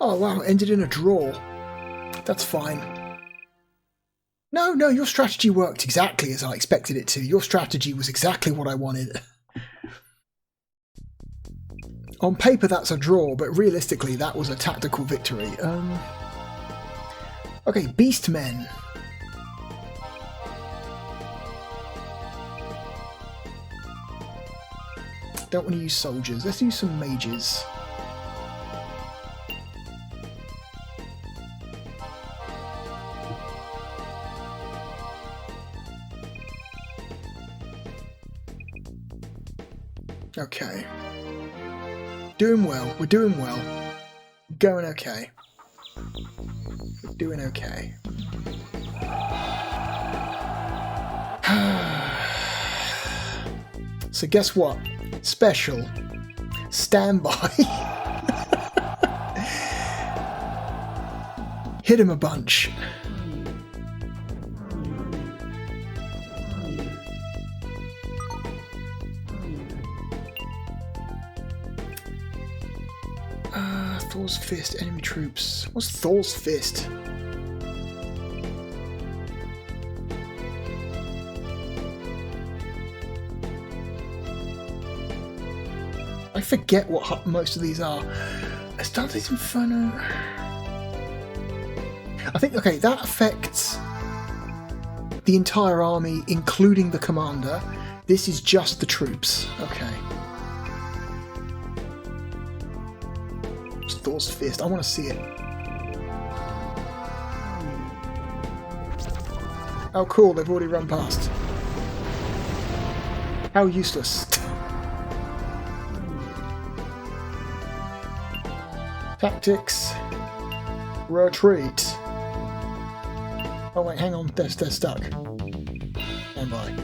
Oh wow, ended in a draw. That's fine. No, your strategy worked exactly as I expected it to. Your strategy was exactly what I wanted. On paper that's a draw, but realistically that was a tactical victory. Okay, Beastmen. Don't want to use soldiers. Let's use some mages. Okay. Doing well. We're doing well. Going okay. We're doing okay. So guess what? Special. Standby. Hit him a bunch. Thor's Fist, enemy troops. What's Thor's Fist? I forget what most of these are. Astartes Inferno. I think, okay, that affects the entire army, including the commander. This is just the troops. Okay. Thor's Fist. I want to see it. Oh cool, they've already run past. How useless. Tactics. Retreat. Oh wait, hang on, they're stuck. Stand by.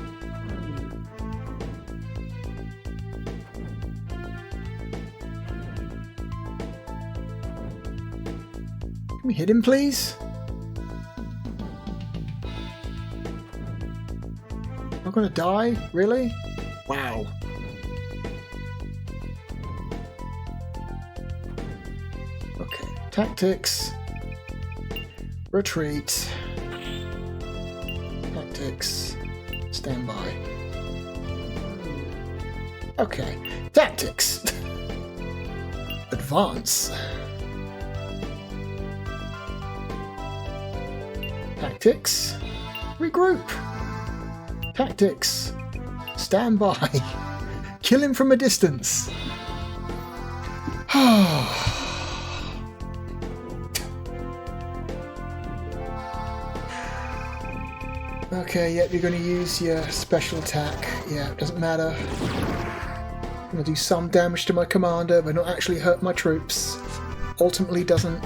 Can we hit him, please? Am I gonna die? Really? Wow. Okay, tactics. Retreat. Tactics. Stand by. Okay, tactics. Advance. Tactics. Regroup. Tactics. Stand by. Kill him from a distance. Okay, yep, you're going to use your special attack. Yeah, it doesn't matter. I'm going to do some damage to my commander, but not actually hurt my troops. Ultimately doesn't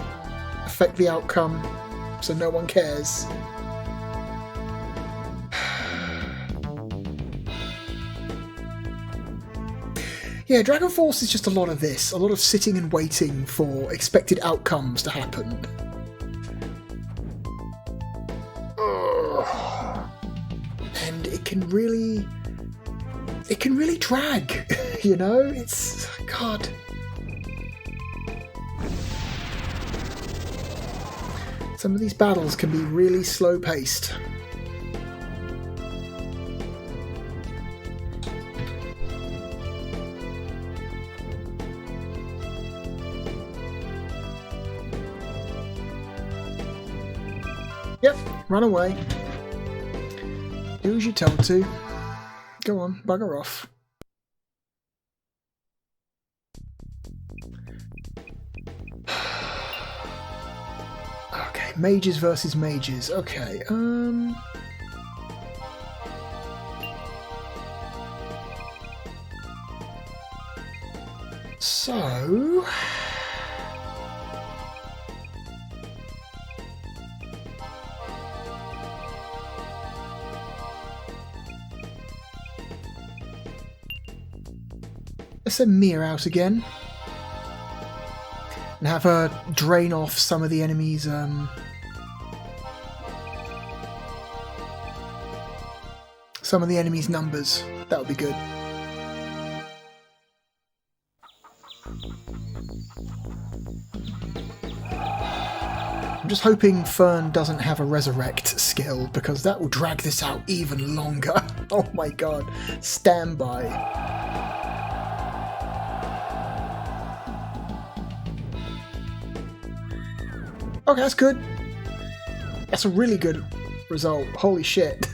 affect the outcome, so no one cares. Yeah, Dragon Force is just a lot of this. A lot of sitting and waiting for expected outcomes to happen. And it can really drag, you know? It's, God. Some of these battles can be really slow-paced. Yep, run away. Do as you're told to. Go on, bugger off. Okay, mages versus mages. Okay, so... let's send Mia out again. And have her drain off some of the enemies' numbers. That would be good. I'm just hoping Fern doesn't have a resurrect skill, because that will drag this out even longer. Oh my god. Stand by. Okay, that's good. That's a really good result. Holy shit.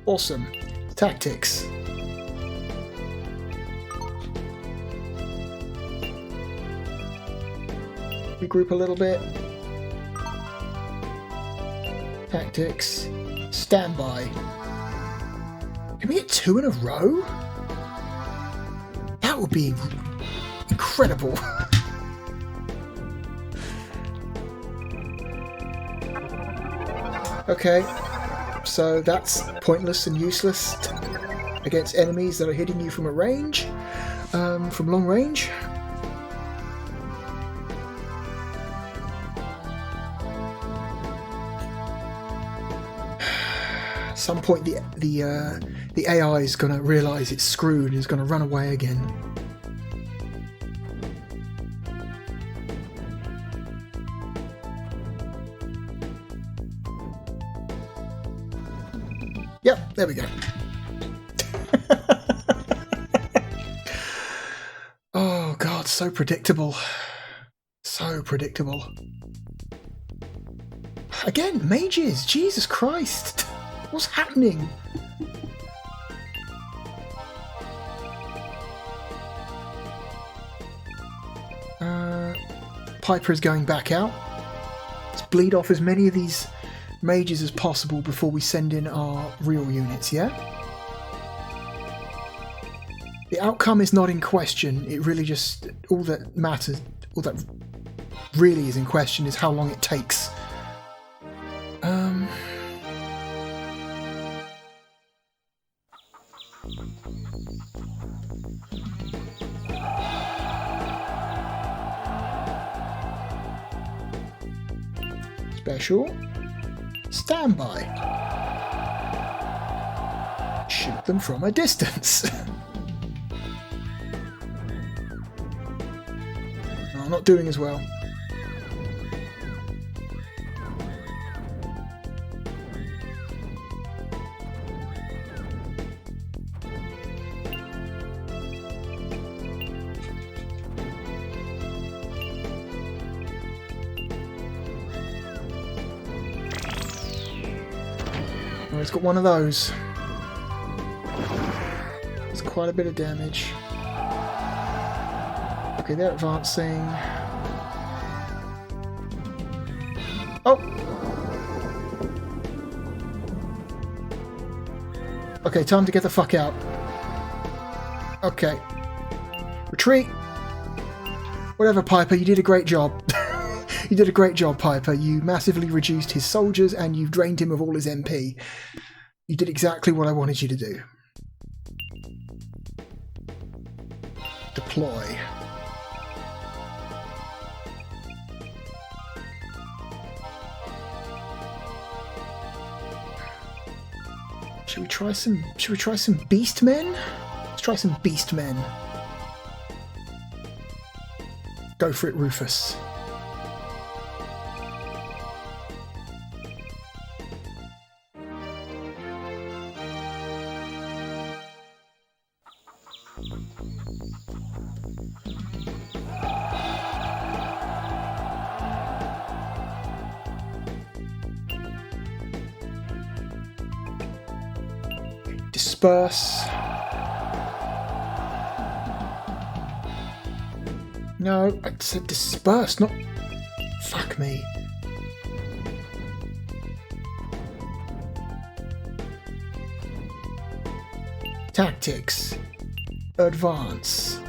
Awesome. Tactics. Regroup a little bit. Tactics. Standby. Can we get 2 in a row? That would be incredible. Okay, so that's pointless and useless against enemies that are hitting you from a range, from long range. At some point, the AI is going to realise it's screwed and is going to run away again. Yep, there we go. Oh god, so predictable. So predictable. Again, mages! Jesus Christ! What's happening? Piper is going back out. Let's bleed off as many of these mages as possible before we send in our real units, yeah? The outcome is not in question. It really just... all that matters, all that really is in question is how long it takes. Special. Standby. Shoot them from a distance. No, I'm not doing as well. Oh, it's got one of those. It's quite a bit of damage. Okay, they're advancing. Oh! Okay, time to get the fuck out. Okay. Retreat! Whatever, Piper, you did a great job. You did a great job, Piper. You massively reduced his soldiers and you've drained him of all his MP. You did exactly what I wanted you to do. Deploy. Should we try some beast men? Let's try some beast men. Go for it, Rufus. Disperse. No, I said disperse, not... Fuck me. Tactics. Advance.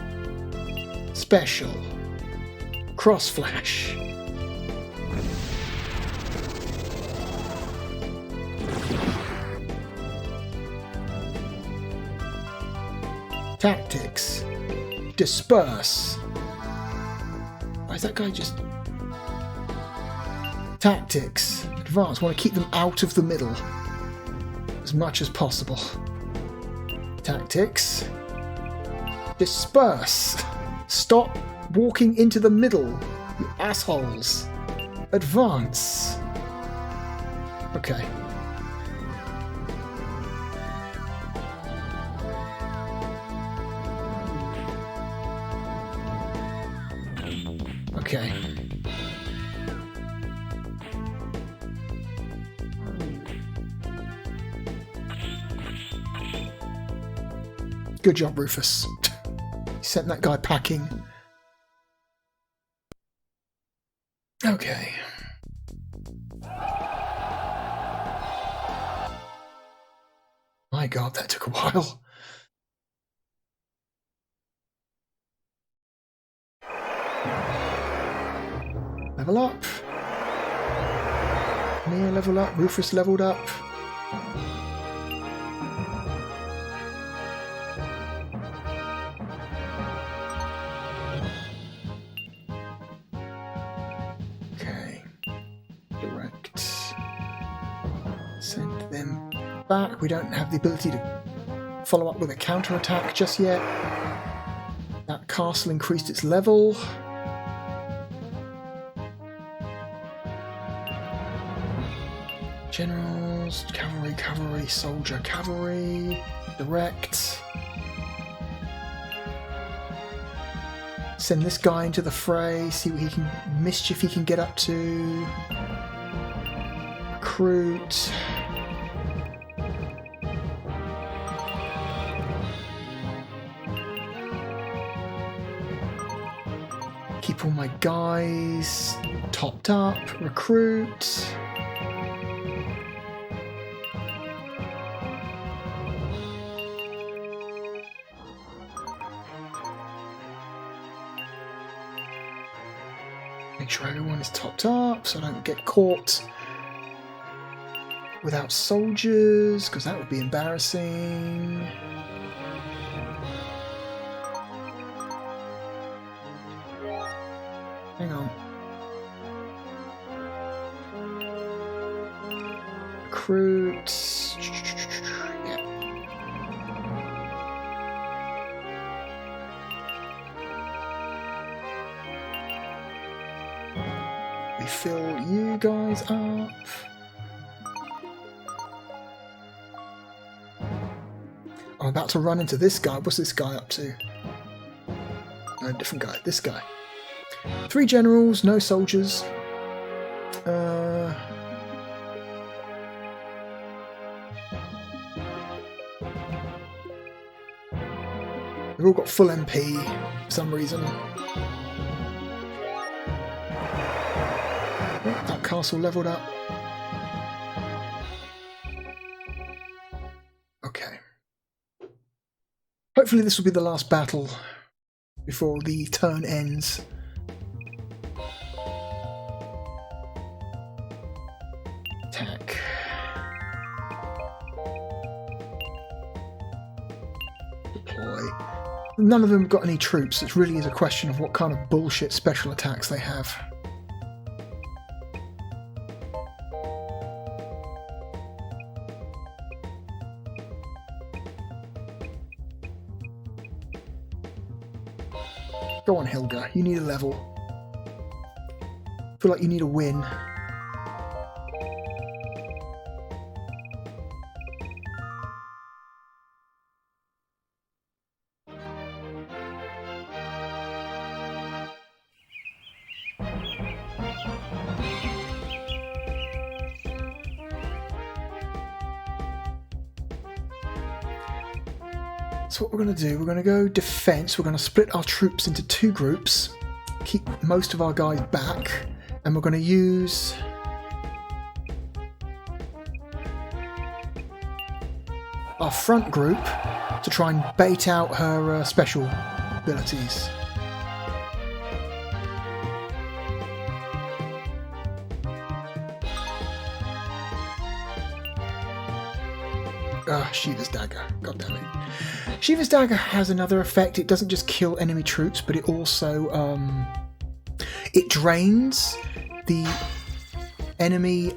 Special. Cross flash. Tactics. Disperse. Why is that guy just... Tactics. Advance. Want to keep them out of the middle as much as possible. Tactics. Disperse. Stop walking into the middle, you assholes. Advance. Okay. Okay. Good job, Rufus. You sent that guy packing. Okay. My God, that took a while. Level up. Mia level up. Rufus leveled up. Okay. Direct. Send them back. We don't have the ability to follow up with a counterattack just yet. That castle increased its level. Generals, cavalry, soldier, cavalry, direct. Send this guy into the fray, see what mischief he can get up to. Recruit. Keep all my guys topped up. Recruit. Make sure everyone is topped up so I don't get caught without soldiers, because that would be embarrassing. Hang on. Recruit. Yeah. We fill you guys up. I'm about to run into this guy. What's this guy up to? No, different guy. This guy. 3 generals, no soldiers. They've all got full MP for some reason. Oh, that castle leveled up. Okay. Hopefully this will be the last battle before the turn ends. Attack. Deploy. None of them have got any troops. It really is a question of what kind of bullshit special attacks they have. Go on, Hilda. You need a level. I feel like you need a win. So what we're going to do, we're going to go defense. We're going to split our troops into 2 groups, keep most of our guys back, and we're going to use our front group to try and bait out her special abilities. Shiva's Dagger. God damn it. Shiva's Dagger has another effect. It doesn't just kill enemy troops, but it also it drains the enemy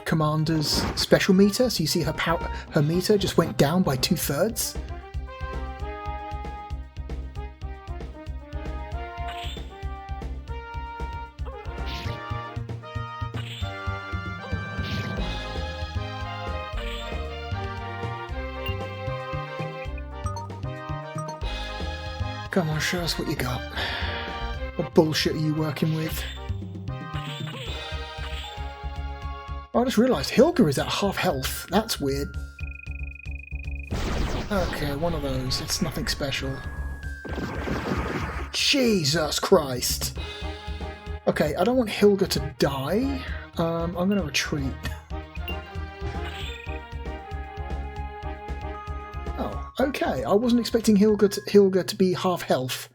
commander's special meter. So you see her meter just went down by 2/3. Come on, show us what you got. What bullshit are you working with? Oh, I just realised Hilga is at half health. That's weird. Okay, one of those. It's nothing special. Jesus Christ! Okay, I don't want Hilga to die. I'm going to retreat. Oh, okay. I wasn't expecting Hilga to be half health.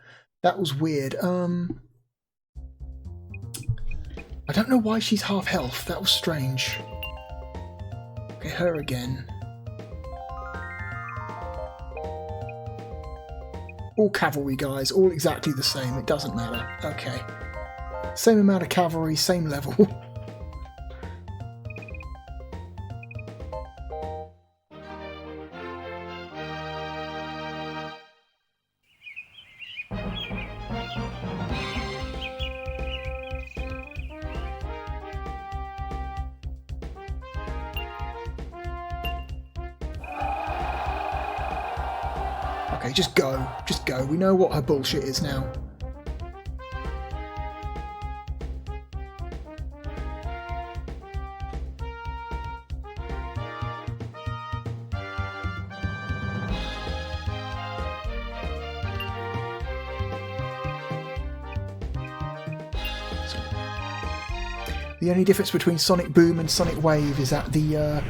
That was weird. I don't know why she's half health. That was strange. Okay, her again. All cavalry guys, all exactly the same. It doesn't matter. Okay. Same amount of cavalry, same level. Okay, just go. Just go. We know what her bullshit is now. The only difference between Sonic Boom and Sonic Wave is that the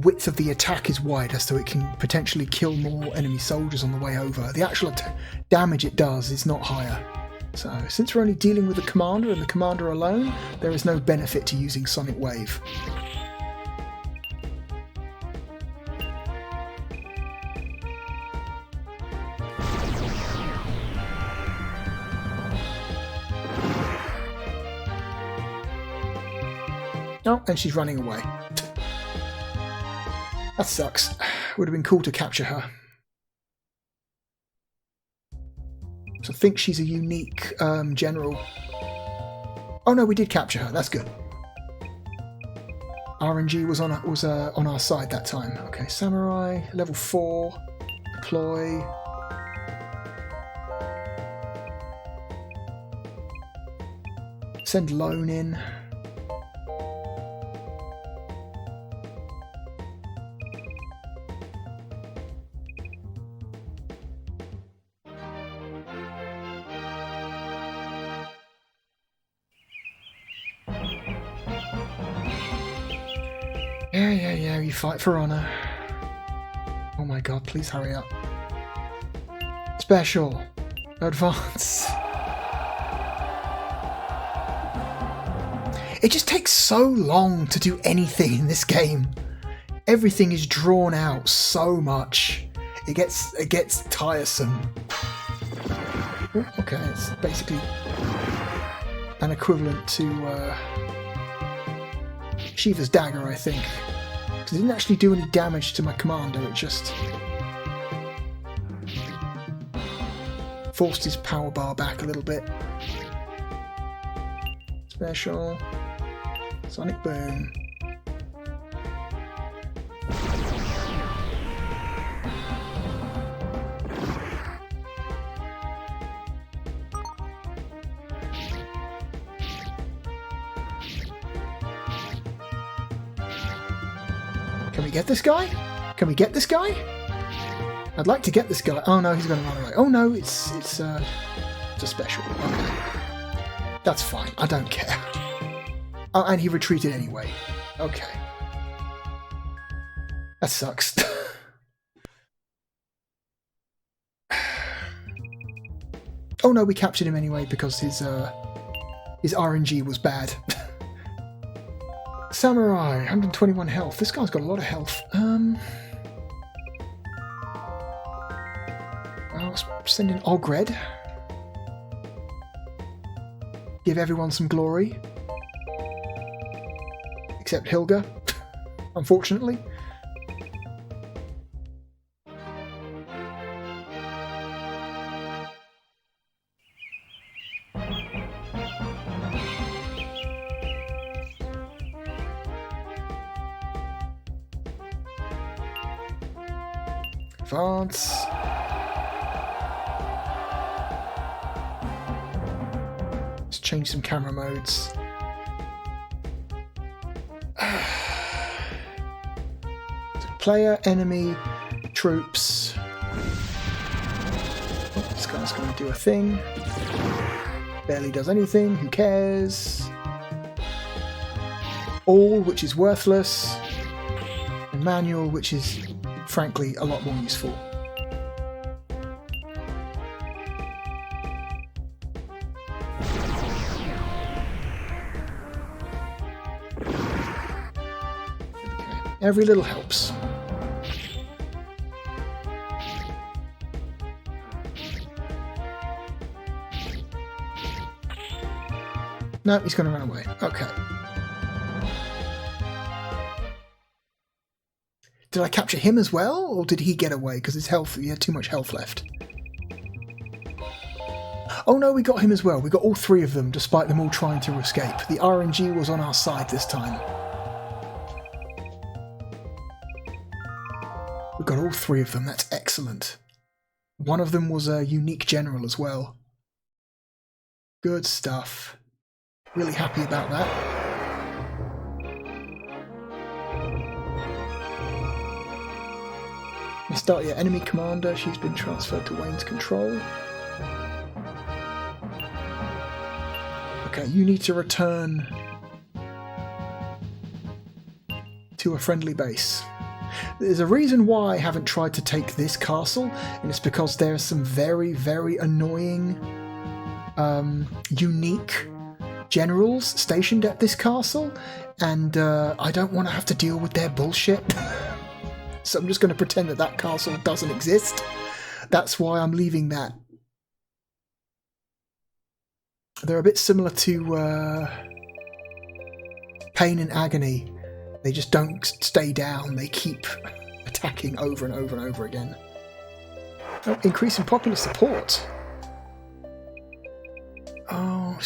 width of the attack is wider, so it can potentially kill more enemy soldiers on the way over. The actual damage it does is not higher. So, since we're only dealing with the commander and the commander alone, there is no benefit to using Sonic Wave. Oh, and she's running away. That sucks. Would have been cool to capture her. So I think she's a unique general. Oh no, we did capture her. That's good. RNG was on our side that time. Okay, Samurai, level 4, deploy. Send Lone in. Yeah, you fight for honor. Oh my god, please hurry up. Special. Advance. It just takes so long to do anything in this game. Everything is drawn out so much. It gets tiresome. Oh, okay, it's basically an equivalent to Shiva's Dagger, I think. Because it didn't actually do any damage to my commander, it just forced his power bar back a little bit. Special. Sonic Boom. Can we get this guy? Can we get this guy? I'd like to get this guy. Oh no, he's going to run away. Oh no, it's a special. Okay. That's fine. I don't care. Oh, and he retreated anyway. Okay. That sucks. Oh no, we captured him anyway because his RNG was bad. Samurai, 121 health. This guy's got a lot of health. I'll send in Ogred. Give everyone some glory. Except Hilga, unfortunately. Advance. Let's change some camera modes. Player, enemy, troops. Oh, this guy's going to do a thing. Barely does anything. Who cares? All, which is worthless. And manual, which is frankly a lot more useful. Every little helps. No, he's going to run away. Okay. Did I capture him as well, or did he get away because his health? He had too much health left. Oh no, we got him as well. We got all three of them, despite them all trying to escape. The RNG was on our side this time. We got all three of them. That's excellent. One of them was a unique general as well. Good stuff. Really happy about that. Start your enemy commander. She's been transferred to Wayne's control. Okay, you need to return to a friendly base. There's a reason why I haven't tried to take this castle, and it's because there are some very, very annoying, unique generals stationed at this castle, and I don't want to have to deal with their bullshit. So I'm just going to pretend that that castle doesn't exist. That's why I'm leaving that. They're a bit similar to Pain and Agony. They just don't stay down. They keep attacking over and over and over again. Oh, increasing popular support. Oh,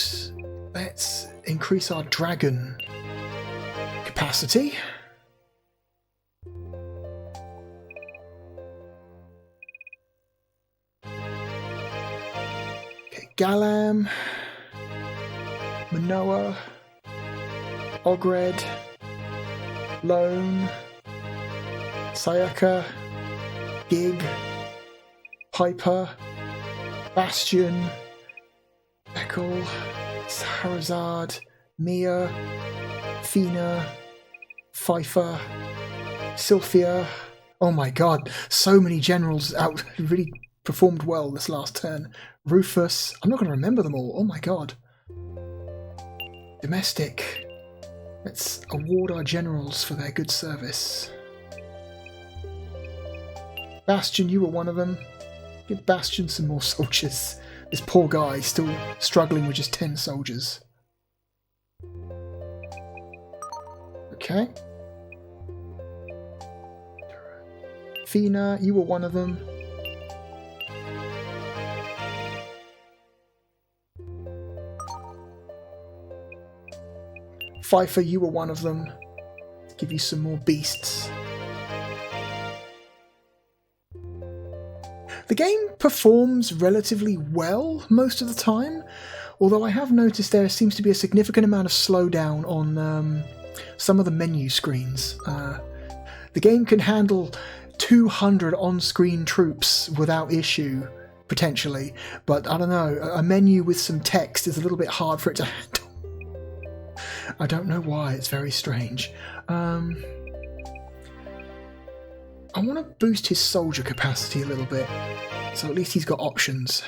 let's increase our dragon capacity. Galam, Manoa, Ogred, Lone, Sayaka, Gig, Piper, Bastion, Ekkel, Saharazard, Mia, Fina, Pfeiffer, Sylphia. Oh my god, so many generals out really performed well this last turn. Rufus. I'm not going to remember them all. Oh my god. Domestic. Let's award our generals for their good service. Bastion, you were one of them. Give Bastion some more soldiers. This poor guy still struggling with just 10 soldiers. Okay. Fina, you were one of them. Pfeiffer, you were one of them. Give you some more beasts. The game performs relatively well most of the time, although I have noticed there seems to be a significant amount of slowdown on some of the menu screens. The game can handle 200 on-screen troops without issue, potentially. But I don't know, a menu with some text is a little bit hard for it to handle. I don't know why, it's very strange. I want to boost his soldier capacity a little bit, so at least he's got options.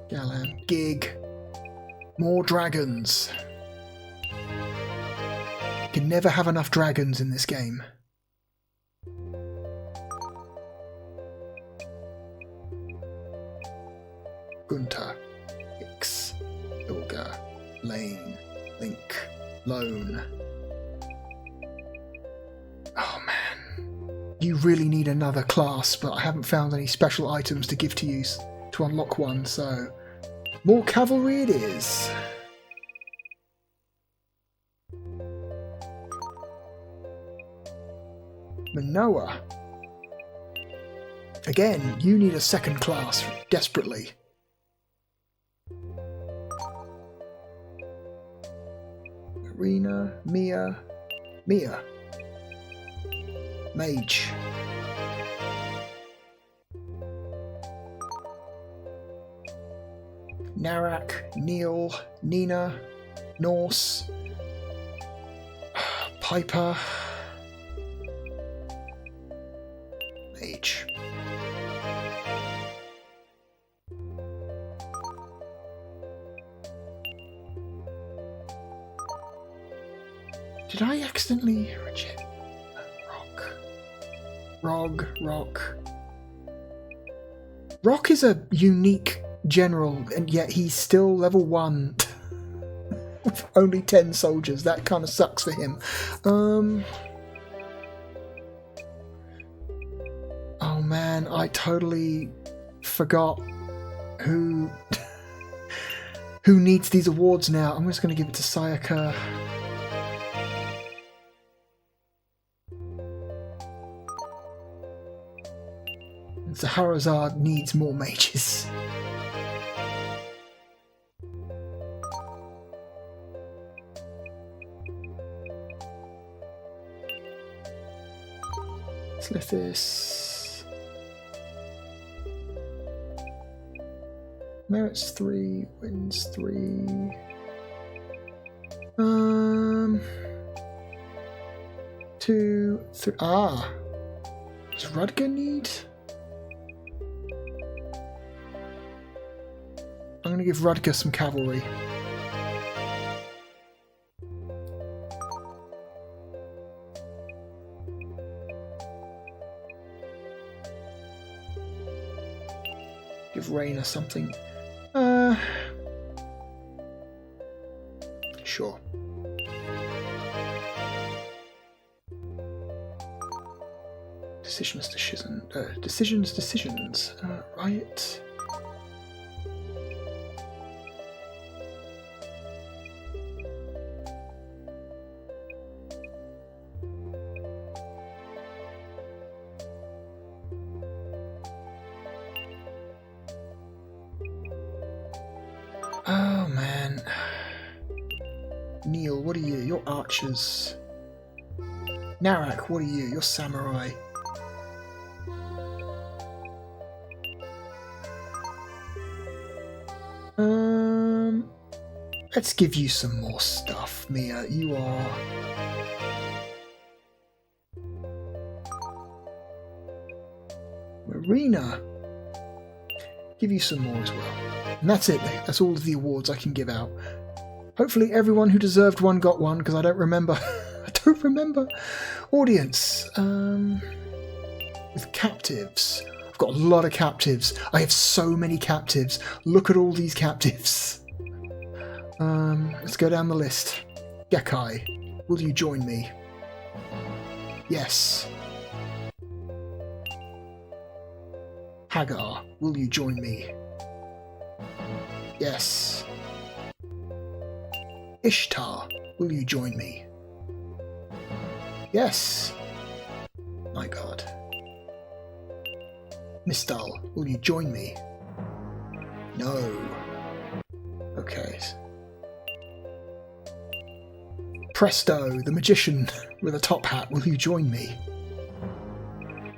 Galan, Gig, more dragons. Can never have enough dragons in this game. Gunter, Ix, Ilga, Lane, Link, Lone. Oh man. You really need another class, but I haven't found any special items to give to you to unlock one, so more cavalry it is. Manoa. Again, you need a second class desperately. Marina, Mia. Mage. Narak, Neil, Nina, Norse, Piper, Mage. Did I accidentally reject Rock? Rock is a unique general, and yet he's still level 1 with only 10 soldiers. That kind of sucks for him. Oh man, I totally forgot who needs these awards now. I'm just going to give it to Sayaka. Zaharazard needs more mages. Slithis. Merits 3, wins 3. 2, 3. Ah! Does Rudger need? I'm going to give Rudger some cavalry. Give Raina something. Sure. Decisions. Riot. Oh man. Neil, what are you? You're archers. Narak, what are you? You're samurai. Let's give you some more stuff, Mia. You are... Marina. Give you some more as well. And that's it. That's all of the awards I can give out. Hopefully everyone who deserved one got one, because I don't remember. I don't remember. Audience. With captives. I've got a lot of captives. I have so many captives. Look at all these captives. Let's go down the list. Gekai, will you join me? Yes. Hagar, will you join me? Yes. Ishtar, will you join me? Yes. My God. Mistal, will you join me? No. Okay. Presto, the magician with a top hat, will you join me?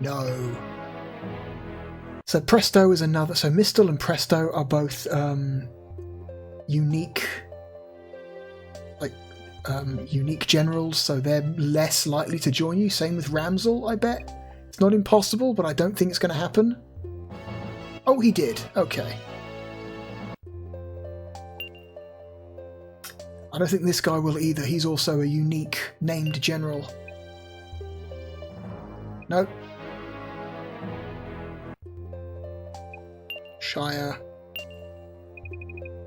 No. So Presto is another. So Mistel and Presto are both unique, unique generals. So they're less likely to join you. Same with Ramsel, I bet. It's not impossible, but I don't think it's going to happen. Oh, he did. Okay. I don't think this guy will either. He's also a unique named general. No. Shire.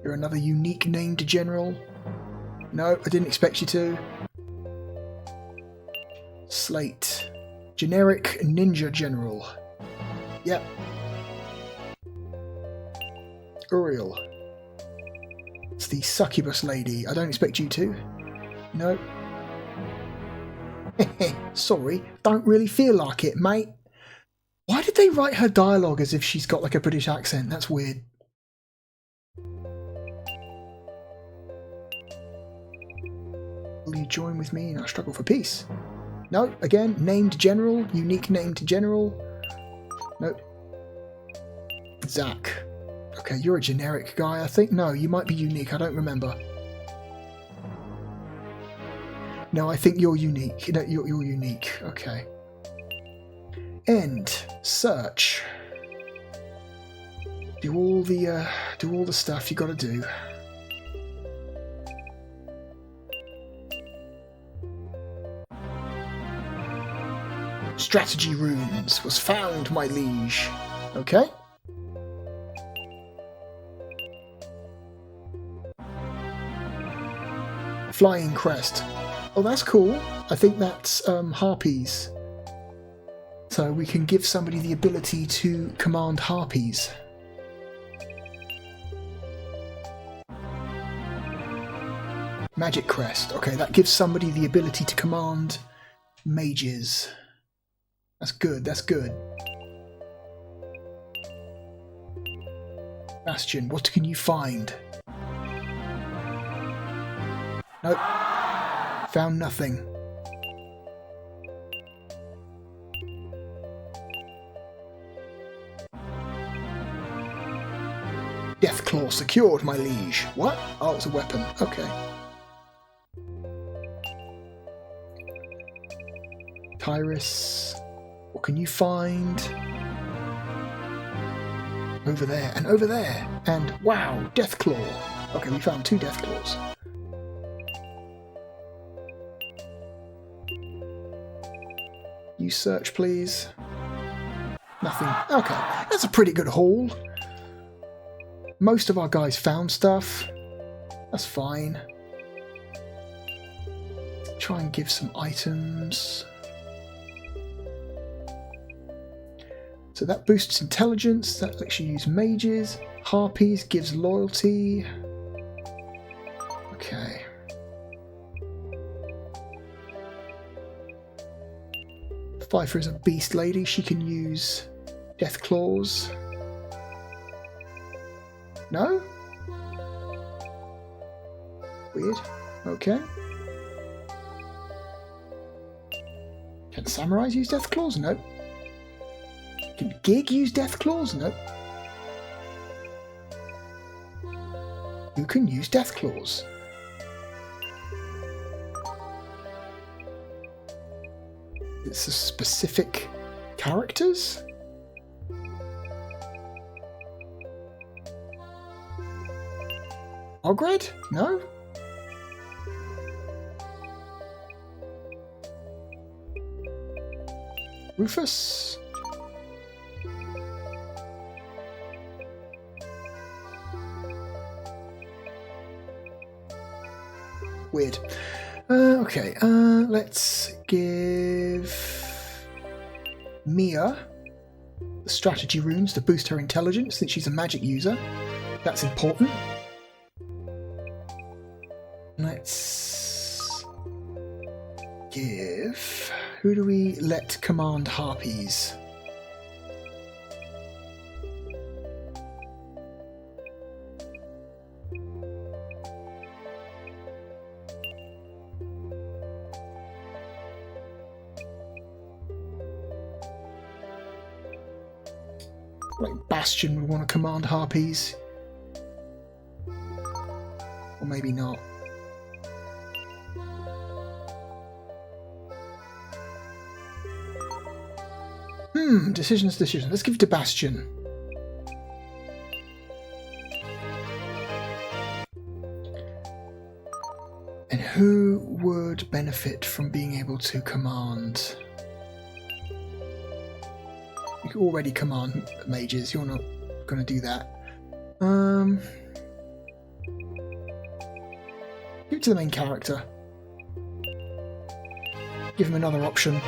You're another unique named general. No, I didn't expect you to. Slate. Generic ninja general. Yep. Uriel. It's the succubus lady. I don't expect you to. No. Sorry, don't really feel like it, mate. Why did they write her dialogue as if she's got like a British accent? That's weird. Will you join with me in our struggle for peace? No, again, named general, unique named general. Nope. Zach. Okay, you're a generic guy, I think. No, you might be unique, I don't remember. No, I think you're unique. No, you're unique. Okay. End. Search. Do all the stuff you gotta do. Strategy runes was found, my liege. Okay. Flying crest. Oh, that's cool. I think that's harpies. So we can give somebody the ability to command harpies. Magic crest. Okay, that gives somebody the ability to command mages. That's good, that's good. Bastion, what can you find? Nope. Found nothing. Deathclaw secured, my liege. What? Oh, it's a weapon. Okay. Tyrus. What can you find? Over there, and over there. And, wow, Deathclaw. Okay, we found 2 Deathclaws. You search, please. Nothing. Okay, that's a pretty good haul. Most of our guys found stuff. That's fine. Try and give some items. So that boosts intelligence, that lets you use mages. Harpies gives loyalty. Okay. Pfeiffer is a beast lady, she can use death claws. No? Weird. Okay. Can samurais use death claws? No. Can Gig use death claws? No. Who can use death claws? It's a specific characters? Ogred? No? Rufus? Weird. Okay, let's give Mia the strategy runes to boost her intelligence since she's a magic user. That's important. Let's give... Who do we let command harpies? Like Bastion would want to command harpies. Or maybe not. Decisions. Let's give it to Bastion. And who would benefit from being able to command? You can already command mages, you're not going to do that. Give it to the main character. Give him another option.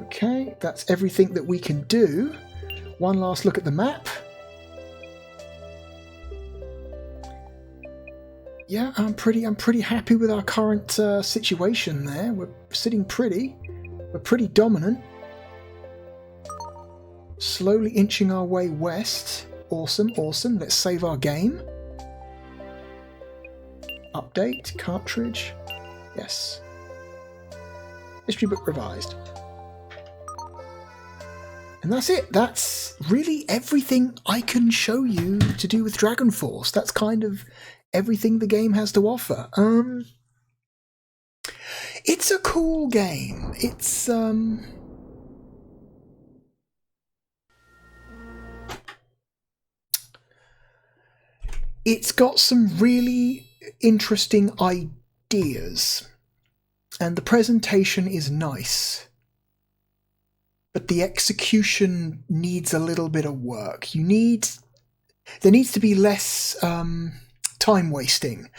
Okay, that's everything that we can do. One last look at the map. Yeah, I'm pretty happy with our current situation there. We're sitting pretty. We're pretty dominant. Slowly inching our way west. Awesome, awesome. Let's save our game. Update, cartridge. Yes. History book revised. And that's it. That's really everything I can show you to do with Dragon Force. That's kind of everything the game has to offer. It's a cool game. It's got some really interesting ideas, and the presentation is nice. But the execution needs a little bit of work. There needs to be less time wasting.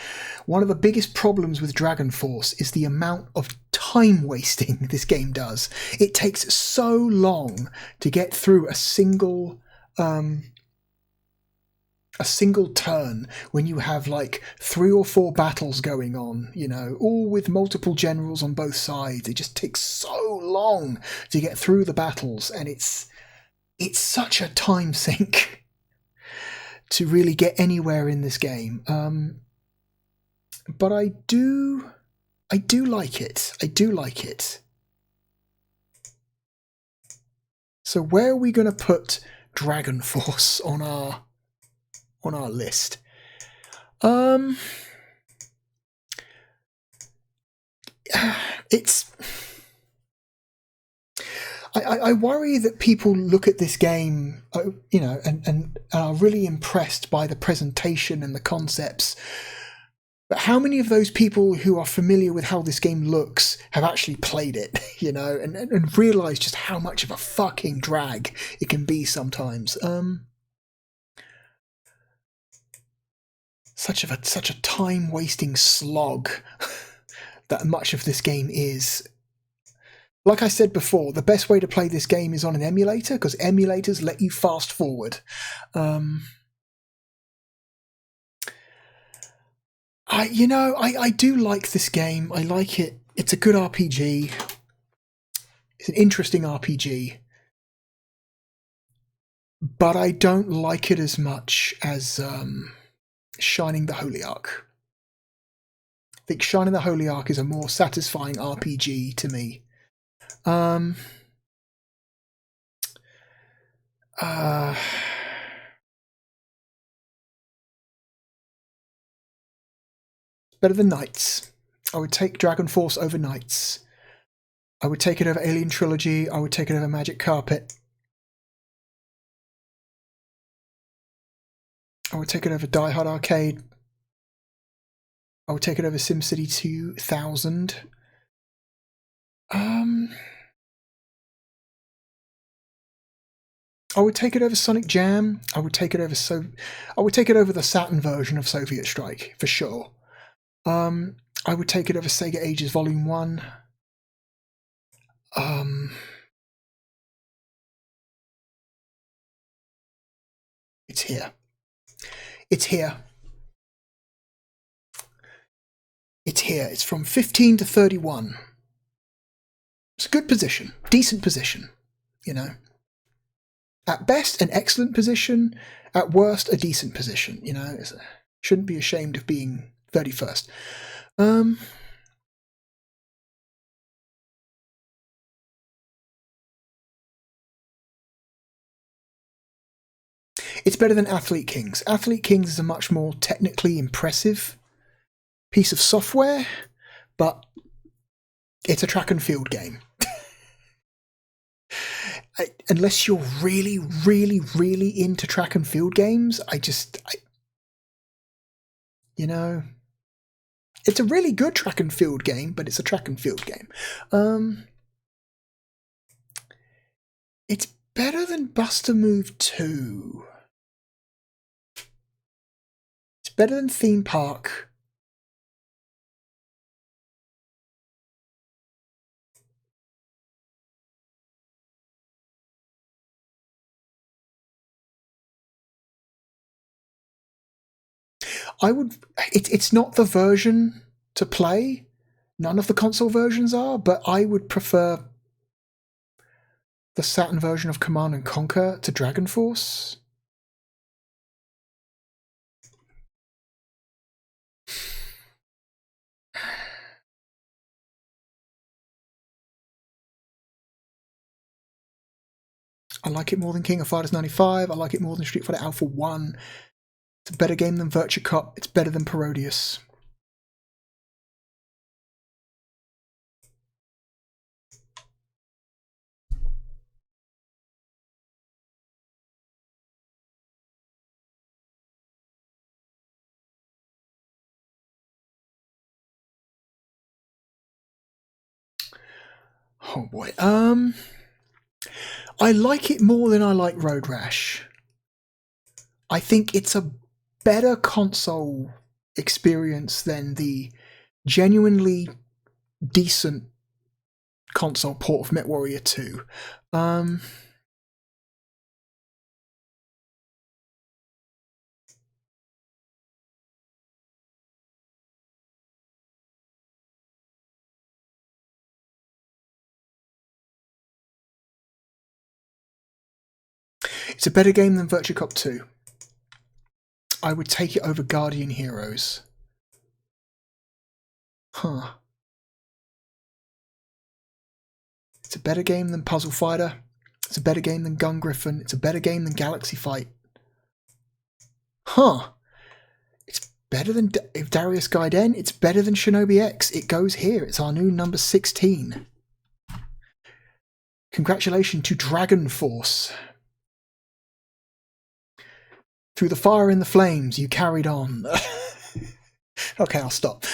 One of the biggest problems with Dragon Force is the amount of time wasting this game does. It takes so long to get through a single turn when you have like 3 or 4 battles going on, you know, all with multiple generals on both sides. It just takes so long to get through the battles, and it's such a time sink to really get anywhere in this game. But I do like it. I do like it. So where are we going to put Dragon Force on our list? I worry that people look at this game, you know, and are really impressed by the presentation and the concepts. But how many of those people who are familiar with how this game looks have actually played it, you know, and realised just how much of a fucking drag it can be sometimes? Such a time-wasting slog that much of this game is. Like I said before, the best way to play this game is on an emulator, because emulators let you fast forward. I do like this game. I like it. It's a good RPG. It's an interesting RPG. But I don't like it as much as Shining the Holy Ark. I think Shining the Holy Ark is a more satisfying RPG to me. Better than Knights. I would take Dragon Force over Knights. I would take it over Alien Trilogy. I would take it over Magic Carpet. I would take it over Die Hard Arcade. I would take it over SimCity 2000. I would take it over Sonic Jam. I would take it over the Saturn version of Soviet Strike for sure. I would take it over Sega Ages Volume 1. It's here. It's here. It's here. It's from 15 to 31. It's a good position. Decent position, you know. At best, an excellent position. At worst, a decent position, you know. Shouldn't be ashamed of being 31st. It's better than Athlete Kings. Athlete Kings is a much more technically impressive piece of software, but it's a track and field game. Unless you're really, really, really into track and field games, you know, it's a really good track and field game, but it's a track and field game. It's better than Buster Move 2. It's better than Theme Park. It's not the version to play. None of the console versions are, but I would prefer the Saturn version of Command & Conquer to Dragon Force. I like it more than King of Fighters 95. I like it more than Street Fighter Alpha 1. It's a better game than Virtua Cop. It's better than Parodius. Oh boy. I like it more than I like Road Rash. I think it's a better console experience than the genuinely decent console port of MechWarrior 2. It's a better game than Virtua Cop 2. I would take it over Guardian Heroes. Huh. It's a better game than Puzzle Fighter. It's a better game than Gun Griffin. It's a better game than Galaxy Fight. Huh. It's better than Darius Gaiden. It's better than Shinobi X. It goes here. It's our new number 16. Congratulations to Dragon Force. Through the fire and the flames, you carried on. Okay, I'll stop.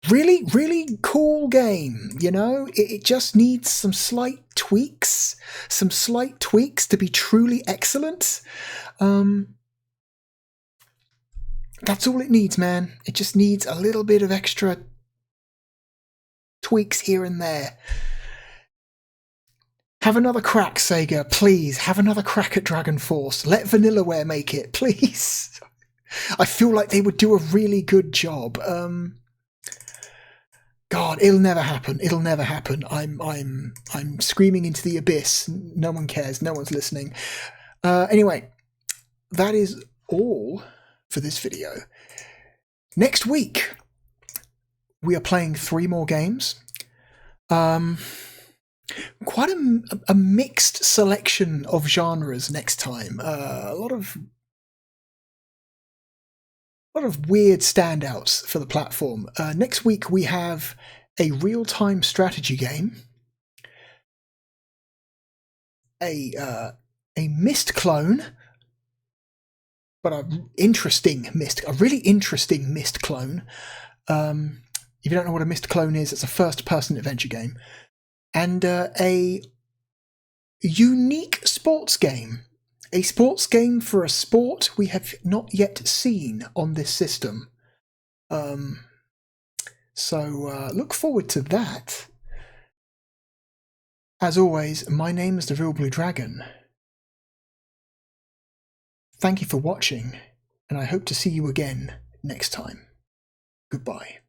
Really, really cool game, you know? It just needs some slight tweaks to be truly excellent. That's all it needs, man. It just needs a little bit of extra tweaks here and there. Have another crack, Sega, please. Have another crack at Dragon Force. Let Vanillaware make it, please. I feel like they would do a really good job. God, it'll never happen. It'll never happen. I'm screaming into the abyss. No one cares. No one's listening. Anyway, that is all for this video. Next week, we are playing 3 more games. Quite a mixed selection of genres next time. A lot of weird standouts for the platform. Next week we have a real-time strategy game, a Myst clone, but a really interesting Myst clone. If you don't know what a Myst clone is, it's a first-person adventure game. And a unique sports game. A sports game for a sport we have not yet seen on this system. So look forward to that. As always, my name is therealbluedragon. Thank you for watching, and I hope to see you again next time. Goodbye.